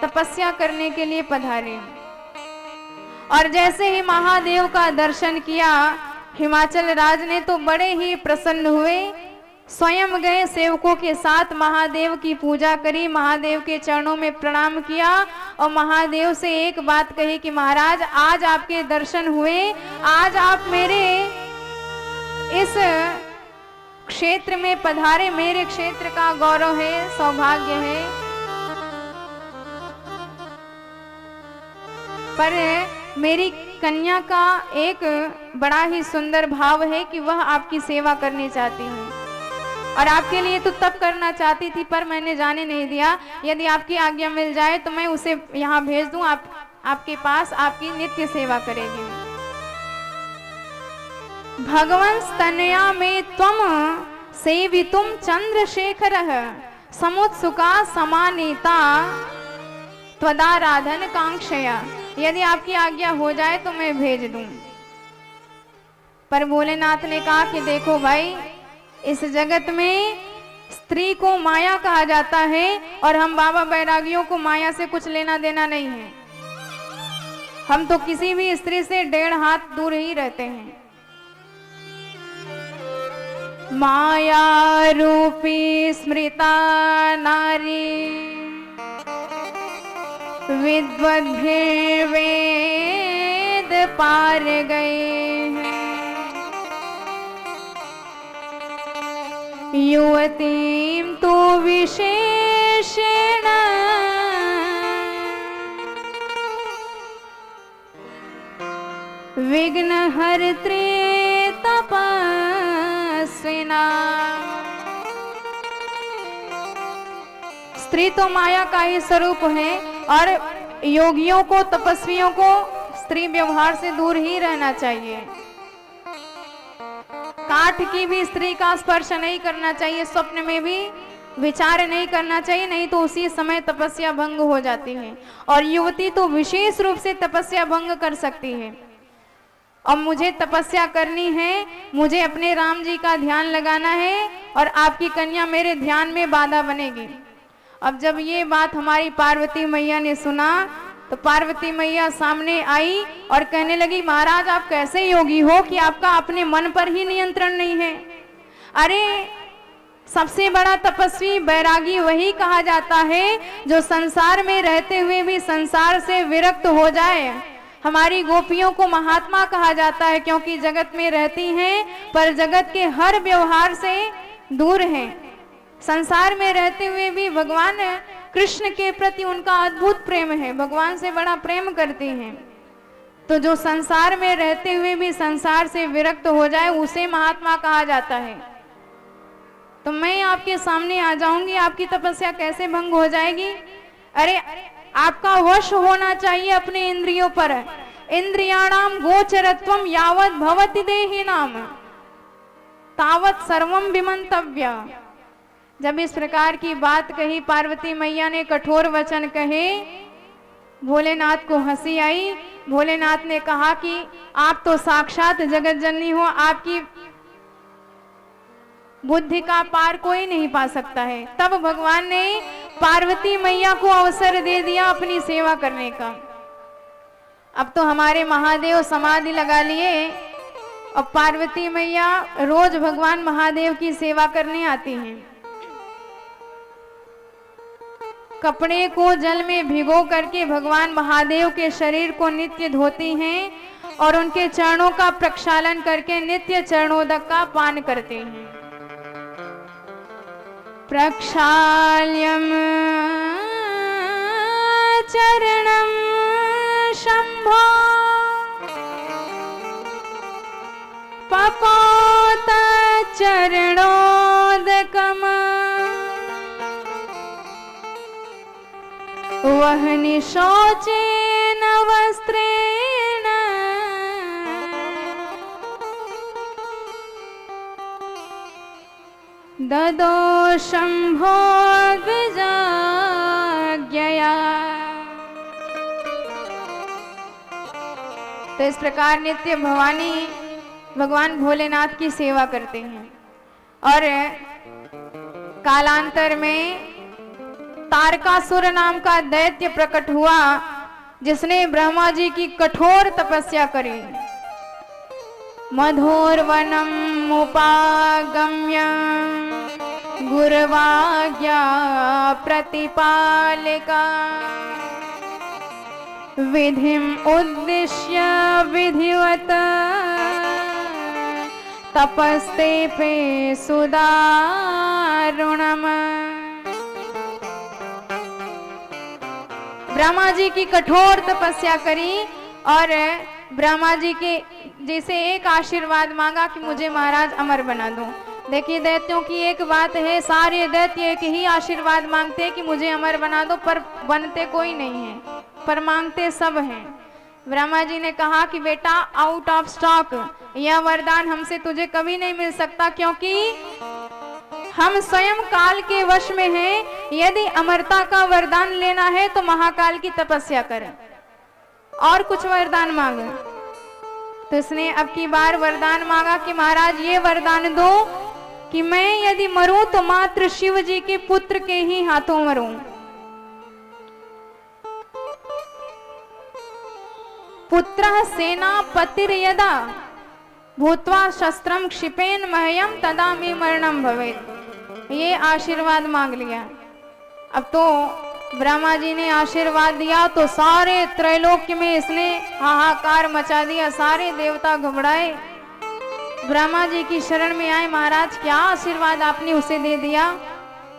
तपस्या करने के लिए पधारे और जैसे ही महादेव का दर्शन किया, हिमाचल राज ने तो बड़े ही प्रसन्न हुए, स्वयं गए सेवकों के साथ महादेव की पूजा करी, महादेव के चरणों में प्रणाम किया और महादेव से एक बात कही कि महाराज आज आपके दर्शन हुए, आज आप मेरे इस क्षेत्र में पधारे, मेरे क्षेत्र का गौरव है, सौभाग्य है। पर मेरी कन्या का एक बड़ा ही सुंदर भाव है कि वह आपकी सेवा करनी चाहती है और आपके लिए तो तप करना चाहती थी, पर मैंने जाने नहीं दिया। यदि आपकी आज्ञा मिल जाए तो मैं उसे यहाँ भेज दूं, आपके पास आपकी नित्य सेवा करेगी। भगवन् स्तनया में त्वम सेवितुम चंद्रशेखरः समुत्सुका समानीता त्वदाराधन कांक्षया। यदि आपकी आज्ञा हो जाए तो मैं भेज दूं। पर भोलेनाथ ने कहा कि देखो भाई, इस जगत में स्त्री को माया कहा जाता है और हम बाबा बैरागियों को माया से कुछ लेना देना नहीं है। हम तो किसी भी स्त्री से 1.5 हाथ दूर ही रहते हैं। माया रूपी स्मृता नारी विद्वद्भिर्वेद पार गए हैं, युवतीं तो विशेषेण विघ्नहर्त्री तपस्विना। स्त्री तो माया का ही स्वरूप है और योगियों को, तपस्वियों को स्त्री व्यवहार से दूर ही रहना चाहिए। काठ की भी स्त्री का स्पर्श नहीं करना चाहिए, स्वप्न में भी विचार नहीं करना चाहिए, नहीं तो उसी समय तपस्या भंग हो जाती है। और युवती तो विशेष रूप से तपस्या भंग कर सकती है। और मुझे तपस्या करनी है, मुझे अपने राम जी का ध्यान लगाना है और आपकी कन्या मेरे ध्यान में बाधा बनेगी। अब जब ये बात हमारी पार्वती मैया ने सुना तो पार्वती मैया सामने आई और कहने लगी, महाराज आप कैसे योगी हो कि आपका अपने मन पर ही नियंत्रण नहीं है। अरे सबसे बड़ा तपस्वी बैरागी वही कहा जाता है जो संसार में रहते हुए भी संसार से विरक्त हो जाए। हमारी गोपियों को महात्मा कहा जाता है क्योंकि जगत में रहती हैं पर जगत के हर व्यवहार से दूर हैं। संसार में रहते हुए भी भगवान कृष्ण के प्रति उनका अद्भुत प्रेम है, भगवान से बड़ा प्रेम करती हैं। तो जो संसार में रहते हुए भी संसार से विरक्त हो जाए उसे महात्मा कहा जाता है। तो मैं आपके सामने आ जाऊंगी, आपकी तपस्या कैसे भंग हो जाएगी? अरे आपका वश होना चाहिए अपने इंद्रियों पर। इंद्रियाणाम गोचरत्वम यावत भवति देहिनाम तावत सर्वम विमंतव्य। जब इस प्रकार की बात कही, पार्वती मैया ने कठोर वचन कहे, भोलेनाथ को हंसी आई। भोलेनाथ ने कहा कि आप तो साक्षात जगत जननी हो, आपकी बुद्धि का पार कोई नहीं पा सकता है। तब भगवान ने पार्वती मैया को अवसर दे दिया अपनी सेवा करने का। अब तो हमारे महादेव समाधि लगा लिए और पार्वती मैया रोज भगवान महादेव की सेवा करने आती हैं। कपड़े को जल में भिगो करके भगवान महादेव के शरीर को नित्य धोती हैं और उनके चरणों का प्रक्षालन करके नित्य चरणोदक का पान करते हैं। प्रक्षाल्यम चरणम शंभो पपोत चरणोदकम वहनि शौचेन वस्त्रेण ददो शंभो द्विजाज्ञया। तो इस प्रकार नित्य भगवान भोलेनाथ की सेवा करते हैं। और कालांतर में तारकासुर नाम का दैत्य प्रकट हुआ जिसने ब्रह्मा जी की कठोर तपस्या करी। मधोरवनम उपागम्य गुरुवाज्ञा प्रतिपालिका विधिम उद्दिश्य विधिवत तपस्ते पे सुदारुणम। ब्रह्मा जी की कठोर तपस्या करी और ब्रह्मा जी के जैसे एक आशीर्वाद मांगा कि मुझे महाराज अमर बना दो। देखिए दैत्यों की एक बात है, सारे दैत्य एक ही आशीर्वाद मांगते हैं कि मुझे अमर बना दो, पर बनते कोई नहीं है, पर मांगते सब हैं। ब्रह्मा जी ने कहा कि बेटा आउट ऑफ स्टॉक, यह वरदान हमसे तुझे कभी नहीं मिल सकता क्योंकि हम स्वयं काल के वश में हैं। यदि अमरता का वरदान लेना है तो महाकाल की तपस्या कर और कुछ वरदान मांग। तो इसने अब की बार वरदान मांगा कि महाराज ये वरदान दो कि मैं यदि मरूं तो मात्र शिव जी के पुत्र के ही हाथों मरूं। पुत्रः सेनापतिर्यदा भूत्वा शस्त्रम क्षिपेन मह्यम तदा मे मरणम भवेत्। ये आशीर्वाद मांग लिया। अब तो ब्रह्मा जी ने आशीर्वाद दिया तो सारे त्रैलोक्य में इसने हाहाकार मचा दिया, सारे देवता घबराए, ब्रह्मा जी की शरण में आए। महाराज क्या आशीर्वाद आपने उसे दे दिया,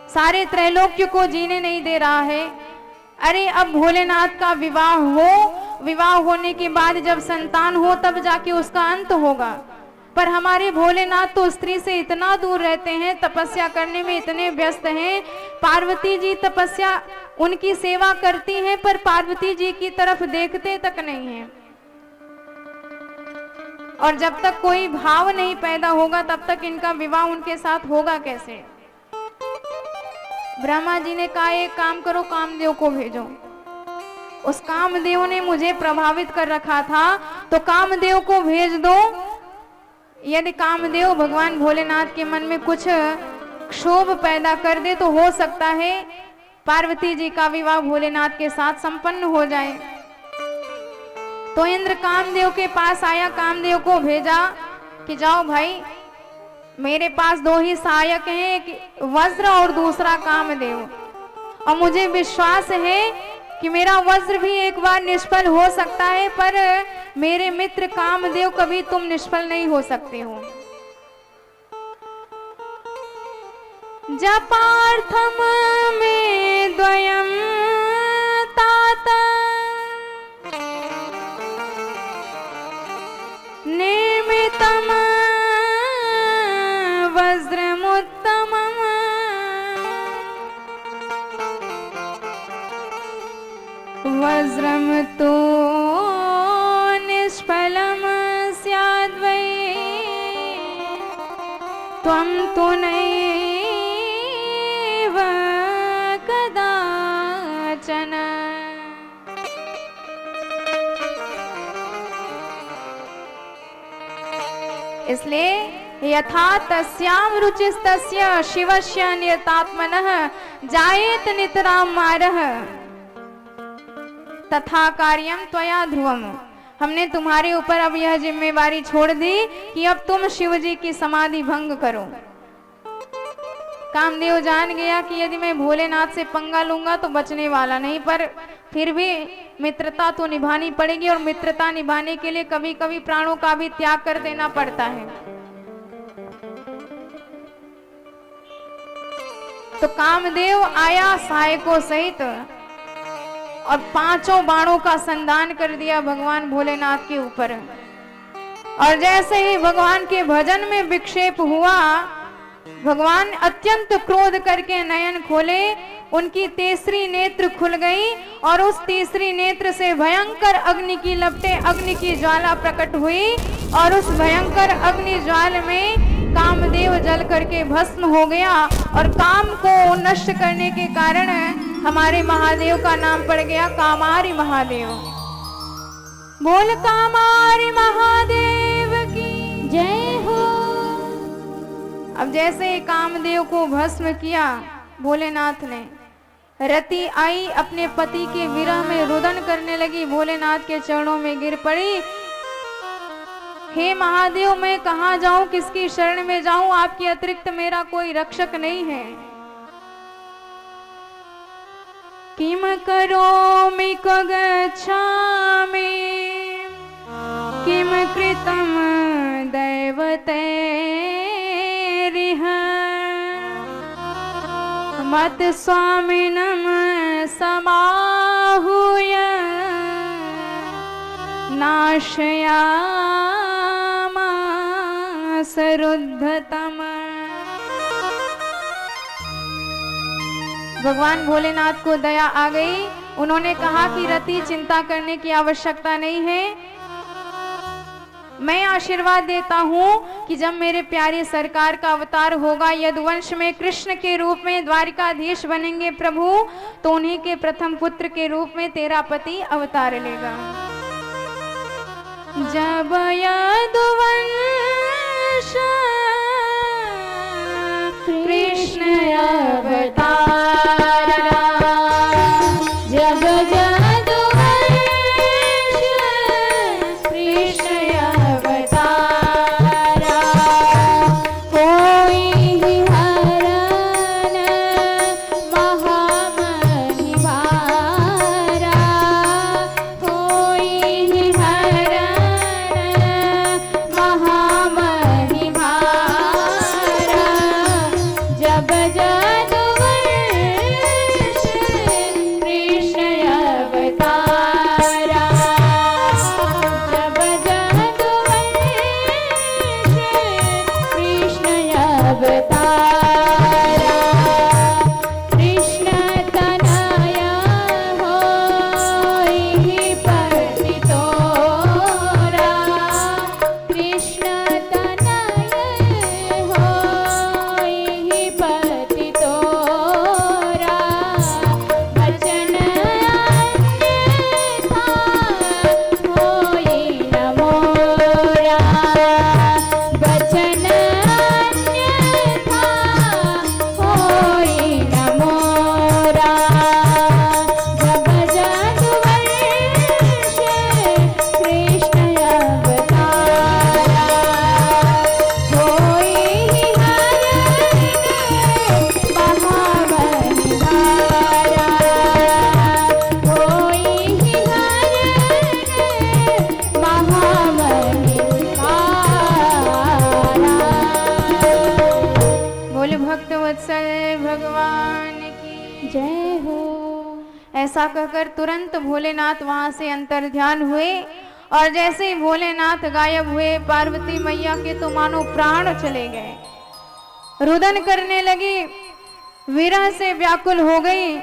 सारे त्रैलोक्य को जीने नहीं दे रहा है। अरे अब भोलेनाथ का विवाह हो, विवाह होने के बाद जब संतान हो तब जाके उसका अंत होगा, पर हमारे भोलेनाथ तो स्त्री से इतना दूर रहते हैं, तपस्या करने में इतने व्यस्त हैं। पार्वती जी तपस्या उनकी सेवा करती हैं पर पार्वती जी की तरफ देखते तक नहीं हैं। और जब तक कोई भाव नहीं पैदा होगा तब तक इनका विवाह उनके साथ होगा कैसे? ब्रह्मा जी ने कहा एक काम करो, कामदेव को भेजो। उस कामदेव ने मुझे प्रभावित कर रखा था तो कामदेव को भेज दो। यदि कामदेव भगवान भोलेनाथ के मन में कुछ क्षोभ पैदा कर दे तो हो सकता है पार्वती जी का विवाह भोलेनाथ के साथ संपन्न हो जाए। तो इंद्र कामदेव के पास आया, कामदेव को भेजा कि जाओ भाई मेरे पास दो ही सहायक हैं, एक वज्र और दूसरा कामदेव। और मुझे विश्वास है कि मेरा वज्र भी एक बार निष्फल हो सकता है, पर मेरे मित्र कामदेव कभी तुम निष्फल नहीं हो सकते हो। जपार्थम में द्वयम तात निर्मितम वज्रमुत्तमम् वज्रम तो निष्फलम स्याद् वै त्वं तु नैव कदाचन। इसलिए यथा तस्याम रुचिस्तस्य शिवस्य नियतात्मनः जायेत नितराम मारः तथा कार्यम त्वया ध्रुवम। हमने तुम्हारे ऊपर अब यह जिम्मेवारी छोड़ दी कि अब तुम शिव जी की समाधि भंग करो। कामदेव जान गया कि यदि मैं भोलेनाथ से पंगा लूंगा तो बचने वाला नहीं, पर फिर भी मित्रता तो निभानी पड़ेगी, और मित्रता निभाने के लिए कभी कभी प्राणों का भी त्याग कर देना पड़ता है। तो कामदेव आया सहायकों सहित और 5 बाणों का संधान कर दिया भगवान भोलेनाथ के ऊपर। और जैसे ही भगवान के भजन में विक्षेप हुआ, भगवान अत्यंत क्रोध करके नयन खोले, उनकी तीसरी नेत्र खुल गई और उस तीसरी नेत्र से भयंकर अग्नि की लपटें, अग्नि की ज्वाला प्रकट हुई। और उस भयंकर अग्नि ज्वाल में कामदेव जल करके भस्म हो गया। और काम को नष्ट करने के कारण हमारे महादेव का नाम पड़ गया कामारी महादेव। बोल कामारी महादेव की जय हो। अब जैसे कामदेव को भस्म किया भोलेनाथ ने, रति आई अपने पति के विरह में रुदन करने लगी, भोलेनाथ के चरणों में गिर पड़ी। हे महादेव, मैं कहाँ जाऊं, किसकी शरण में जाऊं, आपके अतिरिक्त मेरा कोई रक्षक नहीं है। किम करोमि क्व गच्छामि किम कृतं दैवतैरिह मत स्वामिनं समाहूय नाशयामास रुद्धतम। भगवान भोलेनाथ को दया आ गई। उन्होंने कहा कि रति, चिंता करने की आवश्यकता नहीं है। मैं आशीर्वाद देता हूँ कि जब मेरे प्यारे सरकार का अवतार होगा, यदुवंश में कृष्ण के रूप में द्वारिकाधीश बनेंगे प्रभु, तो उन्हीं के प्रथम पुत्र के रूप में तेरा पति अवतार लेगा। जब यदुवंश कृष्ण अवतारा, जब यदुवंश कृष्ण अवतारा, कोई हरण महामहिमारा, कोई हरण महामहिमारा, जब यदुवंश ऐसा कहकर तुरंत भोलेनाथ वहां से अंतर्ध्यान हुए और जैसे ही भोलेनाथ गायब हुए पार्वती मैया के तो मानो प्राण चले गए। रुदन करने लगी, विरह से व्याकुल हो गई,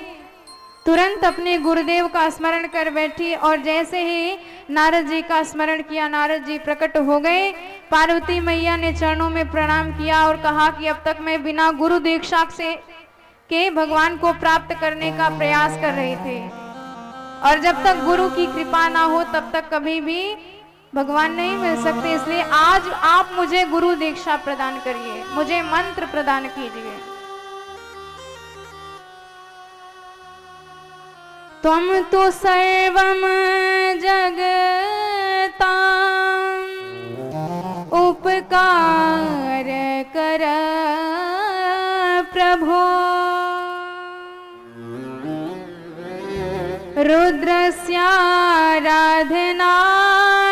तुरंत अपने गुरुदेव का स्मरण कर बैठी और जैसे ही नारद जी का स्मरण किया नारद जी प्रकट हो गए। पार्वती मैया ने चरणों में प्रणाम किया और कहा कि अब तक मैं बिना गुरु दीक्षा से के भगवान को प्राप्त करने का प्रयास कर रहे थे और जब तक गुरु की कृपा ना हो तब तक कभी भी भगवान नहीं मिल सकते, इसलिए आज आप मुझे गुरु दीक्षा प्रदान करिए, मुझे मंत्र प्रदान कीजिए। त्वं तो सर्वं जगतां उपकार कर प्रभो,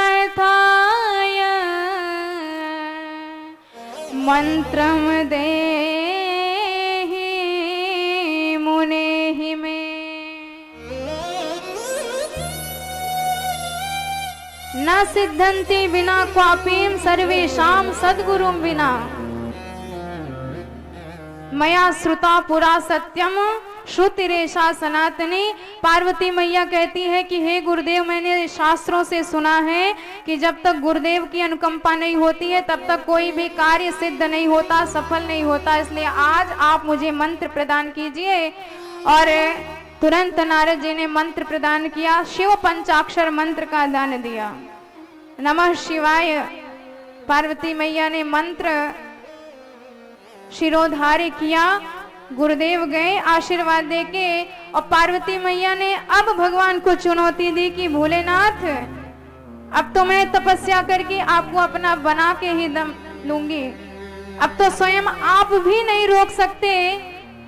रुद्रस्याराधनार्थाय मंत्रं देहि मुनेहि मे। न सिद्धन्ति बिना क्वापीं सर्वेषां सद्गुरुं विना, मया श्रुता पुरा सत्यम श्रुतिरेषा सनातनी। पार्वती मैया कहती है कि हे गुरुदेव, मैंने शास्त्रों से सुना है कि जब तक गुरुदेव की अनुकंपा नहीं होती है तब तक कोई भी कार्य सिद्ध नहीं होता, सफल नहीं होता, इसलिए आज आप मुझे मंत्र प्रदान कीजिए। और तुरंत नारद जी ने मंत्र प्रदान किया, शिव पंचाक्षर मंत्र का दान दिया, नमः शिवाय। पार्वती मैया ने मंत्र शिरोधार्य किया, गुरुदेव गए आशीर्वाद देके और पार्वती मैया ने अब भगवान को चुनौती दी कि भोलेनाथ, अब तो मैं तपस्या करके आपको अपना बना के ही दम लूंगी, अब तो स्वयं आप भी नहीं रोक सकते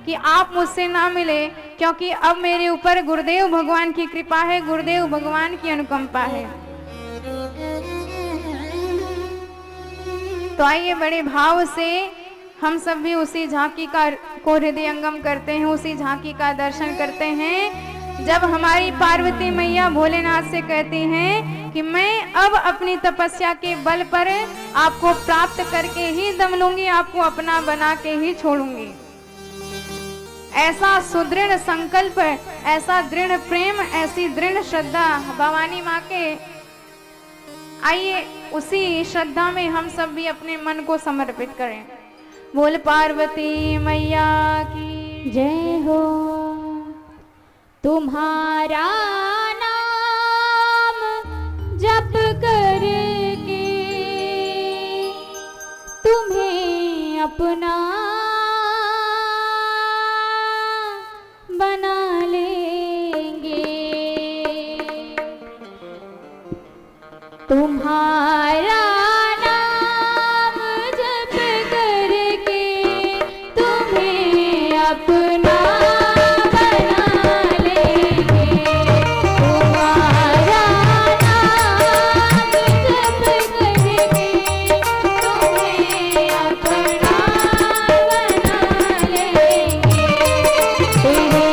कि आप मुझसे ना मिले, क्योंकि अब मेरे ऊपर गुरुदेव भगवान की कृपा है, गुरुदेव भगवान की अनुकंपा है। तो आइए बड़े भाव से हम सब भी उसी झांकी का को हृदयंगम करते हैं, उसी झांकी का दर्शन करते हैं जब हमारी पार्वती मैया भोलेनाथ से कहती हैं कि मैं अब अपनी तपस्या के बल पर आपको प्राप्त करके ही दम लूंगी, आपको अपना बना के ही छोड़ूंगी। ऐसा सुदृढ़ संकल्प, ऐसा दृढ़ प्रेम, ऐसी दृढ़ श्रद्धा भवानी माँ के। आइए उसी श्रद्धा में हम सब भी अपने मन को समर्पित करें। बोल पार्वती मैया की जय हो। तुम्हारा नाम जप करके तुम्हें अपना बना लेंगे, तुम्हारा अपना बना लेंगे, तुम्हारा नाम जप करके तुम्हें अपना बना लेंगे। तेरे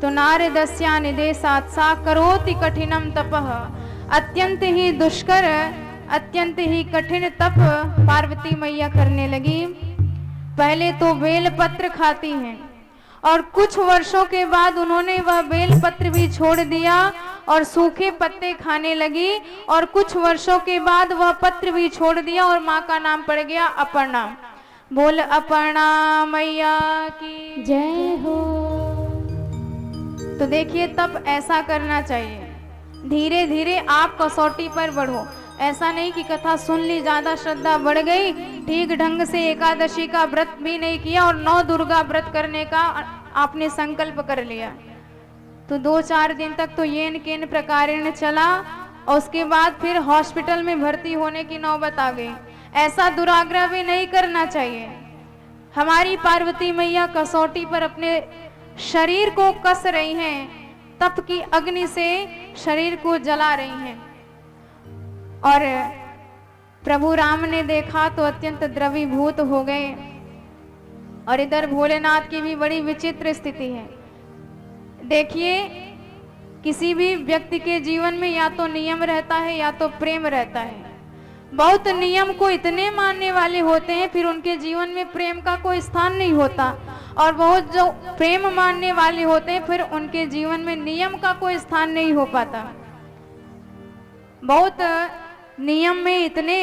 तो नारदस्या निदेशात् सा करोति कठिनम तपः। अत्यंत ही दुष्कर, अत्यंत ही कठिन तप पार्वती मैया करने लगी। पहले तो बेल पत्र खाती हैं और कुछ वर्षों के बाद उन्होंने वह बेल पत्र भी छोड़ दिया और सूखे पत्ते खाने लगी, और कुछ वर्षों के बाद वह पत्र भी छोड़ दिया और माँ का नाम पड़ गया अपर्णा। बोल अपर्णा मैया की जय हो। तो देखिए, तब ऐसा करना चाहिए, धीरे धीरे आप कसौटी पर बढ़ो। ऐसा नहीं कि कथा सुन ली, ज्यादा श्रद्धा बढ़ गई, ठीक ढंग से एकादशी का व्रत भी नहीं किया और 9 दुर्गा व्रत करने का आपने संकल्प कर लिया, तो 2-4 दिन तक तो येन केन प्रकारेण चला और उसके बाद फिर हॉस्पिटल में भर्ती होने की नौबत आ गई। ऐसा दुराग्रह भी नहीं करना चाहिए। हमारी पार्वती मैया कसौटी पर अपने शरीर को कस रही हैं, तप की अग्नि से शरीर को जला रही हैं। और प्रभु राम ने देखा तो अत्यंत द्रवीभूत हो गए। और इधर भोलेनाथ की भी बड़ी विचित्र स्थिति है। देखिए, किसी भी व्यक्ति के जीवन में या तो नियम रहता है या तो प्रेम रहता है। बहुत नियम को इतने मानने वाले होते हैं, फिर उनके जीवन में प्रेम का कोई स्थान नहीं होता, और बहुत जो प्रेम मानने वाले होते हैं, फिर उनके जीवन में नियम का कोई स्थान नहीं हो पाता। बहुत नियम में इतने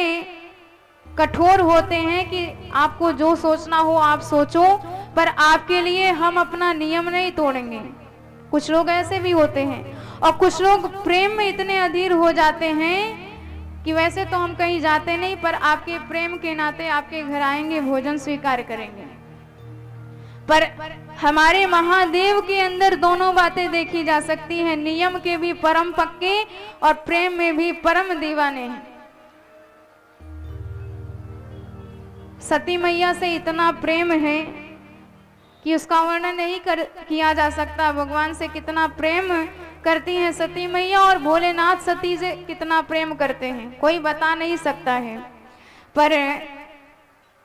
कठोर होते हैं कि आपको जो सोचना हो आप सोचो, पर आपके लिए हम अपना नियम नहीं तोड़ेंगे। कुछ लोग ऐसे भी होते हैं, और कुछ लोग प्रेम में इतने अधीर हो जाते हैं कि वैसे तो हम कहीं जाते नहीं, पर आपके प्रेम के नाते आपके घर आएंगे, भोजन स्वीकार करेंगे। पर हमारे महादेव के अंदर दोनों बातें देखी जा सकती हैं, नियम के भी परम पक्के और प्रेम में भी परम दीवाने हैं। सती मैया से इतना प्रेम है कि उसका वर्णन नहीं किया जा सकता। भगवान से कितना प्रेम करती हैं सती मैया, और भोलेनाथ सती से कितना प्रेम करते हैं, कोई बता नहीं सकता है। पर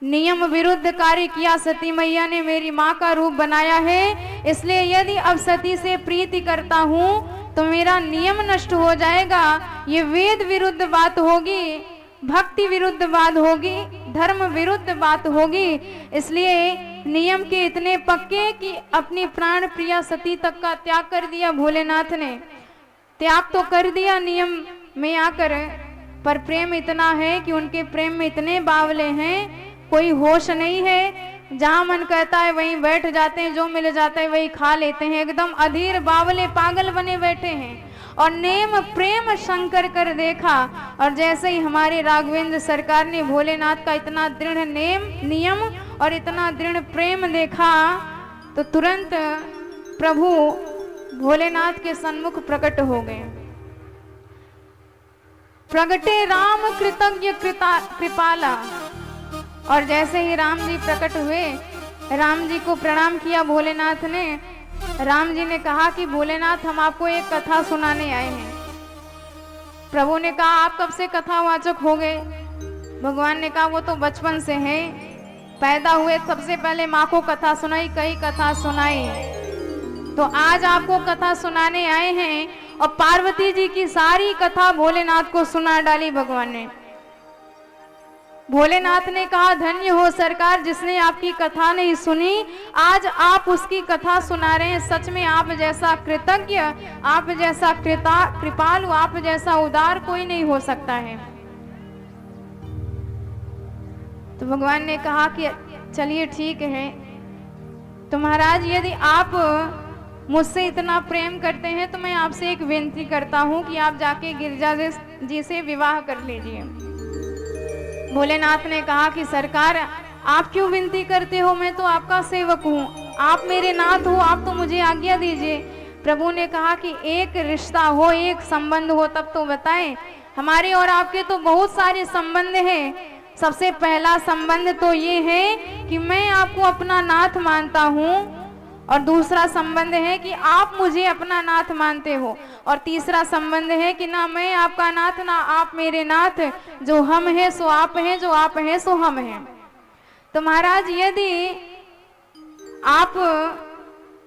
नियम विरुद्ध कार्य किया सती मैया ने, मेरी माँ का रूप बनाया है, इसलिए यदि अब सती से प्रीति करता हूँ तो मेरा नियम नष्ट हो जाएगा। ये वेद विरुद्ध बात होगी, भक्ति विरुद्ध बात होगी, धर्म विरुद्ध बात होगी। इसलिए नियम के इतने पक्के कि अपनी प्राण प्रिया सती तक का त्याग कर दिया भोलेनाथ ने। त्याग तो कर दिया नियम में आकर, पर प्रेम इतना है कि उनके प्रेम में इतने बावले हैं, कोई होश नहीं है। जहां मन कहता है वहीं बैठ जाते हैं, जो मिल जाता है वही खा लेते हैं। एकदम अधीर बावले पागल बने बैठे हैं। और नेम प्रेम शंकर कर देखा, और जैसे ही हमारे राघवेंद्र सरकार ने भोलेनाथ का इतना दृढ़ नियम और इतना दृढ़ प्रेम देखा, तो तुरंत प्रभु भोलेनाथ के सन्मुख प्रकट हो गए। प्रगटे राम कृतज्ञ कृपाला। और जैसे ही राम जी प्रकट हुए, राम जी को प्रणाम किया भोलेनाथ ने। राम जी ने कहा कि भोलेनाथ, हम आपको एक कथा सुनाने आए हैं। प्रभु ने कहा, आप कब से कथावाचक हो गए? भगवान ने कहा, वो तो बचपन से है, पैदा हुए सबसे पहले माँ को कथा सुनाई, कई कथा सुनाई, तो आज आपको कथा सुनाने आए हैं। और पार्वती जी की सारी कथा भोलेनाथ को सुना डाली भगवान ने। भोलेनाथ ने कहा, धन्य हो सरकार जिसने आपकी कथा नहीं सुनी, आज आप उसकी कथा सुना रहे हैं। सच में आप जैसा कृतज्ञ, आप जैसा कृपालु, आप जैसा उदार कोई नहीं हो सकता है। तो भगवान ने कहा कि चलिए ठीक है, तो महाराज यदि आप मुझसे इतना प्रेम करते हैं तो मैं आपसे एक विनती करता हूँ कि आप जाके गिरिजा जी से विवाह कर लीजिए। भोलेनाथ ने कहा कि सरकार, आप क्यों विनती करते हो, मैं तो आपका सेवक हूँ, आप मेरे नाथ हो, आप तो मुझे आज्ञा दीजिए। प्रभु ने कहा कि एक रिश्ता हो, एक संबंध हो तब तो बताएं। हमारे और आपके तो बहुत सारे संबंध हैं। सबसे पहला संबंध तो ये है कि मैं आपको अपना नाथ मानता हूँ, और दूसरा संबंध है कि आप मुझे अपना नाथ मानते हो, और तीसरा संबंध है कि ना मैं आपका नाथ ना आप मेरे नाथ, जो हम हैं सो आप हैं, जो आप हैं सो हम हैं। तो महाराज यदि आप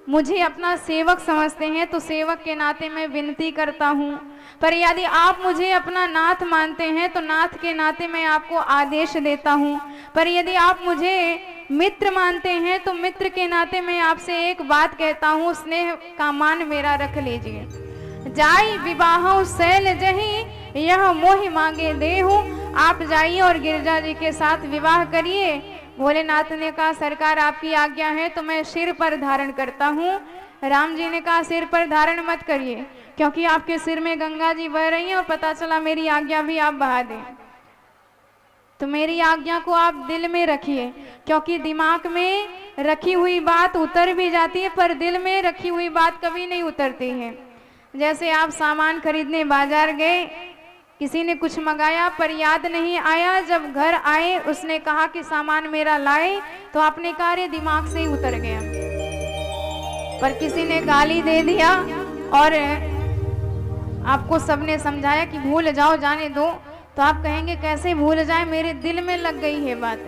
मुझे अपना सेवक समझते हैं तो सेवक के नाते मैं विनती करता हूँ, पर यदि आप मुझे अपना नाथ मानते हैं तो नाथ के नाते मैं आपको आदेश देता हूँ, पर यदि आप मुझे मित्र मानते हैं तो मित्र के नाते मैं आपसे एक बात कहता हूँ, स्नेह का मान मेरा रख लीजिए। जाई विवाह शैल जही यह मोहि मांगे देहु, आप जाइए और गिरजा जी के साथ विवाह करिए। भोलेनाथ ने कहा सरकार आपकी आज्ञा है तो मैं सिर पर धारण करता हूँ। राम जी ने कहा सिर पर धारण मत करिए, क्योंकि आपके सिर में गंगा जी बह रही हैं और पता चला मेरी आज्ञा भी आप बहा दें, तो मेरी आज्ञा को आप दिल में रखिए, क्योंकि दिमाग में रखी हुई बात उतर भी जाती है पर दिल में रखी हुई बात कभी नहीं उतरती है। जैसे आप सामान खरीदने बाजार गए, किसी ने कुछ मंगाया पर याद नहीं आया, जब घर आए उसने कहा कि सामान मेरा लाए, तो आपने कहा अरे दिमाग से ही उतर गया। पर किसी ने गाली दे दिया और आपको सबने समझाया कि भूल जाओ जाने दो, तो आप कहेंगे कैसे भूल जाए, मेरे दिल में लग गई है बात।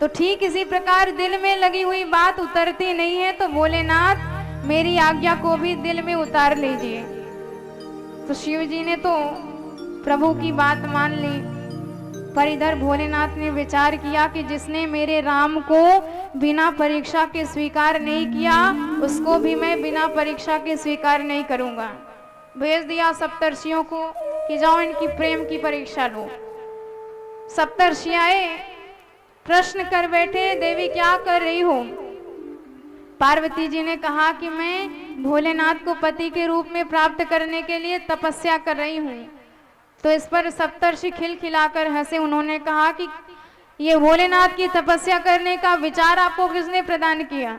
तो ठीक इसी प्रकार दिल में लगी हुई बात उतरती नहीं है, तो भोलेनाथ मेरी आज्ञा को भी दिल में उतार लीजिए। तो शिव जी ने तो प्रभु की बात मान ली, पर इधर भोलेनाथ ने विचार किया कि जिसने मेरे राम को बिना परीक्षा के स्वीकार नहीं किया उसको भी मैं बिना परीक्षा के स्वीकार नहीं करूंगा। भेज दिया सप्तर्षियों को कि जाओ इनकी प्रेम की परीक्षा लो। सप्तर्षि आए, प्रश्न कर बैठे देवी क्या कर रही हो। पार्वती जी ने कहा कि मैं भोलेनाथ को पति के रूप में प्राप्त करने के लिए तपस्या कर रही हूँ। तो इस पर सप्तर्षि खिलखिलाकर हंसे। उन्होंने कहा कि ये भोलेनाथ की तपस्या करने का विचार आपको किसने प्रदान किया।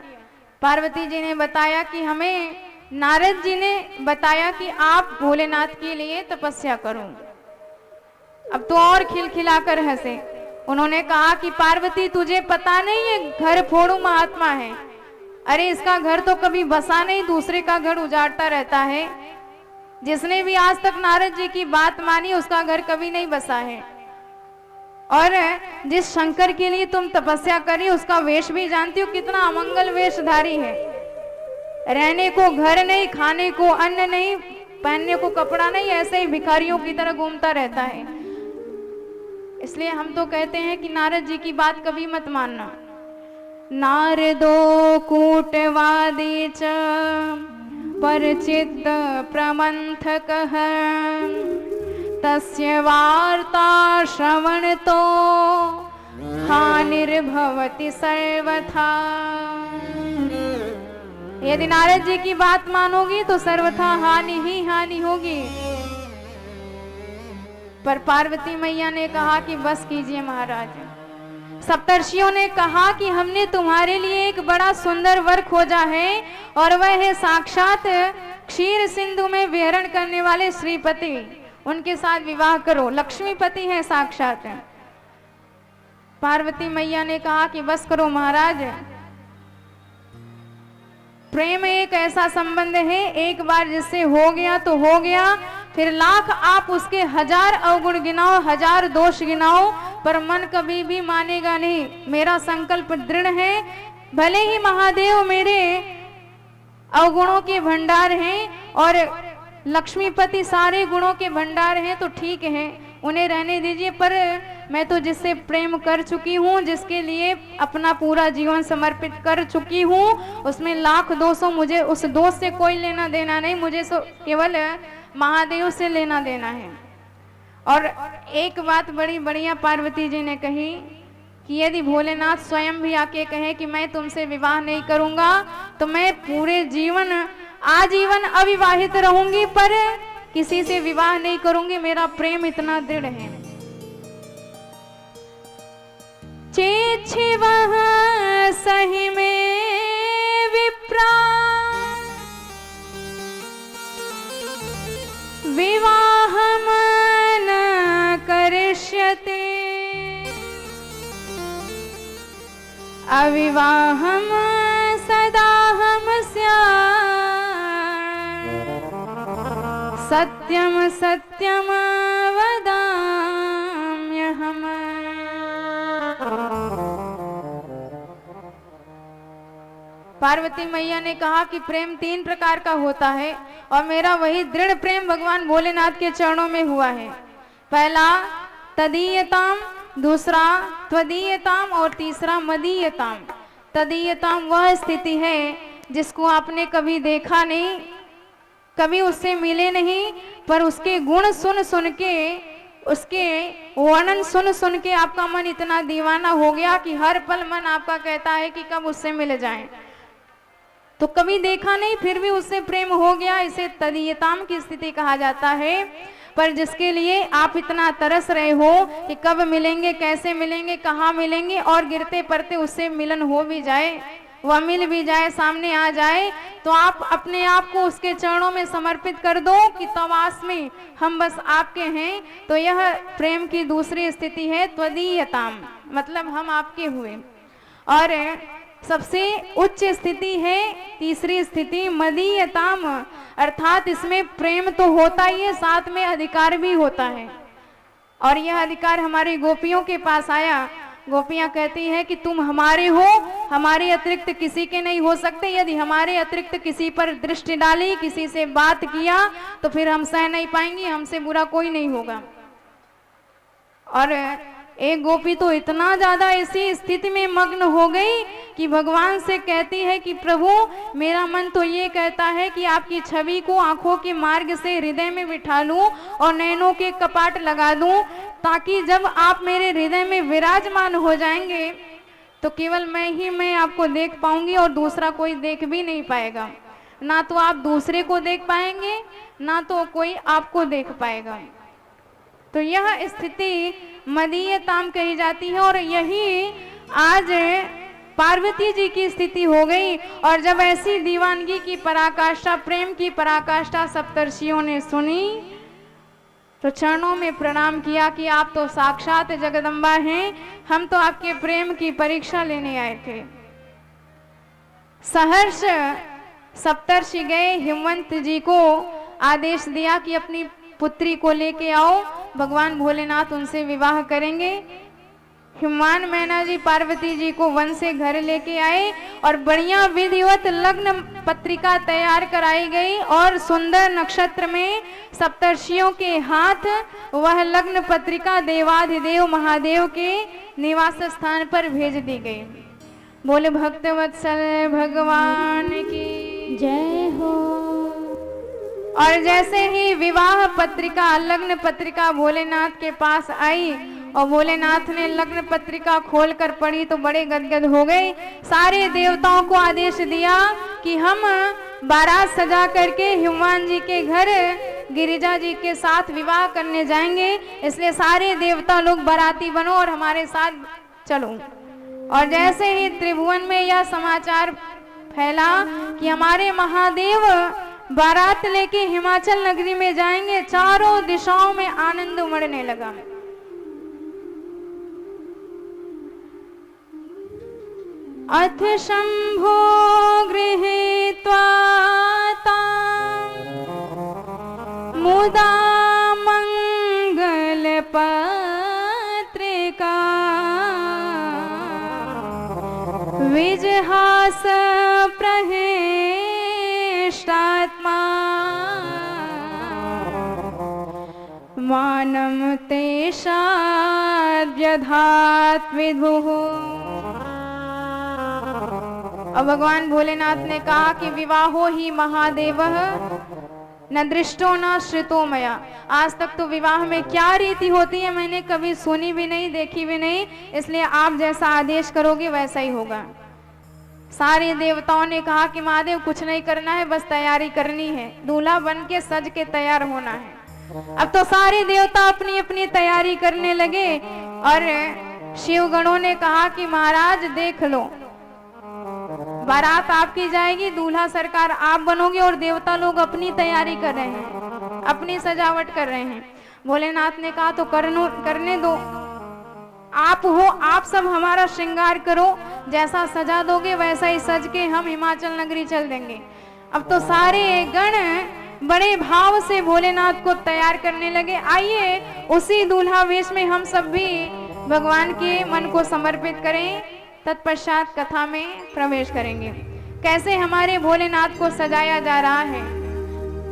पार्वती जी ने बताया कि हमें नारद जी ने बताया कि आप भोलेनाथ के लिए तपस्या करो। अब तो और खिलखिलाकर हंसे। उन्होंने कहा कि पार्वती तुझे पता नहीं ये घर फोड़ू महात्मा है, अरे इसका घर तो कभी बसा नहीं, दूसरे का घर उजाड़ता रहता है। जिसने भी आज तक नारद जी की बात मानी उसका घर कभी नहीं बसा है। और जिस शंकर के लिए तुम तपस्या करी उसका वेश भी जानती हो, कितना अमंगल वेशधारी है। रहने को घर नहीं, खाने को अन्न नहीं, पहनने को कपड़ा नहीं, ऐसे ही भिखारियों की तरह घूमता रहता है। इसलिए हम तो कहते हैं कि नारद जी की बात कभी मत मानना। नारदो कूटवादी च परचित प्रमंथकः तस्य वार्ता श्रवणतो हानिर्भवति सर्वथा। यदि नारद जी की बात मानोगी तो सर्वथा हानि ही हानि होगी। पर पार्वती मैया ने कहा कि बस कीजिए महाराज। सप्तर्षियों ने कहा कि हमने तुम्हारे लिए एक बड़ा सुंदर वर खोजा है और वह है साक्षात क्षीर सिंधु में विहरण करने वाले श्रीपति, उनके साथ विवाह करो, लक्ष्मीपति हैं साक्षात। पार्वती मैया ने कहा कि बस करो महाराज, प्रेम एक ऐसा संबंध है, एक बार जिससे हो गया तो हो गया, फिर लाख आप उसके हजार अवगुण गिनाओ, हजार दोष गिनाओ, पर मन कभी भी मानेगा नहीं। मेरा संकल्प दृढ़ है, भले ही महादेव मेरे अवगुणों के भंडार हैं और लक्ष्मीपति सारे गुणों के भंडार हैं, तो ठीक है उन्हें रहने दीजिए, पर मैं तो जिससे प्रेम कर चुकी हूँ, जिसके लिए अपना पूरा जीवन समर्पित कर चुकी हूँ, उसमें लाख दोषों, मुझे उस दोष से कोई लेना देना नहीं, मुझे केवल महादेव से लेना देना है। और एक बात बड़ी बढ़िया पार्वती जी ने कही कि यदि भोलेनाथ स्वयं भी आके कहे कि मैं तुमसे विवाह नहीं करूंगा तो मैं पूरे जीवन आजीवन अविवाहित रहूंगी, पर किसी से विवाह नहीं करूंगी, मेरा प्रेम इतना दृढ़ है। चेच्छे वह सही में विप्रा विवाह मन करिष्यते अविवाहम सदाहम सत्यम सत्यम वदाम्यहम्। पार्वती मैया ने कहा कि प्रेम 3 प्रकार का होता है और मेरा वही दृढ़ प्रेम भगवान भोलेनाथ के चरणों में हुआ है। पहला तदीयताम, दूसरा त्वदीयताम और तीसरा मदीयताम। तदीयताम वह स्थिति है जिसको आपने कभी देखा नहीं, कभी उससे मिले नहीं, पर उसके गुण सुन सुन के, उसके वर्णन सुन सुन के आपका मन इतना दीवाना हो गया कि हर पल मन आपका कहता है कि कब उससे मिल जाएं। तो कभी देखा नहीं फिर भी उससे प्रेम हो गया, इसे तदीयताम की स्थिति कहा जाता है। पर जिसके लिए आप इतना तरस रहे हो कि कब मिलेंगे, कैसे मिलेंगे, कहाँ मिलेंगे, और गिरते पड़ते उससे मिलन हो भी जाए, वह मिल भी जाए, सामने आ जाए, तो आप अपने आप को उसके चरणों में समर्पित कर दो कि तवास में हम बस आपके हैं। तो यह प्रेम की दूसरी स्थिति है त्वदीयताम, मतलब हम आपके हुए। और सबसे उच्च स्थिति है तीसरी स्थिति मदीयताम, अर्थात इसमें प्रेम तो होता ही है, साथ में अधिकार भी होता है। और यह अधिकार हमारी गोपियों के पास आया। गोपियां कहती है कि तुम हमारे हो, हमारे अतिरिक्त किसी के नहीं हो सकते। यदि हमारे अतिरिक्त किसी पर दृष्टि डाली, किसी से बात किया, तो फिर हम सह नहीं पाएंगे, हमसे बुरा कोई नहीं होगा। और एक गोपी तो इतना ज्यादा ऐसी स्थिति में मग्न हो गई कि भगवान से कहती है कि प्रभु, मेरा मन तो ये कहता है कि आपकी छवि को आंखों के मार्ग से हृदय में बिठा लूं और नैनों के कपाट लगा दूं, ताकि जब आप मेरे हृदय में विराजमान हो जाएंगे तो केवल मैं आपको देख पाऊंगी और दूसरा कोई देख भी नहीं पाएगा। ना तो आप दूसरे को देख पाएंगे, ना तो कोई आपको देख पाएगा। तो यह स्थिति मदीयताम कही जाती है। और यही आज पार्वती जी की स्थिति हो गई। और जब ऐसी दीवानगी की पराकाष्ठा, प्रेम की पराकाष्ठा सप्तर्षियों ने सुनी, तो चरणों में प्रणाम किया कि आप तो साक्षात जगदम्बा हैं, हम तो आपके प्रेम की परीक्षा लेने आए थे। सहर्ष सप्तर्षि गए, हिमवंत जी को आदेश दिया कि अपनी पुत्री को लेके आओ, भगवान भोलेनाथ उनसे विवाह करेंगे। हिमवान मैना जी पार्वती जी को वन से घर लेके आए और बढ़िया विधिवत लग्न पत्रिका तैयार कराई गई और सुंदर नक्षत्र में सप्तर्षियों के हाथ वह लग्न पत्रिका देवाधिदेव महादेव के निवास स्थान पर भेज दी गई। बोले भक्तवत्सल भगवान की जय हो। और जैसे ही विवाह पत्रिका, लग्न पत्रिका भोलेनाथ के पास आई और भोलेनाथ ने लग्न पत्रिका खोलकर पढ़ी तो बड़े गदगद हो गए। सारे देवताओं को आदेश दिया कि हम बारात सजा करके हिमवान जी के घर गिरिजा जी के साथ विवाह करने जाएंगे, इसलिए सारे देवता लोग बाराती बनो और हमारे साथ चलो। और जैसे ही त्रिभुवन में यह समाचार फैला कि हमारे महादेव बारात लेके हिमाचल नगरी में जाएंगे, चारों दिशाओं में आनंद उमड़ने लगा। अथ शंभो गृहीत्वा तां मुदा मंगल पत्रिका विजहास प्रहेष्टात्मा मानं तेषाद्व्यधात् विदुः। और भगवान भोलेनाथ ने कहा कि विवाहो ही महादेव न दृष्टो न श्रुतो मया। आज तक तो विवाह में क्या रीति होती है मैंने कभी सुनी भी नहीं, देखी भी नहीं, इसलिए आप जैसा आदेश करोगे वैसा ही होगा। सारे देवताओं ने कहा कि महादेव कुछ नहीं करना है, बस तैयारी करनी है, दूल्हा बन के सज के तैयार होना है। अब तो सारे देवता अपनी अपनी तैयारी करने लगे और शिव गणों ने कहा कि महाराज देख लो, बारात आपकी जाएगी, दूल्हा सरकार आप बनोगे और देवता लोग अपनी तैयारी कर रहे हैं, अपनी सजावट कर रहे हैं। भोलेनाथ ने कहा तो करने दो, आप हो, आप सब हमारा श्रृंगार करो, जैसा सजा दोगे वैसा ही सज के हम हिमाचल नगरी चल देंगे। अब तो सारे गण बड़े भाव से भोलेनाथ को तैयार करने लगे। आइए उसी दूल्हा वेश में हम सब भी भगवान के मन को समर्पित करें, तत्पश्चात कथा में प्रवेश करेंगे। कैसे हमारे भोलेनाथ को सजाया जा रहा है।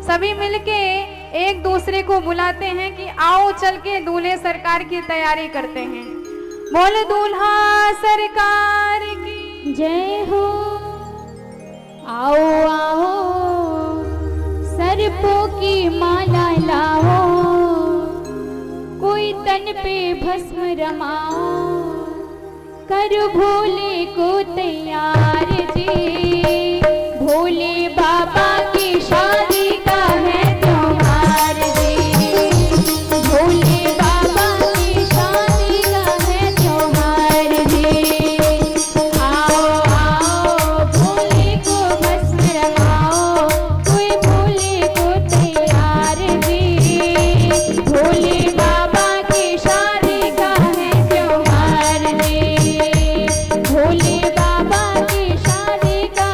सभी मिलके एक दूसरे को बुलाते हैं कि आओ चल के दूल्हे सरकार की तैयारी करते हैं। बोल दूल्हा सरकार की जय हो। आओ आओ सर्पों की माला लाओ, कोई तन पे भस्म रमाओ, करो भोले को तैयार जी। भोले बाबा की शादी का है त्योहार जी। भोले बाबा की शादी का है त्योहार जी। आओ आओ भोले को भस्म रमाओ, कोई भोले को तैयार जी। भोले बाबा की शादी का है त्योहार जी। भोले बाबा की शादी का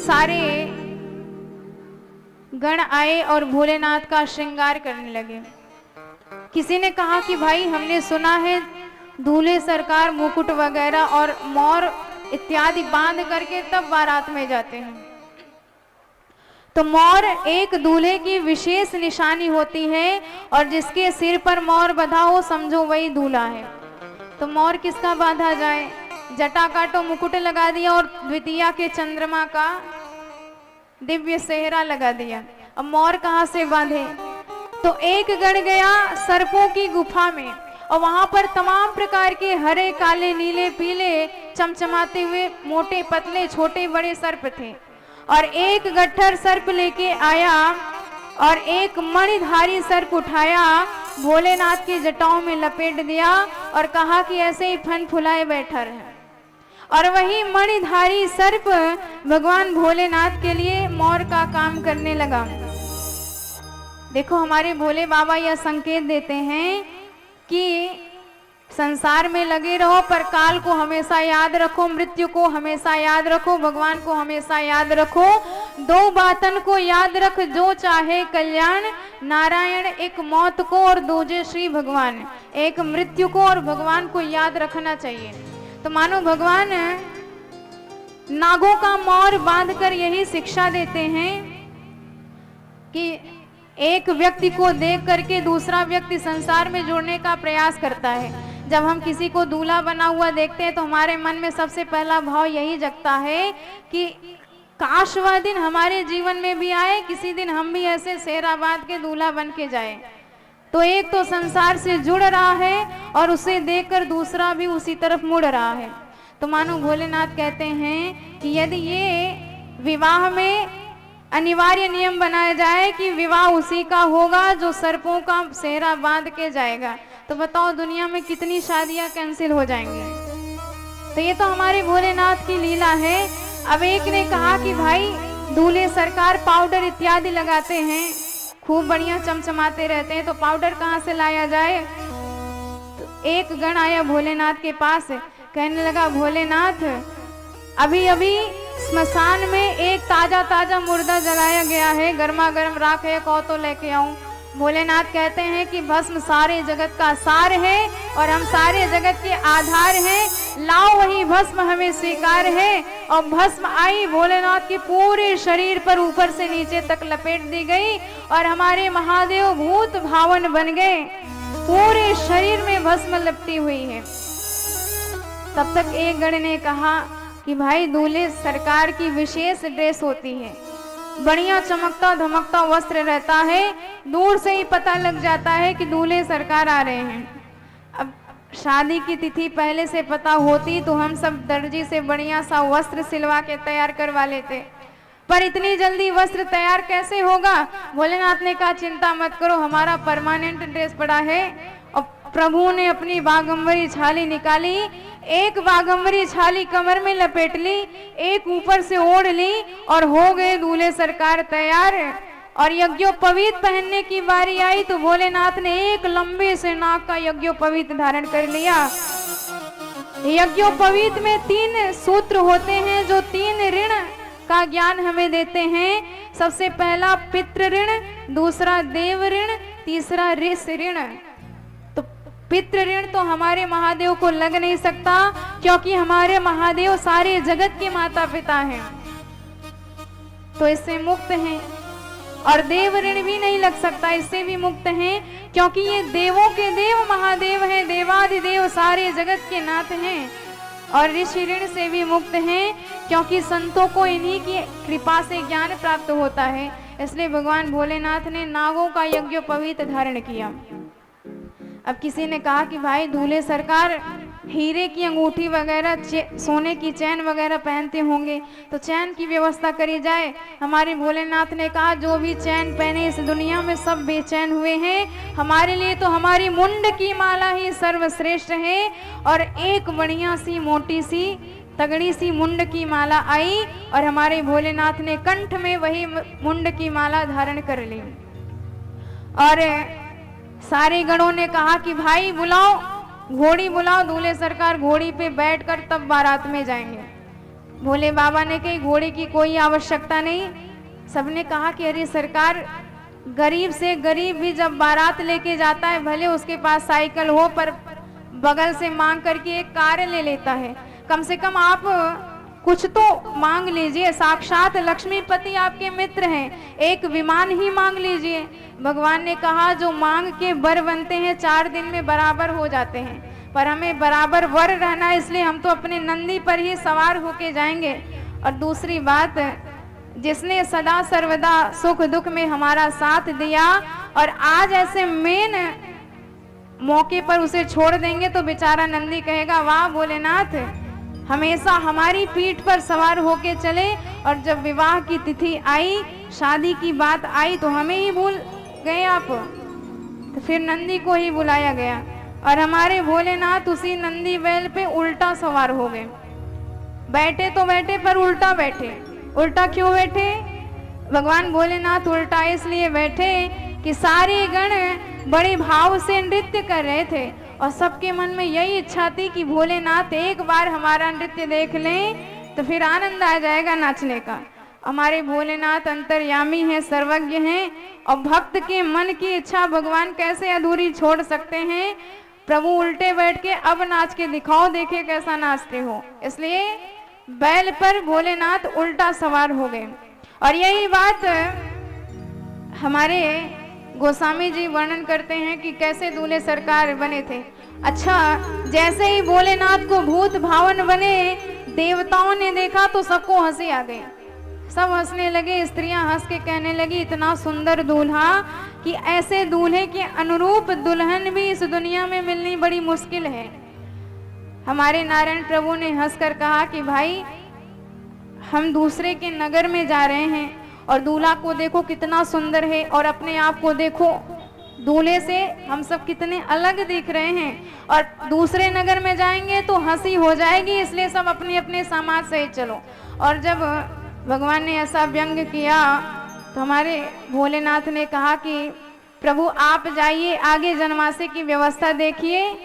सारे गण आए और भोलेनाथ का श्रृंगार करने लगे। किसी ने कहा कि भाई हमने सुना है दूल्हे सरकार मुकुट वगैरह और मोर इत्यादि बांध करके तब बारात में जाते हैं। तो मोर एक दूल्हे की विशेष निशानी होती है और जिसके सिर पर मोर बंधा हो समझो वही दूल्हा है। तो मोर किसका बांधा जाए? जटा काटो मुकुट लगा दिया और द्वितीया के चंद्रमा का दिव्य सेहरा लगा दिया। अब मोर कहाँ से बांधे? तो एक गण गया सर्पों की गुफा में और वहां पर तमाम प्रकार के हरे काले नीले पीले चमचमाते हुए मोटे पतले छोटे बड़े सर्प थे और एक गट्ठर सर्प लेके आया और एक मणिधारी सर्प उठाया, भोलेनाथ की जटाओं में लपेट दिया और कहा कि ऐसे ही फन फुलाए बैठा रहे। और वही मणिधारी सर्प भगवान भोलेनाथ के लिए मोर का काम करने लगा। देखो हमारे भोले बाबा यह संकेत देते हैं कि संसार में लगे रहो पर काल को हमेशा याद रखो, मृत्यु को हमेशा याद रखो, भगवान को हमेशा याद रखो। दो बातन को याद रख जो चाहे कल्याण, नारायण एक मौत को और दूजे श्री भगवान, एक मृत्यु को और भगवान को याद रखना चाहिए। तो मानो भगवान नागों का मोर बांधकर यही शिक्षा देते हैं कि एक व्यक्ति को देख करके दूसरा व्यक्ति संसार में जुड़ने का प्रयास करता है। जब हम किसी को दूल्हा बना हुआ देखते हैं तो हमारे मन में सबसे पहला भाव यही जगता है कि काश वह दिन हमारे जीवन में भी आए, किसी दिन हम भी ऐसे सेहरा बांध के दूल्हा बन के जाए। तो एक तो संसार से जुड़ रहा है और उसे देखकर दूसरा भी उसी तरफ मुड़ रहा है। तो मानो भोलेनाथ कहते हैं कि यदि ये विवाह में अनिवार्य नियम बनाया जाए कि विवाह उसी का होगा जो सर्पों का सेहरा बांध के जाएगा, तो बताओ दुनिया में कितनी शादियां कैंसिल हो जाएंगी। तो ये तो हमारे भोलेनाथ की लीला है। अब एक ने कहा कि भाई दूल्हे सरकार पाउडर इत्यादि लगाते हैं, खूब बढ़िया चमचमाते रहते हैं, तो पाउडर कहाँ से लाया जाए? तो एक गण आया भोलेनाथ के पास, कहने लगा भोलेनाथ अभी अभी स्मशान में एक ताजा ताजा मुर्दा जलाया गया है, गर्मा गर्म राख है, कहो तो लेके आऊं। भोलेनाथ कहते हैं कि भस्म सारे जगत का सार है और हम सारे जगत के आधार हैं, लाओ वही भस्म हमें स्वीकार है। और भस्म आई, भोलेनाथ के पूरे शरीर पर ऊपर से नीचे तक लपेट दी गई और हमारे महादेव भूत भावन बन गए, पूरे शरीर में भस्म लपटी हुई है। तब तक एक गण ने कहा कि भाई दूल्हे सरकार की विशेष ड्रेस होती है, बढ़िया चमकता धमकता वस्त्र रहता है, दूर से ही पता लग जाता है कि दूल्हे सरकार आ रहे हैं। अब शादी की तिथि पहले से पता होती तो हम सब दर्जी से बढ़िया सा वस्त्र सिलवा के तैयार करवा लेते, पर इतनी जल्दी वस्त्र तैयार कैसे होगा? भोलेनाथ ने कहा चिंता मत करो, हमारा परमानेंट ड्रेस पड़ा है। और प्रभु ने अपनी बागंबरी छाली निकाली, एक बागंबरी छाली कमर में लपेट ली, एक ऊपर से ओढ़ ली और हो गए दूल्हे सरकार तैयार। और यज्ञोपवीत पहनने की बारी आई तो भोलेनाथ ने एक लंबे से नाग का यज्ञोपवीत धारण कर लिया। यज्ञोपवीत में 3 सूत्र होते हैं जो 3 ऋण का ज्ञान हमें देते हैं। सबसे पहला पितृ ऋण, दूसरा देव ऋण, तीसरा ऋष ऋण। तो पितृ ऋण तो हमारे महादेव को लग नहीं सकता क्योंकि हमारे महादेव सारे जगत के माता पिता हैं, तो इससे मुक्त हैं। और देव ऋण भी नहीं लग सकता, इससे भी मुक्त हैं क्योंकि ये देवों के देव महादेव हैं, देवादिदेव सारे जगत के नाथ हैं। और ऋषि ऋण से भी मुक्त हैं क्योंकि संतों को इन्हीं की कृपा से ज्ञान प्राप्त होता है। इसलिए भगवान भोलेनाथ ने नागों का यज्ञोपवीत धारण किया। अब किसी ने कहा कि भाई दूल्हे सरकार हीरे की अंगूठी वगैरह सोने की चैन वगैरह पहनते होंगे, तो चैन की व्यवस्था करी जाए। हमारे भोलेनाथ ने कहा जो भी चैन पहने इस दुनिया में सब बेचैन हुए हैं, हमारे लिए तो हमारी मुंड की माला ही सर्वश्रेष्ठ है। और एक बढ़िया सी मोटी सी तगड़ी सी मुंड की माला आई और हमारे भोलेनाथ ने कंठ में वही मुंड की माला धारण कर ली। और सारे गणों ने कहा कि भाई बुलाओ, घोड़ी बुलाओ, दूल्हे सरकार घोड़ी पे बैठकर तब बारात में जाएंगे। भोले बाबा ने कही घोड़े की कोई आवश्यकता नहीं। सबने कहा कि अरे सरकार, गरीब से गरीब भी जब बारात लेके जाता है, भले उसके पास साइकिल हो पर बगल से मांग करके एक कार ले लेता है, कम से कम आप कुछ तो मांग लीजिए। साक्षात लक्ष्मीपति आपके मित्र हैं, एक विमान ही मांग लीजिए। भगवान ने कहा जो मांग के वर बनते हैं 4 दिन में बराबर हो जाते हैं, पर हमें बराबर वर रहना है, इसलिए हम तो अपने नंदी पर ही सवार होके जाएंगे। और दूसरी बात, जिसने सदा सर्वदा सुख दुख में हमारा साथ दिया और आज ऐसे मेन मौके पर उसे छोड़ देंगे तो बेचारा नंदी कहेगा वाह भोलेनाथ, हमेशा हमारी पीठ पर सवार होके चले, और जब विवाह की तिथि आई, शादी की बात आई तो हमें ही भूल गए आप। तो फिर नंदी को ही बुलाया गया और हमारे भोलेनाथ उसी नंदी बैल पे उल्टा सवार हो गए। बैठे तो बैठे पर उल्टा बैठे। उल्टा क्यों बैठे? भगवान भोलेनाथ उल्टा इसलिए बैठे कि सारे गण बड़े भाव से नृत्य कर रहे थे और सबके मन में यही इच्छा थी कि भोलेनाथ एक बार हमारा नृत्य देख लें तो फिर आनंद आ जाएगा नाचने का। हमारे भोलेनाथ अंतर्यामी हैं, सर्वज्ञ हैं, और भक्त के मन की इच्छा भगवान कैसे अधूरी छोड़ सकते हैं। प्रभु उल्टे बैठ के अब नाच के दिखाओ, देखे कैसा नाचते हो। इसलिए बैल पर भोलेनाथ उल्टा सवार हो गए। और यही बात हमारे गोस्वामी जी वर्णन करते हैं कि कैसे दूल्हे सरकार बने थे। अच्छा, जैसे ही भोलेनाथ को भूत भावन बने, देवताओं ने देखा तो सबको हंसी आ गई। सब हंसने लगे, स्त्रियां हंस के कहने लगी इतना सुंदर दूल्हा कि ऐसे दूल्हे के अनुरूप दुल्हन भी इस दुनिया में मिलनी बड़ी मुश्किल है। हमारे नारायण प्रभु ने हंसकर कहा कि भाई, हम दूसरे के नगर में जा रहे हैं और दूल्हा को देखो कितना सुंदर है, और अपने आप को देखो, दूल्हे से हम सब कितने अलग दिख रहे हैं, और दूसरे नगर में जाएंगे तो हंसी हो जाएगी, इसलिए सब अपने अपने समाज से चलो। और जब भगवान ने ऐसा व्यंग किया तो हमारे भोलेनाथ ने कहा कि प्रभु आप जाइए आगे, जनवासे की व्यवस्था देखिए,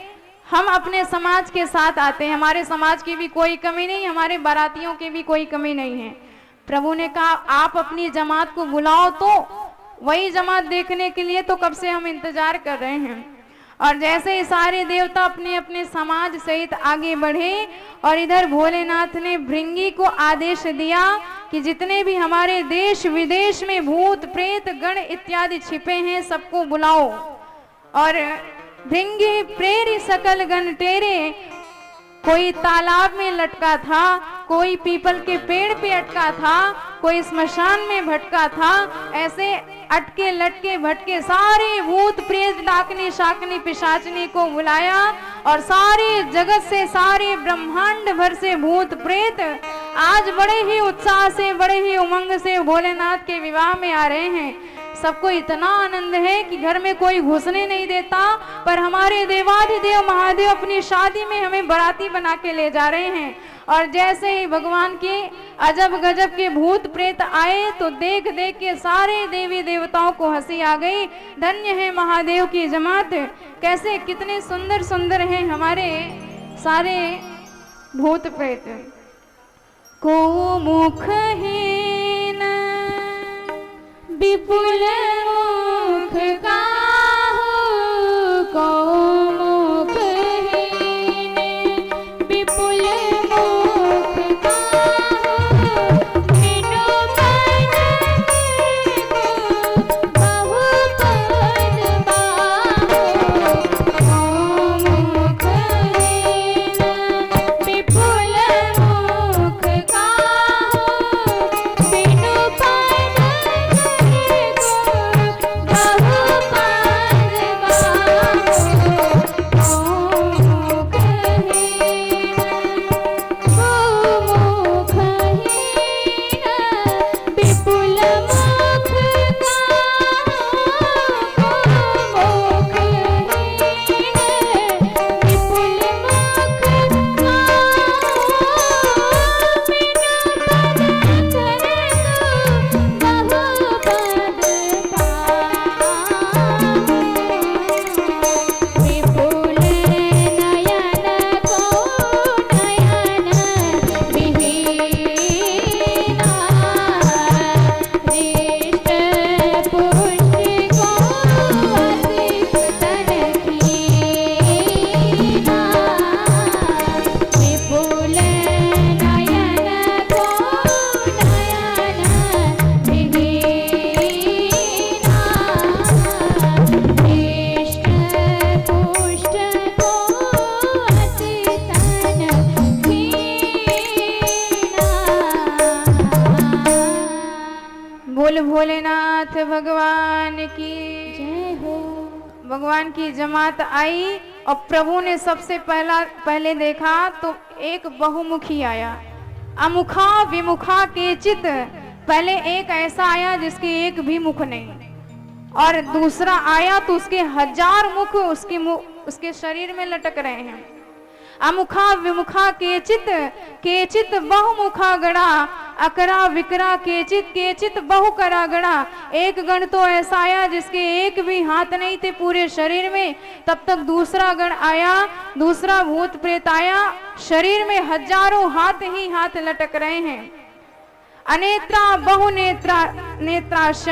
हम अपने समाज के साथ आते हैं, हमारे समाज की भी कोई कमी नहीं, हमारे बारातियों की भी कोई कमी नहीं है। प्रभु ने कहा आप अपनी जमात को बुलाओ, तो वही जमात देखने के लिए तो कब से हम इंतजार कर रहे हैं। और जैसे ही सारे देवता अपने अपने समाज सहित आगे बढ़े, और इधर भोलेनाथ ने भृंगी को आदेश दिया कि जितने भी हमारे देश विदेश में भूत प्रेत गण इत्यादि छिपे हैं सबको बुलाओ। और भृंगी प्रेरी सकल गण टेरे, कोई तालाब में लटका था, कोई पीपल के पेड़ पे अटका था, कोई स्मशान में भटका था, ऐसे अटके लटके भटके सारे भूत प्रेत डाकनी शाकनी पिशाचनी को बुलाया, और सारे जगत से, सारे ब्रह्मांड भर से भूत प्रेत आज बड़े ही उत्साह से, बड़े ही उमंग से भोलेनाथ के विवाह में आ रहे हैं। सबको इतना आनंद है कि घर में कोई घुसने नहीं देता, पर हमारे देवाधिदेव महादेव अपनी शादी में हमें बाराती बना के ले जा रहे हैं। और जैसे ही भगवान के अजब गजब के भूत प्रेत आए तो देख देख के सारे देवी देवताओं को हंसी आ गई। धन्य है महादेव की जमात, कैसे कितने सुंदर सुंदर हैं हमारे सारे भूत प्रेत। को मुखहीन विपुल मुख काहू, को मुखहीन विपुल मुख काहू, बिनु बन बहु पद बाहु, को मुखहीन विपुल मुख काहू, बिनु बन बहु भोलेनाथ भगवान की जय हो। भगवान की जमात आई और प्रभु ने सबसे पहले देखा तो एक बहुमुखी आया, अमुखा विमुखा केचित। पहले एक ऐसा आया जिसके एक भी मुख नहीं, और दूसरा आया तो उसके 1000 मुख उसके शरीर में लटक रहे हैं। अमुखा विमुखा केचित, केचित बहुमुखा गणा, अकरा विकरा केचित, केचित बहुकरा गणा। एक गण तो ऐसा आया जिसके एक भी हाथ नहीं थे पूरे शरीर में। तब तक दूसरा गण आया, दूसरा भूत प्रेत आया, शरीर में 1000 हाथ ही हाथ लटक रहे हैं। अनेत्रा बहुनेत्रा नेत्राश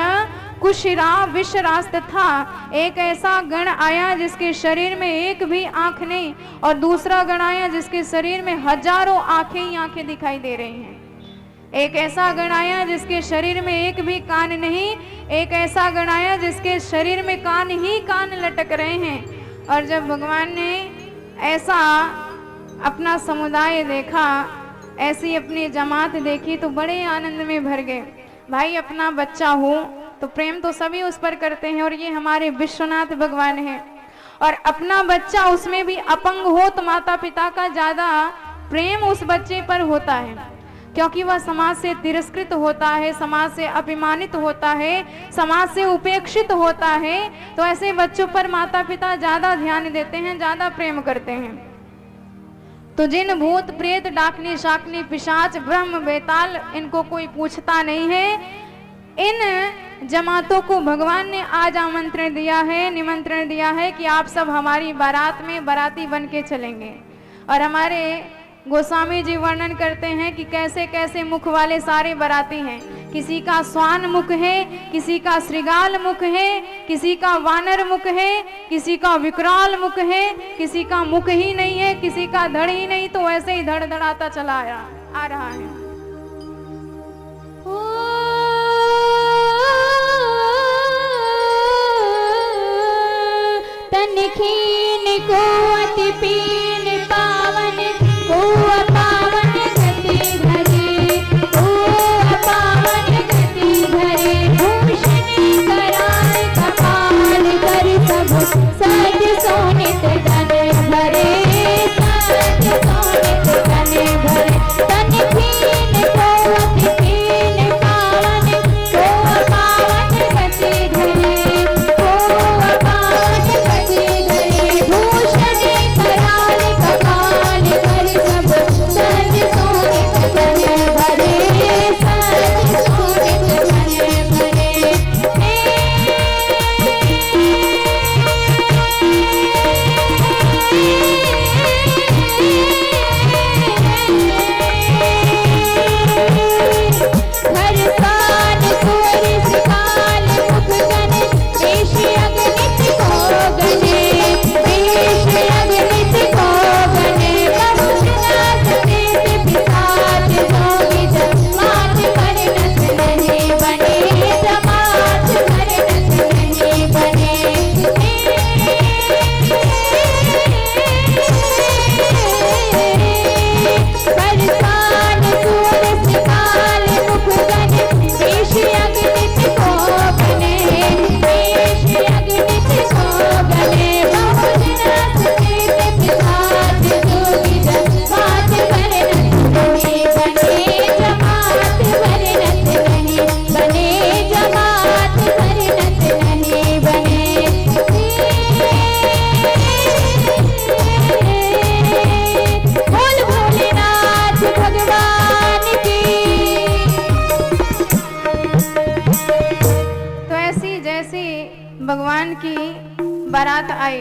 कुशिरा विशरास्त था। एक ऐसा गण आया जिसके शरीर में एक भी आंख नहीं, और दूसरा गण आया जिसके शरीर में 1000 आंखें ही आंखें दिखाई दे रही हैं। एक ऐसा गण आया जिसके शरीर में एक भी कान नहीं, एक ऐसा गण आया जिसके शरीर में कान ही कान लटक रहे हैं। और जब भगवान ने ऐसा अपना समुदाय देखा, ऐसी अपनी जमात देखी तो बड़े आनंद में भर गए। भाई अपना बच्चा हो तो प्रेम तो सभी उस पर करते हैं, और ये हमारे विश्वनाथ भगवान हैं। और अपना बच्चा उसमें भी अपंग हो तो माता पिता का ज्यादा प्रेम उस बच्चे पर होता है, क्योंकि वह समाज से तिरस्कृत होता है, समाज से अपमानित होता है, समाज से उपेक्षित होता है। तो ऐसे बच्चों पर माता पिता ज्यादा ध्यान देते हैं, ज्यादा प्रेम करते हैं। तो जिन भूत प्रेत डाकनी शाकनी पिशाच ब्रह्म बेताल इनको कोई पूछता नहीं है, इन जमातों को भगवान ने आज आमंत्रण दिया है, निमंत्रण दिया है कि आप सब हमारी बारात में बाराती बन के चलेंगे। और हमारे गोस्वामी जी वर्णन करते हैं कि कैसे कैसे मुख वाले सारे बाराती हैं। किसी का स्वान मुख है, किसी का श्रृगाल मुख है, किसी का वानर मुख है, किसी का विकराल मुख है, किसी का मुख ही नहीं है, किसी का धड़ ही नहीं, तो ऐसे ही धड़ धड़ाता चला आ रहा है। तनखीन को अति पीन पावन को अपावन गति धरे, को अपावन गति धरे। भूषण कराय कपाल कर सब सज सोनित धन भरे, सज सोनित धन भरे। तनखीन को अति पीन पावन को अपावन गति धरे, को अपावन गति धरे। भूषण कराल कपाल कर सब सज सोनित धन भरे, सज सोनित धन भरे। हर कान सूर्य श्रृगाल मुख गण, वेश अगणित को गणे, वेश अगणित को गणे। बहुजना समेत पिशाच जोगी जमात वर्णत नहीं बने, जमात वर्णत नहीं बने। हर कान सूर्य श्रृगाल मुख गण, वेश अगणित को गणे, वेश अगणित को गणे। बहुजना समेत पिशाच जोगी जमात वर्णत नहीं बने, जमात वर्णत नहीं बने, जमात वर्णत नहीं बने। बोल भोलेनाथ भगवान की। तो ऐसी जैसी भगवान की बारात आई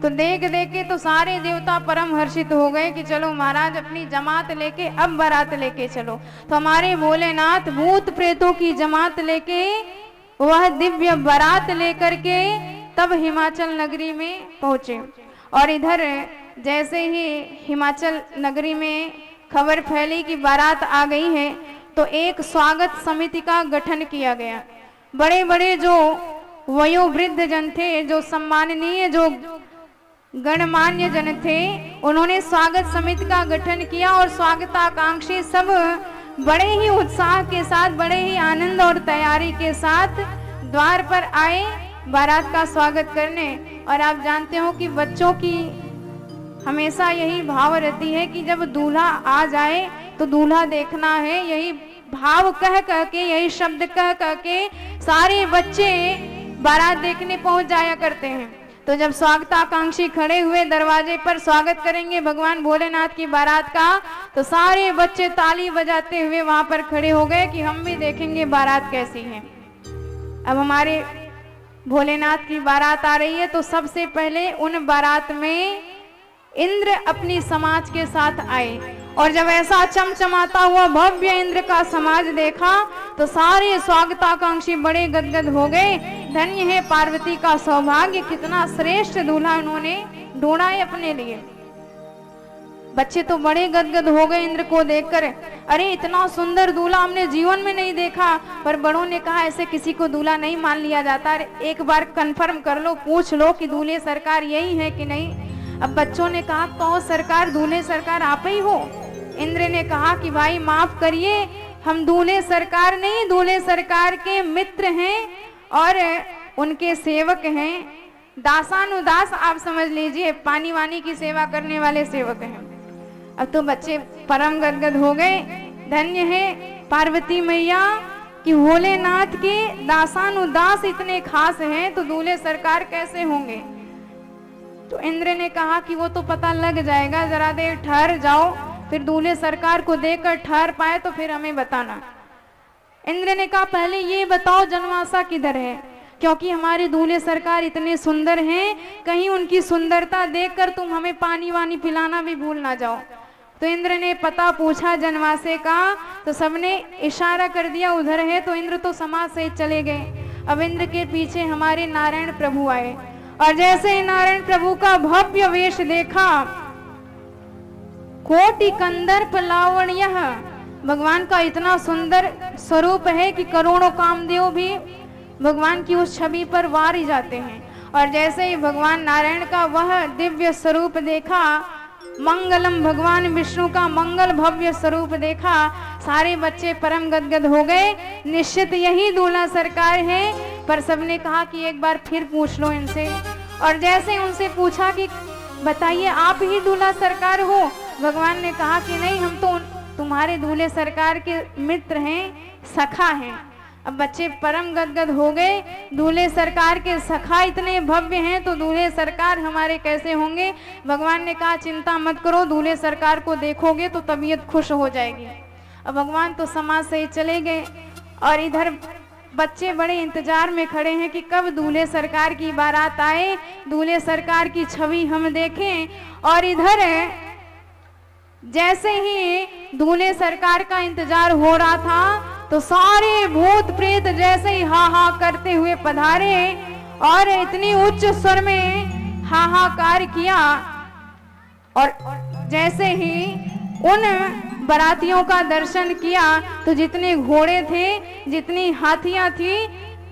तो देख देख के तो सारे देवता परम हर्षित हो गए कि चलो महाराज अपनी जमात लेके अब बारात लेके चलो। तो हमारे भोलेनाथ भूत प्रेतों की जमात लेके वह दिव्य बारात लेकर के तब हिमाचल नगरी में पहुंचे। और इधर जैसे ही हिमाचल नगरी में खबर फैली कि बारात आ गई है तो एक स्वागत समिति का गठन किया गया। बड़े बड़े जो वयोवृद्ध जन थे, जो सम्माननीय, जो गणमान्य जन थे, उन्होंने स्वागत समिति का गठन किया और स्वागताकांक्षी सब बड़े ही उत्साह के साथ, बड़े ही आनंद और तैयारी के साथ द्वार पर आए बारात का स्वागत करने। और आप जानते हो कि बच्चों की हमेशा यही भाव रहती है कि जब दूल्हा आ जाए तो दूल्हा देखना है, यही भाव कह कह के, यही शब्द कह कह के सारे बच्चे बारात देखने पहुंच जाया करते हैं। तो जब स्वागताकांक्षी खड़े हुए दरवाजे पर स्वागत करेंगे भगवान भोलेनाथ की बारात का, तो सारे बच्चे ताली बजाते हुए वहां पर खड़े हो गए कि हम भी देखेंगे बारात कैसी है। अब हमारे भोलेनाथ की बारात आ रही है, तो सबसे पहले उन बारात में इंद्र अपनी समाज के साथ आए। और जब ऐसा चमचमाता हुआ भव्य इंद्र का समाज देखा तो सारे स्वागताकांक्षी बड़े गदगद हो गए। धन्य है पार्वती का सौभाग्य, कितना श्रेष्ठ दूल्हा उन्होंने ढूंढा है अपने लिए। बच्चे तो बड़े गदगद हो गए इंद्र को देखकर। अरे इतना सुंदर दूल्हा हमने जीवन में नहीं देखा। पर बड़ों ने कहा ऐसे किसी को दूल्हा नहीं मान लिया जाता, एक बार कंफर्म कर लो, पूछ लो कि दूल्हे सरकार यही है कि नहीं। अब बच्चों ने कहा कहो सरकार, दूल्हे सरकार आप ही हो। इंद्र ने कहा कि भाई माफ करिए, हम दूल्हे सरकार नहीं, दूल्हे सरकार के मित्र हैं और उनके सेवक हैं, दासानुदास आप समझ लीजिए, पानी वानी की सेवा करने वाले सेवक हैं। अब तो बच्चे परम गदगद हो गए। धन्य है पार्वती मैया कि भोलेनाथ के दासानुदास इतने खास हैं, तो दूल्हे सरकार कैसे होंगे। तो इंद्र ने कहा कि वो तो पता लग जाएगा, जरा देर ठहर जाओ, फिर दूल्हे सरकार को देखकर ठहर पाए तो फिर हमें बताना। इंद्र ने कहा पहले ये बताओ जनवासा किधर है, क्योंकि हमारे दूल्हे सरकार इतने सुंदर हैं, कहीं उनकी सुंदरता देखकर तुम हमें पानी वानी पिलाना भी भूल ना जाओ। तो इंद्र ने पता पूछा जनवासे का, तो सबने इशारा कर दिया उधर है। तो इंद्र तो समाज से चले गए। अब इंद्र के पीछे हमारे नारायण प्रभु आए, और जैसे ही नारायण प्रभु का भव्य वेश देखा, कोटि कंदर्प लावण्य, भगवान का इतना सुंदर स्वरूप है कि करोड़ों कामदेव भी भगवान की उस छवि पर वार ही जाते हैं। और जैसे ही भगवान नारायण का वह दिव्य स्वरूप देखा, मंगलम भगवान विष्णु का मंगल भव्य स्वरूप देखा, सारे बच्चे परम गदगद हो गए। निश्चित यही दूल्हा सरकार है। पर सबने कहा कि एक बार फिर पूछ लो इनसे। और जैसे उनसे पूछा कि बताइए आप ही दूल्हा सरकार हो, भगवान ने कहा कि नहीं, हम तो तुम्हारे दूल्हे सरकार के मित्र हैं, सखा हैं। अब बच्चे परम गदगद हो गए। दूल्हे सरकार के सखा इतने भव्य हैं, तो दूल्हे सरकार हमारे कैसे होंगे। भगवान ने कहा चिंता मत करो, दूल्हे सरकार को देखोगे तो तबीयत खुश हो जाएगी। अब भगवान तो समाज से चले गए, और इधर बच्चे बड़े इंतजार में खड़े हैं कि कब दूल्हे सरकार की बारात आए, दूल्हे सरकार की छवि हम देखें। और इधर जैसे ही दूल्हे सरकार का इंतजार हो रहा था, तो सारे भूत प्रेत जैसे ही हा हा करते हुए पधारे और इतनी उच्च स्वर में हाहाकार किया। और जैसे ही उन बारातियों का दर्शन किया, तो जितने घोड़े थे, जितनी हाथियां थी,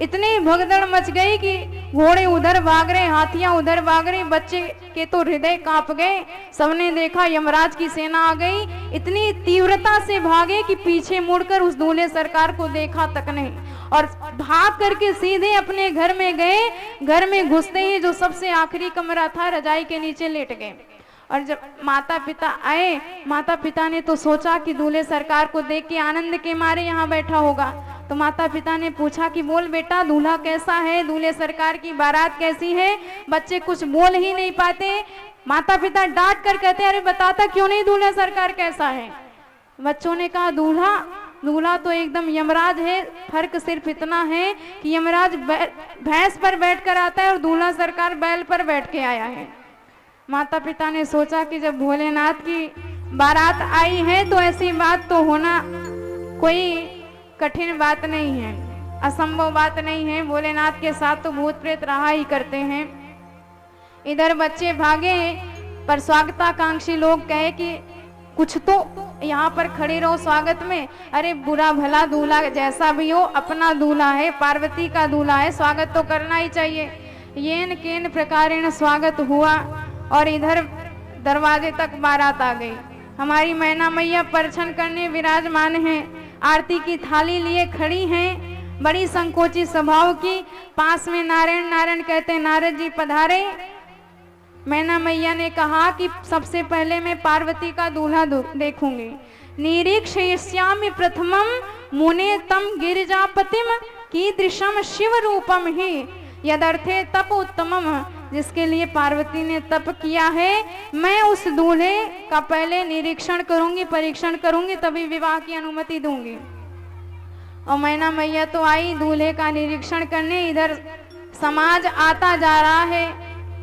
इतनी भगदड़ मच गई कि घोड़े उधर भाग रहे, हाथियां उधर भाग रही। बच्चे के तो हृदय कांप गए। सबने देखा यमराज की सेना आ गई, इतनी तीव्रता से भागे कि पीछे मुड़कर उस दूल्हे सरकार को देखा तक नहीं, और भाग करके सीधे अपने घर में गए। घर में घुसते ही जो सबसे आखिरी कमरा था, रजाई के नीचे लेट गए। और जब माता पिता आए, माता पिता ने तो सोचा कि दूल्हे सरकार को देख के आनंद के मारे यहाँ बैठा होगा। तो माता पिता ने पूछा कि बोल बेटा दूल्हा कैसा है, दूल्हे सरकार की बारात कैसी है। बच्चे कुछ बोल ही नहीं पाते। माता पिता डांट कर कहते अरे बताता क्यों नहीं दूल्हे सरकार कैसा है। बच्चों ने कहा दूल्हा तो एकदम यमराज है, फर्क सिर्फ इतना है कि यमराज भैंस पर बैठ कर आता है और दूल्हा सरकार बैल पर बैठ के आया है। माता पिता ने सोचा कि जब भोलेनाथ की बारात आई है तो ऐसी बात तो होना कोई कठिन बात नहीं है, असंभव बात नहीं है। भोलेनाथ के साथ तो भूत प्रेत रहा ही करते हैं। इधर बच्चे भागे, पर स्वागताकांक्षी लोग कहे कि कुछ तो यहाँ पर खड़े रहो स्वागत में। अरे बुरा भला दूल्हा जैसा भी हो, अपना दूल्हा है, पार्वती का दूल्हा है, स्वागत तो करना ही चाहिए। येन केन प्रकारेण स्वागत हुआ और इधर दरवाजे तक बारात आ गई। हमारी मैना मैया परछन करने विराजमान हैं, आरती की थाली लिए खड़ी हैं, बड़ी संकोची स्वभाव की। पास में नारायण नारायण कहते नारद जी पधारे। मैना मैया ने कहा कि सबसे पहले मैं पार्वती का दूल्हा देखूंगी। निरीक्षयिष्यामि प्रथमम मुने तम गिरिजापतिम कीदृशम शिव रूपम ही यदर्थे तप उत्तमम। जिसके लिए पार्वती ने तप किया है, मैं उस दूल्हे का पहले निरीक्षण करूंगी, परीक्षण करूंगी, तभी विवाह की अनुमति दूंगी। और मैना मैया तो आई दूल्हे का निरीक्षण करने। इधर समाज आता जा रहा है,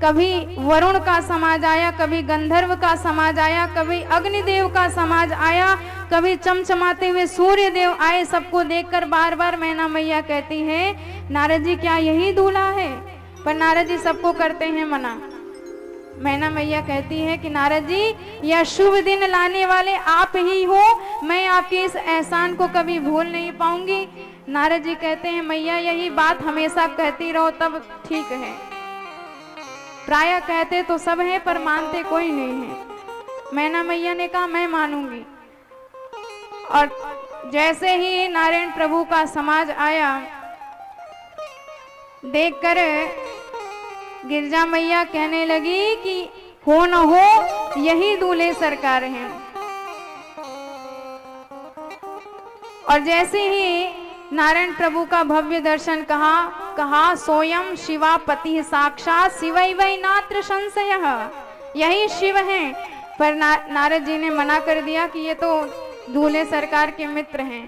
कभी वरुण का समाज आया, कभी गंधर्व का समाज आया, कभी अग्निदेव का समाज आया, कभी चमचमाते हुए सूर्य देव आए। सबको देखकर बार बार मैना मैया कहती है नारद जी क्या यही दूल्हा है? पर नारद जी सबको करते हैं मना। मैना मैया कहती है कि नारद जी यह शुभ दिन लाने वाले आप ही हो, मैं आपके इस एहसान को कभी भूल नहीं पाऊंगी। नारद जी कहते हैं मैया यही बात हमेशा कहती रहो तब ठीक है। प्रायः कहते तो सब हैं पर मानते कोई नहीं है। मैना मैया ने कहा मैं मानूंगी। और जैसे ही नारायण प्रभु का समाज आया, देखकर गिरजा मैया कहने लगी कि हो न हो यही दूल्हे सरकार हैं। और जैसे ही नारायण प्रभु का भव्य दर्शन कहा सोयम शिवा पति साक्षात शिवै नात्र संशय, यही शिव हैं। पर नारद जी ने मना कर दिया कि ये तो दूल्हे सरकार के मित्र हैं।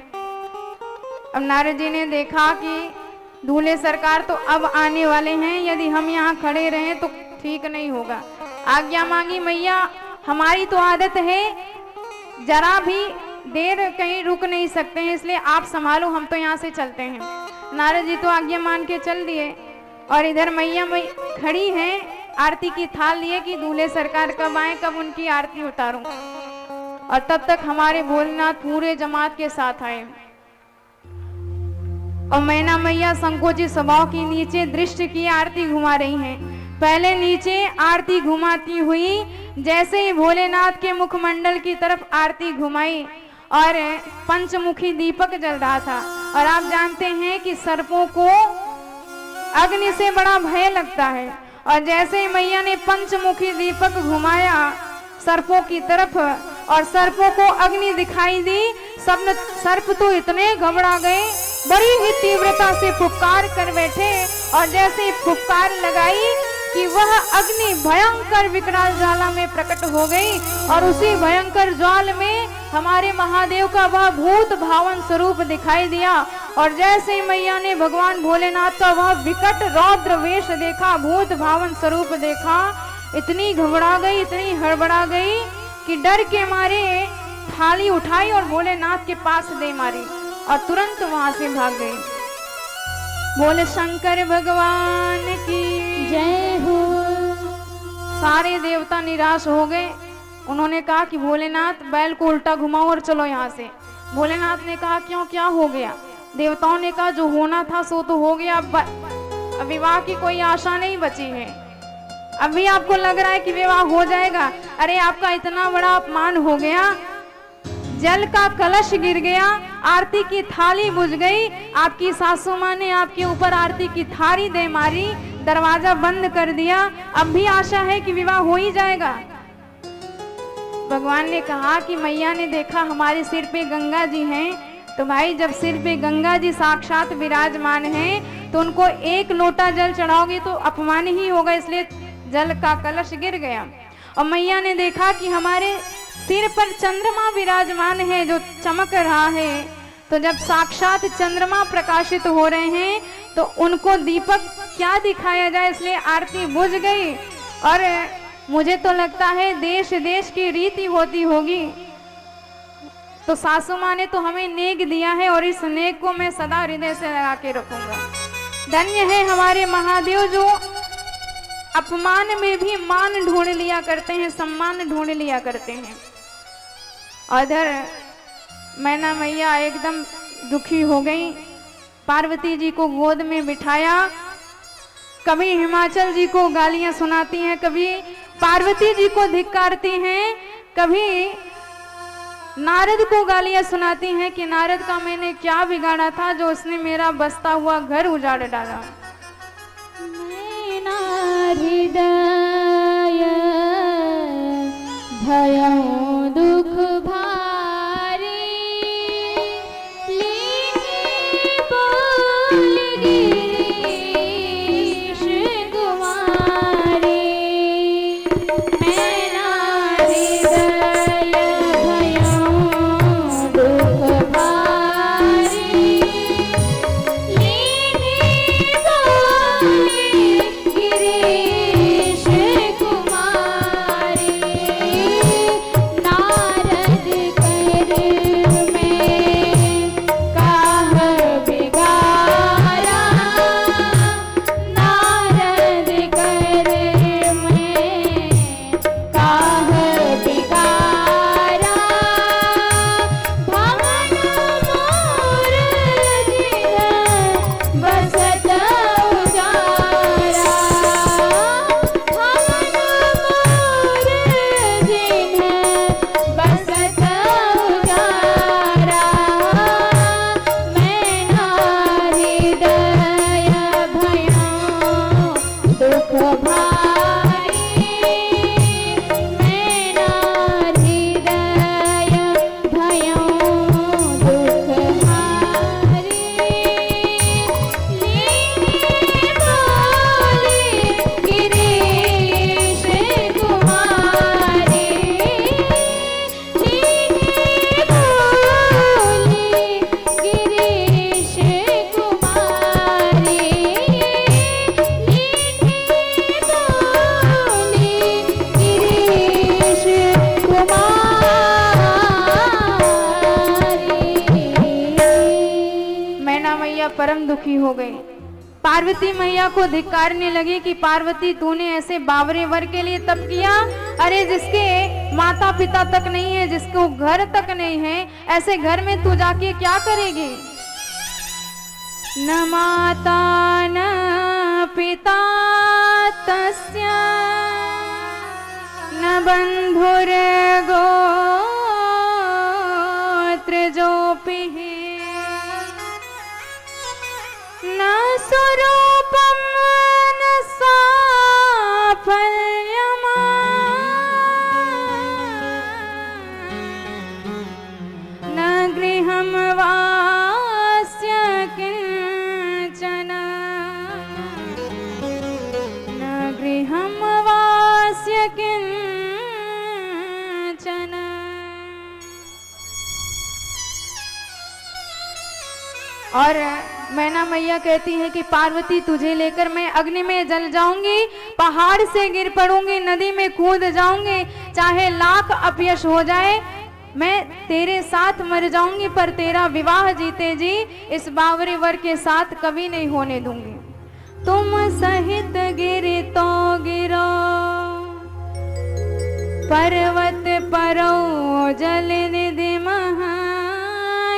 अब नारद जी ने देखा कि दूल्हे सरकार तो अब आने वाले हैं, यदि हम यहाँ खड़े रहें तो ठीक नहीं होगा। आज्ञा मांगी मैया हमारी तो आदत है जरा भी देर कहीं रुक नहीं सकते हैं, इसलिए आप संभालो, हम तो यहाँ से चलते हैं। नारद जी तो आज्ञा मान के चल दिए। और इधर मैया खड़ी हैं आरती की थाल लिए कि दूल्हे सरकार कब आए, कब उनकी आरती उतारूं। और तब तक हमारे भोलेनाथ पूरे जमात के साथ आए। और मैना मैया संकोची स्वभाव की नीचे दृष्टि की आरती घुमा रही हैं। पहले नीचे आरती घुमाती हुई जैसे ही भोलेनाथ के मुखमंडल की तरफ आरती घुमाई और पंचमुखी दीपक जल रहा था। और आप जानते हैं कि सर्पों को अग्नि से बड़ा भय लगता है। और जैसे ही मैया ने पंचमुखी दीपक घुमाया सर्पों की तरफ और सर्पों को अग्नि दिखाई दी, सर्प तो इतने घबरा गए, बड़ी ही तीव्रता से फुफकार कर बैठे। और जैसे ही फुफकार लगाई कि वह अग्नि भयंकर विकराल ज्वाला में प्रकट हो गई। और उसी भयंकर ज्वाल में हमारे महादेव का वह भूत भावन स्वरूप दिखाई दिया। और जैसे ही मैया ने भगवान भोलेनाथ का वह विकट रौद्र वेश देखा, भूत भावन स्वरूप देखा, इतनी घबरा गई, इतनी हड़बड़ा गई कि डर के मारे थाली उठाई और भोलेनाथ के पास दे मारी और तुरंत वहां से भाग गई। बोले शंकर भगवान की जय हो। सारे देवता निराश हो गए। उन्होंने कहा कि भोलेनाथ बैल को उल्टा घुमाओ और चलो यहाँ से। भोलेनाथ ने कहा क्यों, क्या हो गया? देवताओं ने कहा जो होना था सो तो हो गया, अब विवाह की कोई आशा नहीं बची है। अभी आपको लग रहा है कि विवाह हो जाएगा, अरे आपका इतना बड़ा अपमान हो गया, जल का कलश गिर गया, आरती की थाली बुझ गई, आपकी सासू माँ ने आपके ऊपर आरती की थाली दे मारी, दरवाजा बंद कर दिया, अब भी आशा है कि विवाह हो ही जाएगा। भगवान ने कहा कि मैया ने देखा हमारे सिर पे गंगा जी हैं, तो भाई जब सिर पे गंगा जी साक्षात विराजमान हैं तो उनको एक लोटा जल चढ़ाओगे तो अपमान ही होगा, इसलिए जल का कलश गिर गया। और मैया ने देखा कि हमारे सिर पर चंद्रमा विराजमान है जो चमक रहा है, तो जब साक्षात चंद्रमा प्रकाशित हो रहे हैं तो उनको दीपक क्या दिखाया जाए, इसलिए आरती बुझ गई। और मुझे तो लगता है देश देश की रीति होती होगी, तो सासू माँ ने तो हमें नेक दिया है और इस नेक को मैं सदा हृदय से लगा के रखूंगा। धन्य है हमारे महादेव जो अपमान में भी मान ढूंढ लिया करते हैं, सम्मान ढूंढ लिया करते हैं। और इधर मैना मैया एकदम दुखी हो गई, पार्वती जी को गोद में बिठाया, कभी हिमाचल जी को गालियां सुनाती हैं, कभी पार्वती जी को धिक्कारती हैं, कभी नारद को गालियां सुनाती हैं कि नारद का मैंने क्या बिगाड़ा था जो उसने मेरा बसता हुआ घर उजाड़ डाला। मैना हृदय भयों दुख भारी, लीनी बोल गिरीश कुमारी। मैना हृदय भयों दुख भारी, लीनी बोल गिरीश कुमारी। नारद कर में काह बिगारा, नारद कर में काह बिगारा। भवन मोर जिन बसत उजारा, भवन मोर जिन बसत उजारा। मैना हृदय भयों दुख भारी, मैना हृदय भयों दुख भारी। लीनी बोली गिरीश कुमारी, लीनी बोली गिरीश कुमारी, लीनी बोली गिरीश कुमारी। मैना मैया परम दुखी हो गई। पार्वती मैया को धिक्कारने लगी कि पार्वती तूने ऐसे बावरे वर के लिए तप किया, अरे जिसके माता पिता तक नहीं है, जिसको घर तक नहीं है, ऐसे घर में तू जाके क्या करेगी। न माता न पिता तस्य न बंधुर गोत्र जोपि न स्वरूपम न साफल्यम न गृहं वास्य किंचन, न गृहं वास्य किंचन। और मैना मैया कहती है कि पार्वती तुझे लेकर मैं अग्नि में जल जाऊंगी, पहाड़ से गिर पड़ूंगी, नदी में कूद जाऊंगी, चाहे लाख अपयश हो जाए मैं तेरे साथ मर जाऊंगी, पर तेरा विवाह जीते जी इस बावरे वर के साथ कभी नहीं होने दूंगी। तुम सहित गिरी तो गिरो पर्वत परो जल निधि महा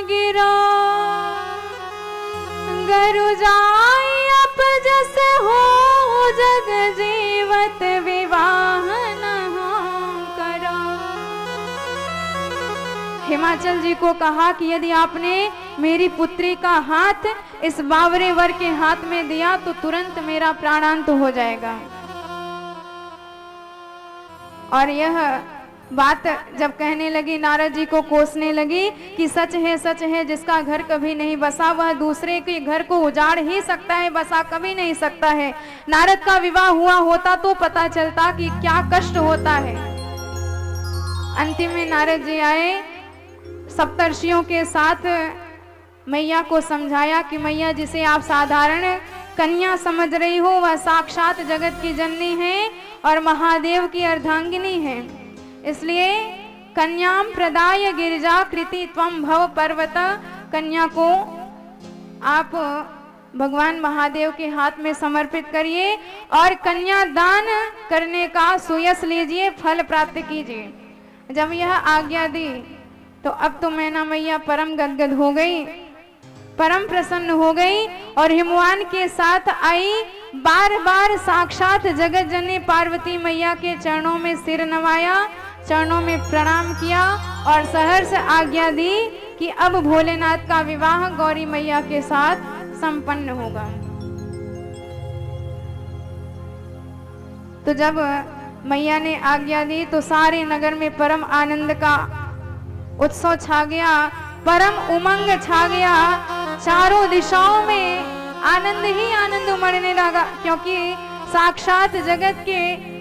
गिरो, गरु जाय अपजस हो जग जीवत विवाह न हो करो। हिमाचल जी को कहा कि यदि आपने मेरी पुत्री का हाथ इस बावरे वर के हाथ में दिया तो तुरंत मेरा प्राणांत हो जाएगा। और यह बात जब कहने लगी, नारद जी को कोसने लगी कि सच है, जिसका घर कभी नहीं बसा वह दूसरे के घर को उजाड़ ही सकता है, बसा कभी नहीं सकता है। नारद का विवाह हुआ होता तो पता चलता कि क्या कष्ट होता है। अंतिम में नारद जी आए, सप्तर्षियों के साथ मैया को समझाया कि मैया जिसे आप साधारण कन्या समझ रही हो वह साक्षात जगत की जननी है और महादेव की अर्धांगिनी है, इसलिए कन्याम प्रदाय गिरिजा कृति त्वम भव पर्वत। कन्या को आप भगवान महादेव के हाथ में समर्पित करिए और कन्या दान करने का सुयश लीजिए, फल प्राप्त कीजिए। जब यह आज्ञा दी तो अब तो मैना मैया परम गदगद हो गई, परम प्रसन्न हो गई और हिमवान के साथ आई बार बार साक्षात जगत जननी पार्वती मैया के चरणों में सिर नवाया, चरणों में प्रणाम किया और सहर्ष आज्ञा दी कि अब भोलेनाथ का विवाह गौरी मैया के साथ संपन्न होगा। तो जब मैया ने आज्ञा दी तो सारे नगर में परम आनंद का उत्सव छा गया, परम उमंग छा गया। चारों दिशाओं में आनंद ही आनंद उमड़ने लगा, क्योंकि साक्षात जगत के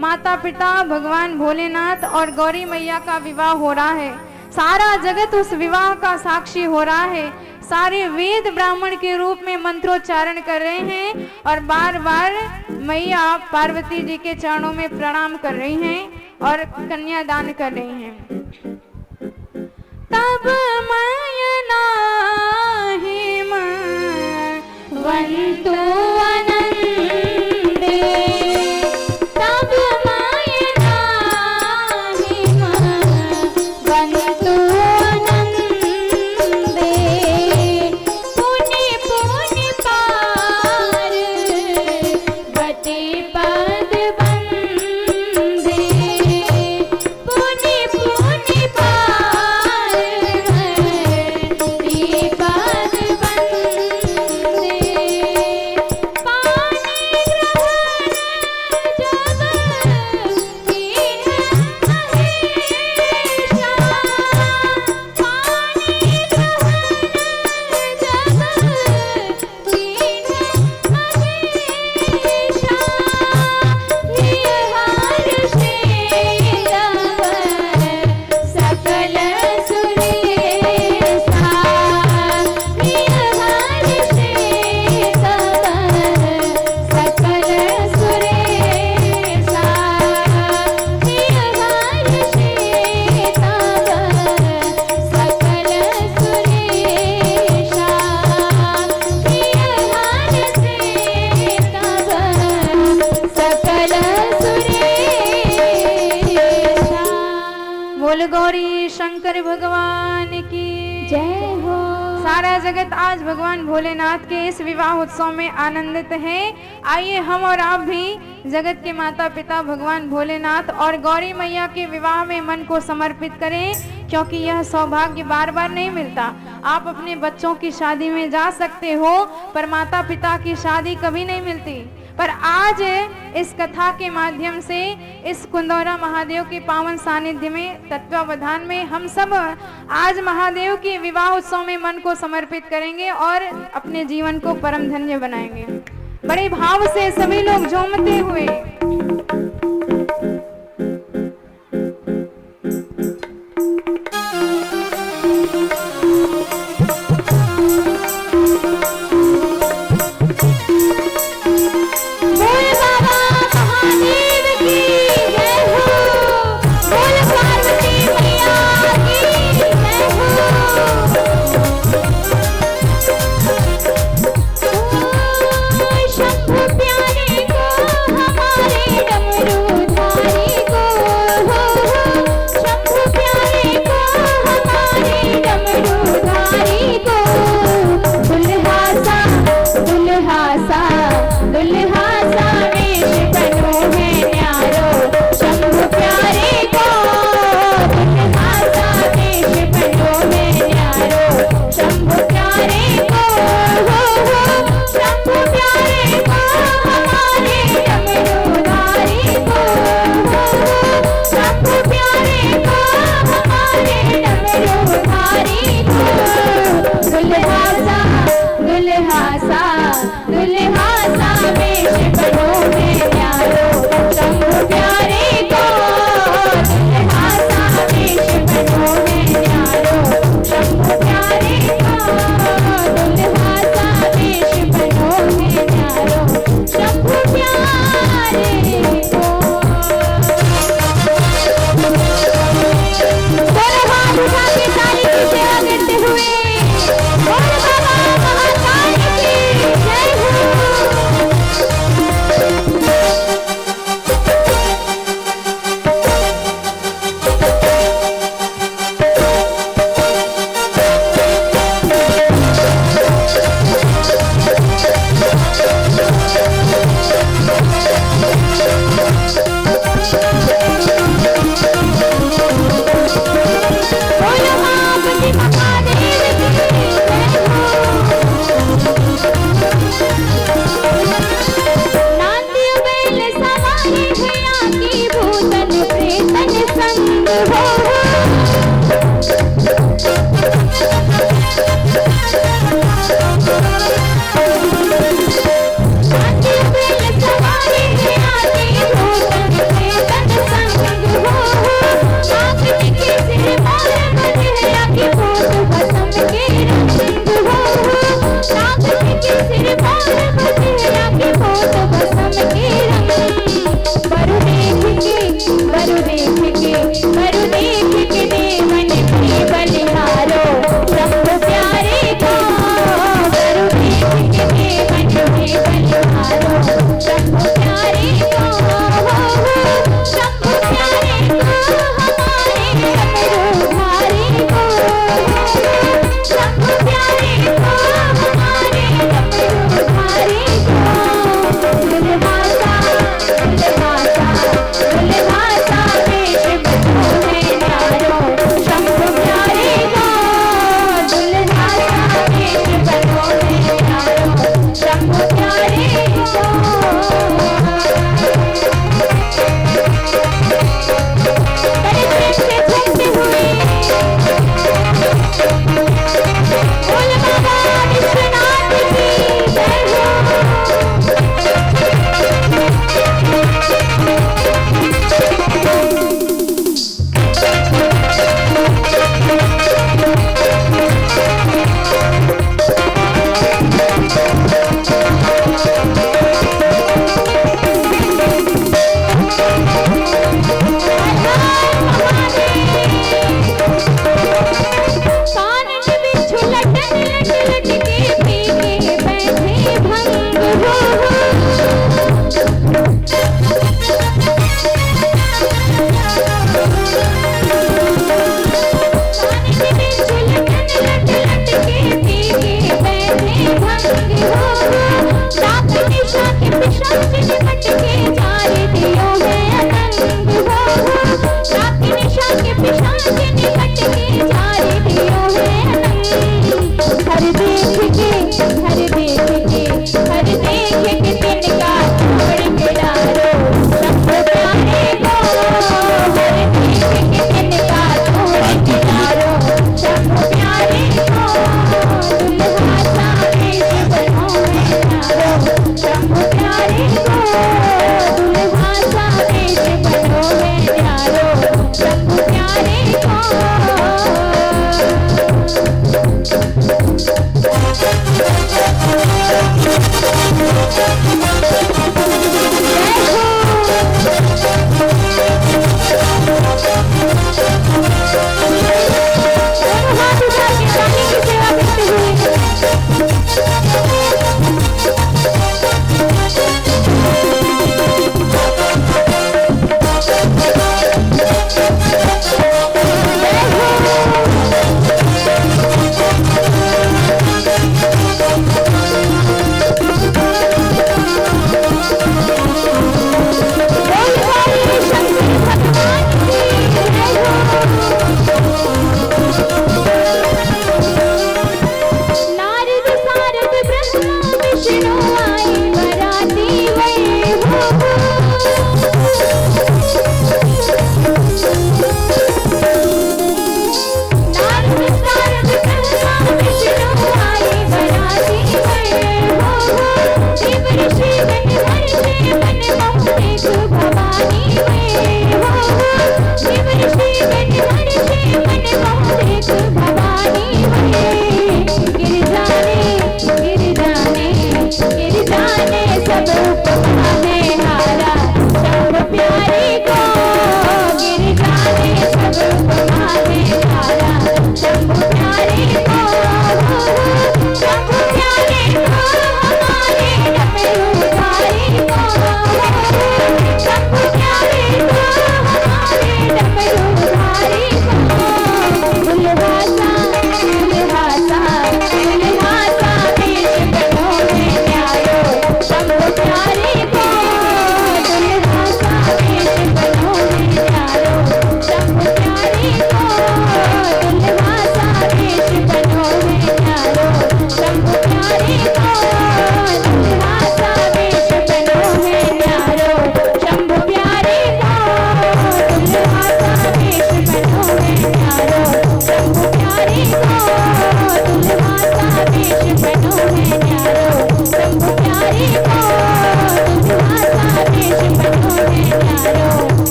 माता पिता भगवान भोलेनाथ और गौरी मैया का विवाह हो रहा है। सारा जगत उस विवाह का साक्षी हो रहा है। सारे वेद ब्राह्मण के रूप में मंत्रोच्चारण कर रहे हैं और बार बार मैया पार्वती जी के चरणों में प्रणाम कर रही हैं और कन्यादान कर रही हैं। तब मैया हिम वंतु आनंदे, तब मैया हिम वंतु आनंदे, पुनि पुनि पार बटे पद बंदे, पुनि पुनि पार बटे पद बंदे, पानी ग्रहण जब कीन महेशा, पानी ग्रहण जब कीन महेशा, हियहार से तब सकल सुरेशा, हियहार से तब सकल सुरेशा, हियहार से तब सकल सुरेशा, हियहार से तब सकल सुरेशा। बोल गौरी शंकर भगवान की जय हो। सारा जगत आज भगवान भोलेनाथ के इस विवाह उत्सव में आनंदित है। आइए हम और आप भी जगत के माता पिता भगवान भोलेनाथ और गौरी मैया के विवाह में मन को समर्पित करें, क्योंकि यह सौभाग्य बार बार नहीं मिलता। आप अपने बच्चों की शादी में जा सकते हो, पर माता पिता की शादी कभी नहीं मिलती। पर आज इस कथा के माध्यम से इस कुंदौरा महादेव के पावन सानिध्य में तत्वावधान में हम सब आज महादेव के विवाह उत्सव में मन को समर्पित करेंगे और अपने जीवन को परम धन्य बनाएंगे। बड़े भाव से सभी लोग झूमते हुए बोल बाबा महादेव की जय हो, बोल पार्वती मैया की जय हो। शंभु प्यारे को हमारे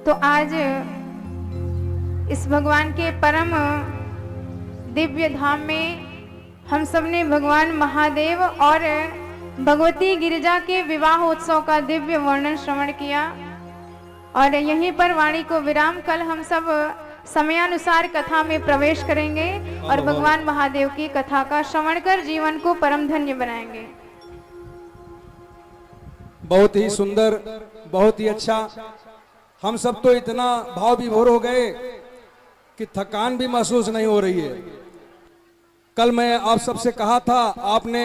तो आज इस भगवान के परम दिव्य धाम में हम सब ने भगवान महादेव और भगवती गिरिजा के विवाह उत्सव का दिव्य वर्णन श्रवण किया और यहीं पर वाणी को विराम। कल हम सब समयानुसार कथा में प्रवेश करेंगे और भगवान महादेव की कथा का श्रवण कर जीवन को परम धन्य बनाएंगे। बहुत ही सुंदर, बहुत ही अच्छा। हम सब तो इतना भाव विभोर हो गए कि थकान भी महसूस नहीं हो रही है। कल मैं आप सबसे कहा था, आपने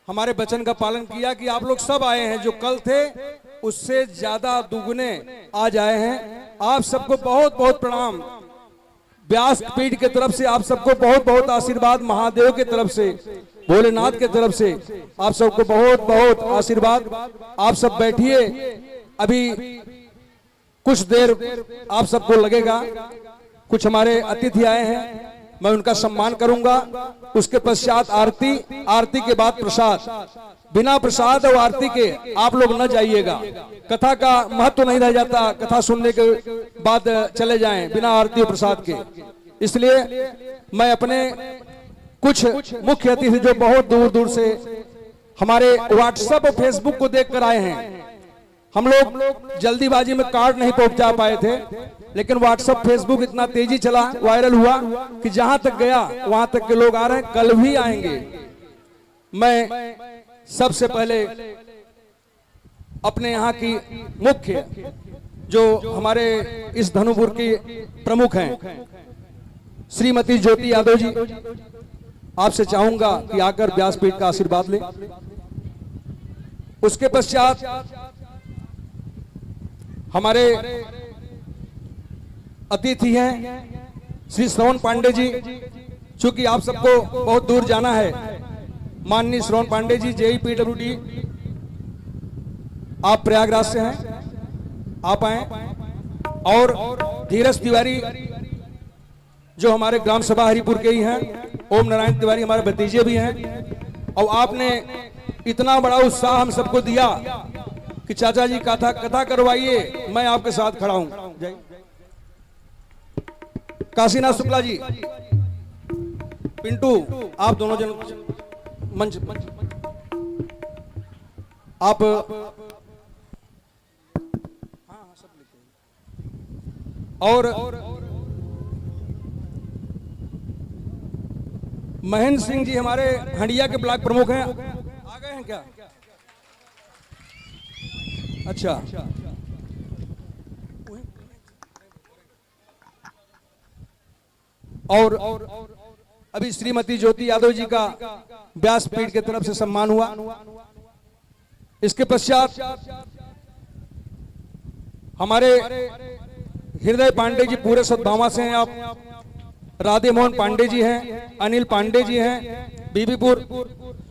हमारे वचन का पालन किया कि आप लोग सब आए हैं, जो कल थे उससे ज्यादा दुगुने आज आए हैं। आप सबको बहुत बहुत प्रणाम। व्यास पीठ की तरफ से आप सबको बहुत बहुत आशीर्वाद, महादेव की तरफ से भोलेनाथ के तरफ से आप सबको बहुत बहुत आशीर्वाद। आप सब बैठिए, अभी कुछ देर आप सबको लगेगा। कुछ हमारे अतिथि आए हैं, मैं उनका सम्मान करूंगा। उसके पश्चात आरती, आरती के बाद प्रसाद। बिना प्रसाद और आरती के आप लोग न जाइएगा, कथा का महत्व नहीं रह जाता। कथा सुनने के बाद चले जाएं बिना आरती और प्रसाद के। इसलिए मैं अपने कुछ मुख्य अतिथि जो बहुत दूर दूर से हमारे व्हाट्सएप और फेसबुक को देखकर आए हैं, हम लोग जल्दीबाजी में कार्ड नहीं पहुंचा पाए थे, लेकिन व्हाट्सएप फेसबुक इतना तेजी चला, वायरल हुआ कि जहां तक गया वहां तक के लोग आ रहे हैं, कल भी आएंगे। मैं सबसे पहले अपने यहाँ की मुख्य जो हमारे इस धनुपुर की प्रमुख हैं श्रीमती ज्योति यादव जी, आपसे चाहूंगा कि आकर व्यासपीठ का आशीर्वाद लें। उसके पश्चात हमारे अतिथि हैं श्री श्रवण पांडे जी। चूंकि आप सबको बहुत दूर जाना है, माननीय श्रवण पांडे जी JEPWD, आप प्रयागराज से हैं, आप आए। और धीरज तिवारी जो हमारे ग्राम सभा हरिपुर के ही हैं, ओम नारायण तिवारी हमारे भतीजे भी हैं। और आपने इतना बड़ा उत्साह हम सबको दिया कि चाचा जी कथा करवाइए, मैं आपके साथ खड़ा हूं। जय काशीनाथ शुक्ला जी, पिंटू, आप दोनों जन मंच आप और महेंद्र सिंह जी हमारे हंडिया के ब्लॉक प्रमुख हैं, आ गए हैं क्या? अच्छा, और अभी श्रीमती ज्योति यादव जी का व्यासपीठ की तरफ से सम्मान हुआ। इसके पश्चात हमारे हृदय पांडे जी पूरे सद्भावना से हैं आप, राधे मोहन पांडे जी हैं, अनिल पांडे जी हैं बीबीपुर,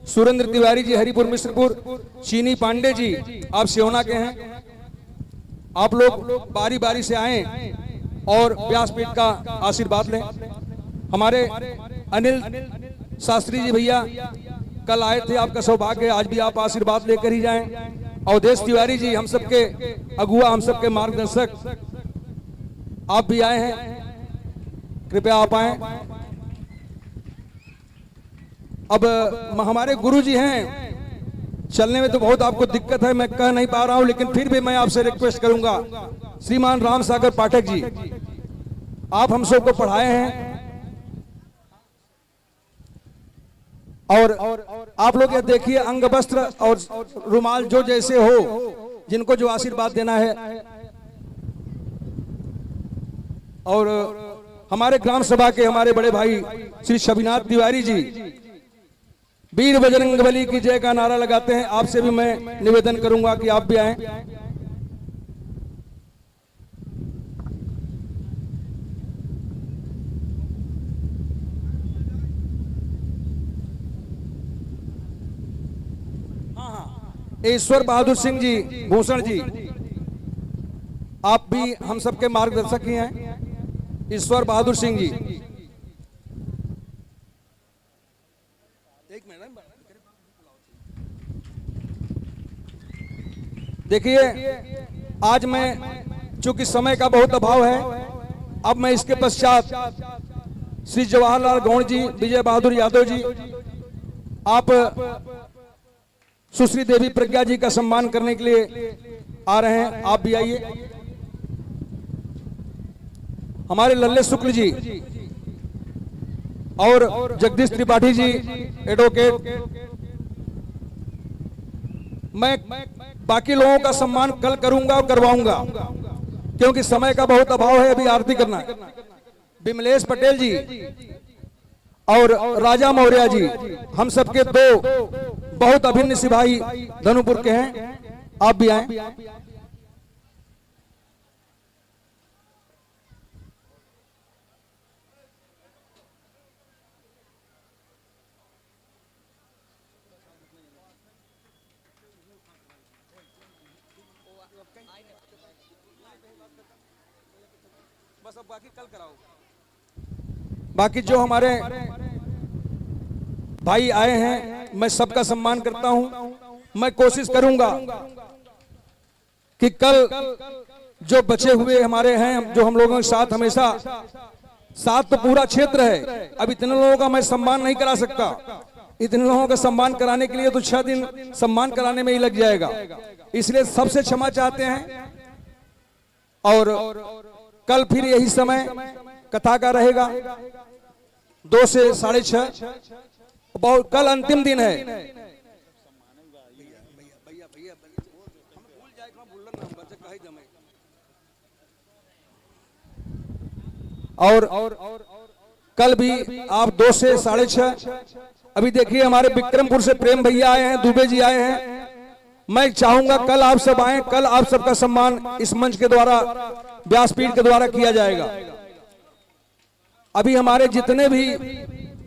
सुरेंद्र तिवारी जी हरिपुर मिश्रपुर, चीनी पांडे जी आप सिहोना के हैं। आप लोग बारी बारी से आए और व्यासपीठ का आशीर्वाद लें। हमारे अनिल शास्त्री जी भैया कल आए थे, आपका सौभाग्य है आज भी आप आशीर्वाद लेकर ही जाएं। अवधेश तिवारी जी हम सबके अगुआ, हम सबके मार्गदर्शक, आप भी आए हैं, कृपया आप आए। अब हमारे गुरु जी हैं, चलने में तो बहुत आपको दिक्कत है, मैं कह नहीं पा रहा हूं, लेकिन फिर भी मैं आपसे रिक्वेस्ट करूंगा, श्रीमान राम सागर पाठक जी, आप हम सबको पढ़ाए हैं और आप लोग ये देखिए अंग वस्त्र और रुमाल जो जैसे हो, जिनको जो आशीर्वाद देना है। और हमारे ग्राम सभा के हमारे बड़े भाई श्री शबीनाथ तिवारी जी वीर बजरंगबली की जय का नारा लगाते हैं। आपसे भी मैं निवेदन करूंगा कि आप भी आएं। ईश्वर बहादुर सिंह जी भूषण जी, आप भी हम सबके मार्गदर्शक ही हैं। ईश्वर बहादुर सिंह जी, एक मिनट देखिए, आज मैं चूंकि समय का बहुत अभाव है, अब मैं इसके पश्चात श्री जवाहरलाल गौड़ जी, विजय बहादुर यादव जी, आप सुश्री देवी प्रज्ञा जी का सम्मान करने के लिए आ रहे हैं, आप भी आइए। हमारे लल्ले शुक्ल जी और जगदीश त्रिपाठी जी एडवोकेट, मैं बाकी लोगों का सम्मान कल करूंगा और करवाऊंगा, क्योंकि समय का बहुत अभाव है, अभी आरती करना है। विमलेश पटेल जी और राजा मौर्य जी, हम सबके दो बहुत अभिन्न सिपाही धनुपुर के हैं, आप भी आए। बस अब बाकी कल कराओ। बाकी जो हमारे भाई आए हैं, मैं सबका सम्मान करता हूं। मैं कोशिश करूंगा कि कल जो बचे हुए हमारे हैं, जो हम लोगों के साथ हमेशा साथ, तो पूरा क्षेत्र है, अब इतने लोगों का मैं सम्मान नहीं करा सकता। इतने लोगों का सम्मान कराने के लिए तो 6 दिन सम्मान कराने में ही लग जाएगा, इसलिए सबसे क्षमा चाहते हैं। और कल फिर यही समय कथा का रहेगा 2 से 6:30। बहुत कल अंतिम दिन है। और कल भी आप 2 से 6:30। अभी देखिए हमारे विक्रमपुर से प्रेम भैया आए हैं, दुबे जी आए हैं। मैं चाहूंगा कल आप सब आए, कल आप सबका सम्मान इस मंच के द्वारा, व्यासपीठ के द्वारा किया जाएगा। अभी हमारे जितने भी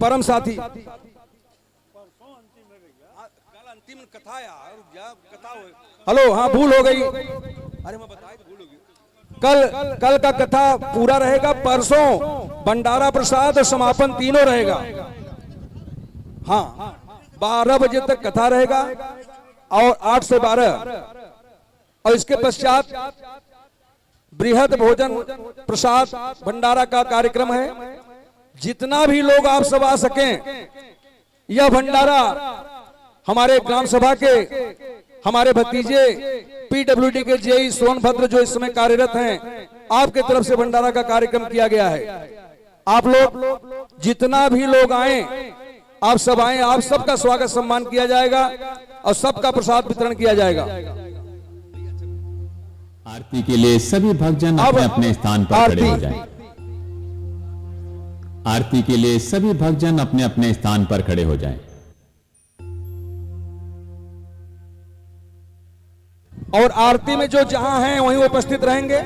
परम साथी, कल अंतिम कथा यार, कथा हेलो, हाँ भूल हो गई, अरे मैं बताया तो भूल हो गई। कल का कथा पूरा रहेगा, परसों भंडारा प्रसाद और समापन तीनों रहेगा। हाँ 12 बजे तक कथा रहेगा और 8 से 12, और इसके पश्चात बृहद भोजन प्रसाद भंडारा का कार्यक्रम है। जितना भी लोग आप सब आ सकें, यह भंडारा हमारे ग्राम सभा के हमारे भतीजे पीडब्ल्यूडी के जेई सोनभद्र जो इस समय कार्यरत हैं, आपके तरफ से भंडारा का कार्यक्रम किया गया है। आप लोग जितना भी लोग आए, आप सब आए, आप सबका स्वागत सम्मान किया जाएगा और सबका प्रसाद वितरण किया जाएगा। आरती के लिए सभी भक्तजन अपने अपने स्थान पर खड़े हो जाएं। आरती के लिए सभी भक्तजन अपने अपने स्थान पर खड़े हो जाएं। और आरती में जो जहां हैं वहीं उपस्थित रहेंगे,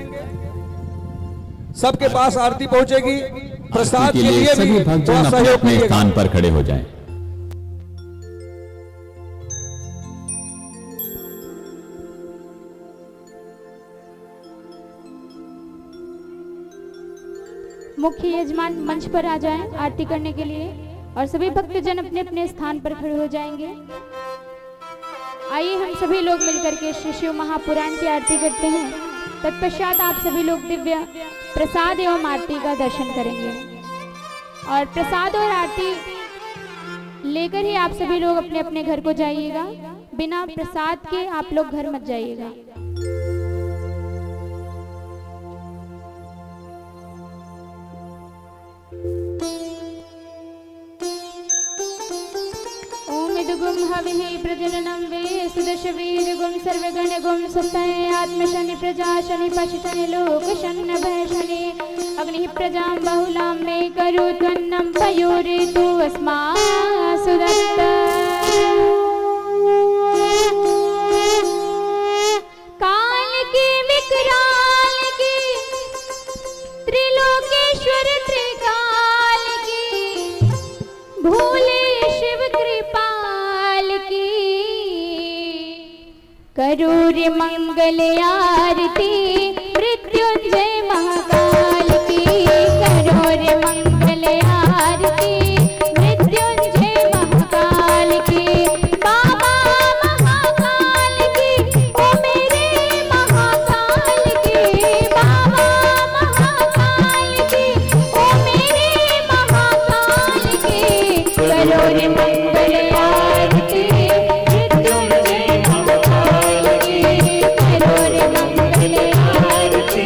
सबके पास आरती पहुंचेगी। प्रसाद के लिए सभी भक्तजन अपने अपने स्थान पर खड़े हो जाएं। मुख्य यजमान मंच पर आ जाएं आरती करने के लिए, और सभी भक्तजन अपने अपने स्थान पर खड़े हो जाएंगे। आइए हम सभी लोग मिलकर के श्री शिव महापुराण की आरती करते हैं। तत्पश्चात आप सभी लोग दिव्य प्रसाद एवं आरती का दर्शन करेंगे, और प्रसाद और आरती लेकर ही आप सभी लोग अपने अपने घर को जाइएगा। बिना प्रसाद के आप लोग घर मत जाइएगा। गुम हविः प्रजननं वे सुदशवीर गुम सर्वगण गुम सत्तये आत्मशनि प्रजा शनि पशु शनि लोक शनि भय शनि अग्नि प्रजां बहुलां मे करोत्वन्नं पयोरेतु अस्मासु दत्त। काल के विकराल की त्रिलोकेश्वर त्रिकाल की भूले शिव कृपा करो रे मंगल आरती मृत्युंजय महाकाल की। करो रे मंगल आरती मृत्युंजय महाकाल की। बाबा महाकाल की ओ मेरे महाकाल की। बाबा महाकाल की ओ मेरे महाकाल की। करो रे मंगल आरती मृत्युंजय महाकाल की। करो रे मंगल आरती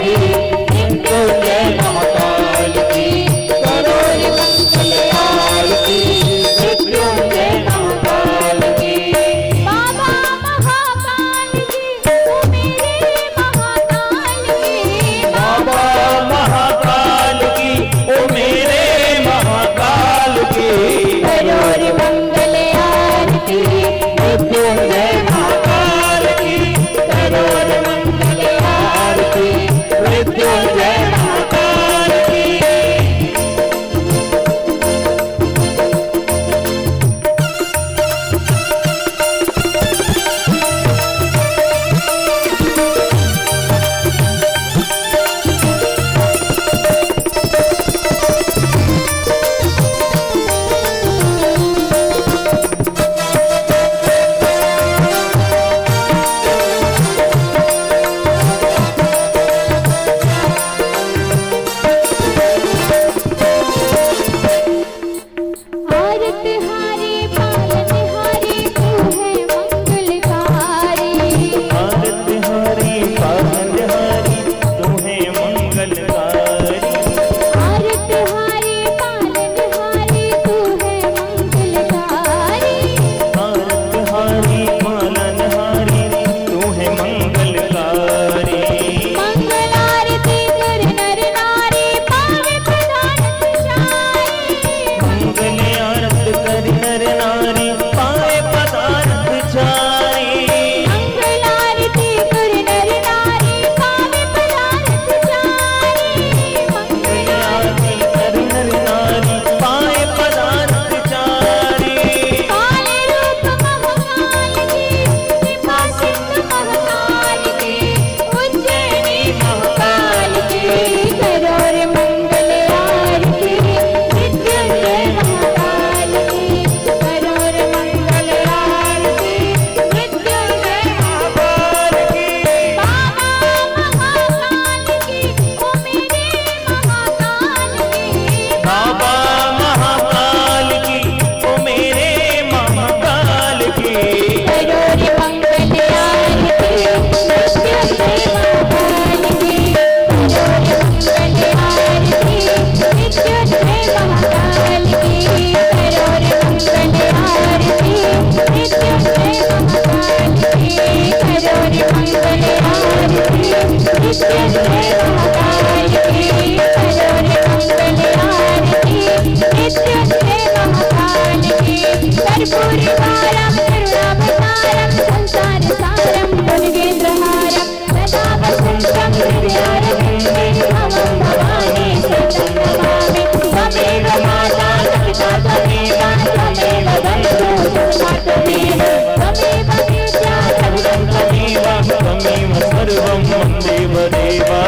की, मृत्युंजय महाकाल की, करो रे मंगल आरती, मृत्युंजय महाकाल की। बाबा महाकाल की ओ मेरे महाकाल की, बाबा महाकाल की, ओ मेरे महाकाल की, करो रे मंगल आरती, मृत्युंजय महाकाल की, करो रे मंगल आरती, मृत्युंजय महाकाल की। आरत हारे पालन हारे तू है मंगलकारी, आरत हारी पालन हारी, तू है मंगलकारी। आरत हारे पालन हारे तू है मंगलकारी, आरत हारी पालन हारी, तू है मंगलकारी। मंगल आरती कर नर नारी पावे प्रधान तुझारी, मंगल आरत कर नर नारी, पाए पदार्थ चारी। मंगल आरती कर नर नारी पावे प्रधान तुझारी, मंगल आरती कर नर नारी, पाए पदार्थ चारी। काले रूप महाकाल की, कृपा सिंधु महाकाल की, उज्जैनी महाकाल की, करो रे मंगल आरती, मृत्युंजय महाकाल की, करो रे मंगल आरती, मृत्युंजय महाकाल की। बाबा महाकाल की ओ मेरे महाकाल की, बाबा महाकाल की, ओ मेरे महाकाल की, करो रे मंगल आरती, मृत्युंजय महाकाल की, करो रे मंगल आरती, मृत्युंजय महाकाल की, करो रे मंगल आरती, मृत्युंजय महाकाल की, करो रे मंगल आरती, मृत्युंजय महाकाल की, करो रे मंगल आरती, मृत्युंजय महाकाल की। कर्पूर वारम करुणावतारम संसार सारम मुनिगेन्द्रहारम सदा वसंतं हृदयारविन्दे भवं भवानी सतं नमामि। त्वमेव माता पिता त्वमेव त्वमेव बन्धुः सखा त्वमेव, त्वमेव विद्या सर्वं त्वमेव, त्वमेव सर्वं मम देव देवा।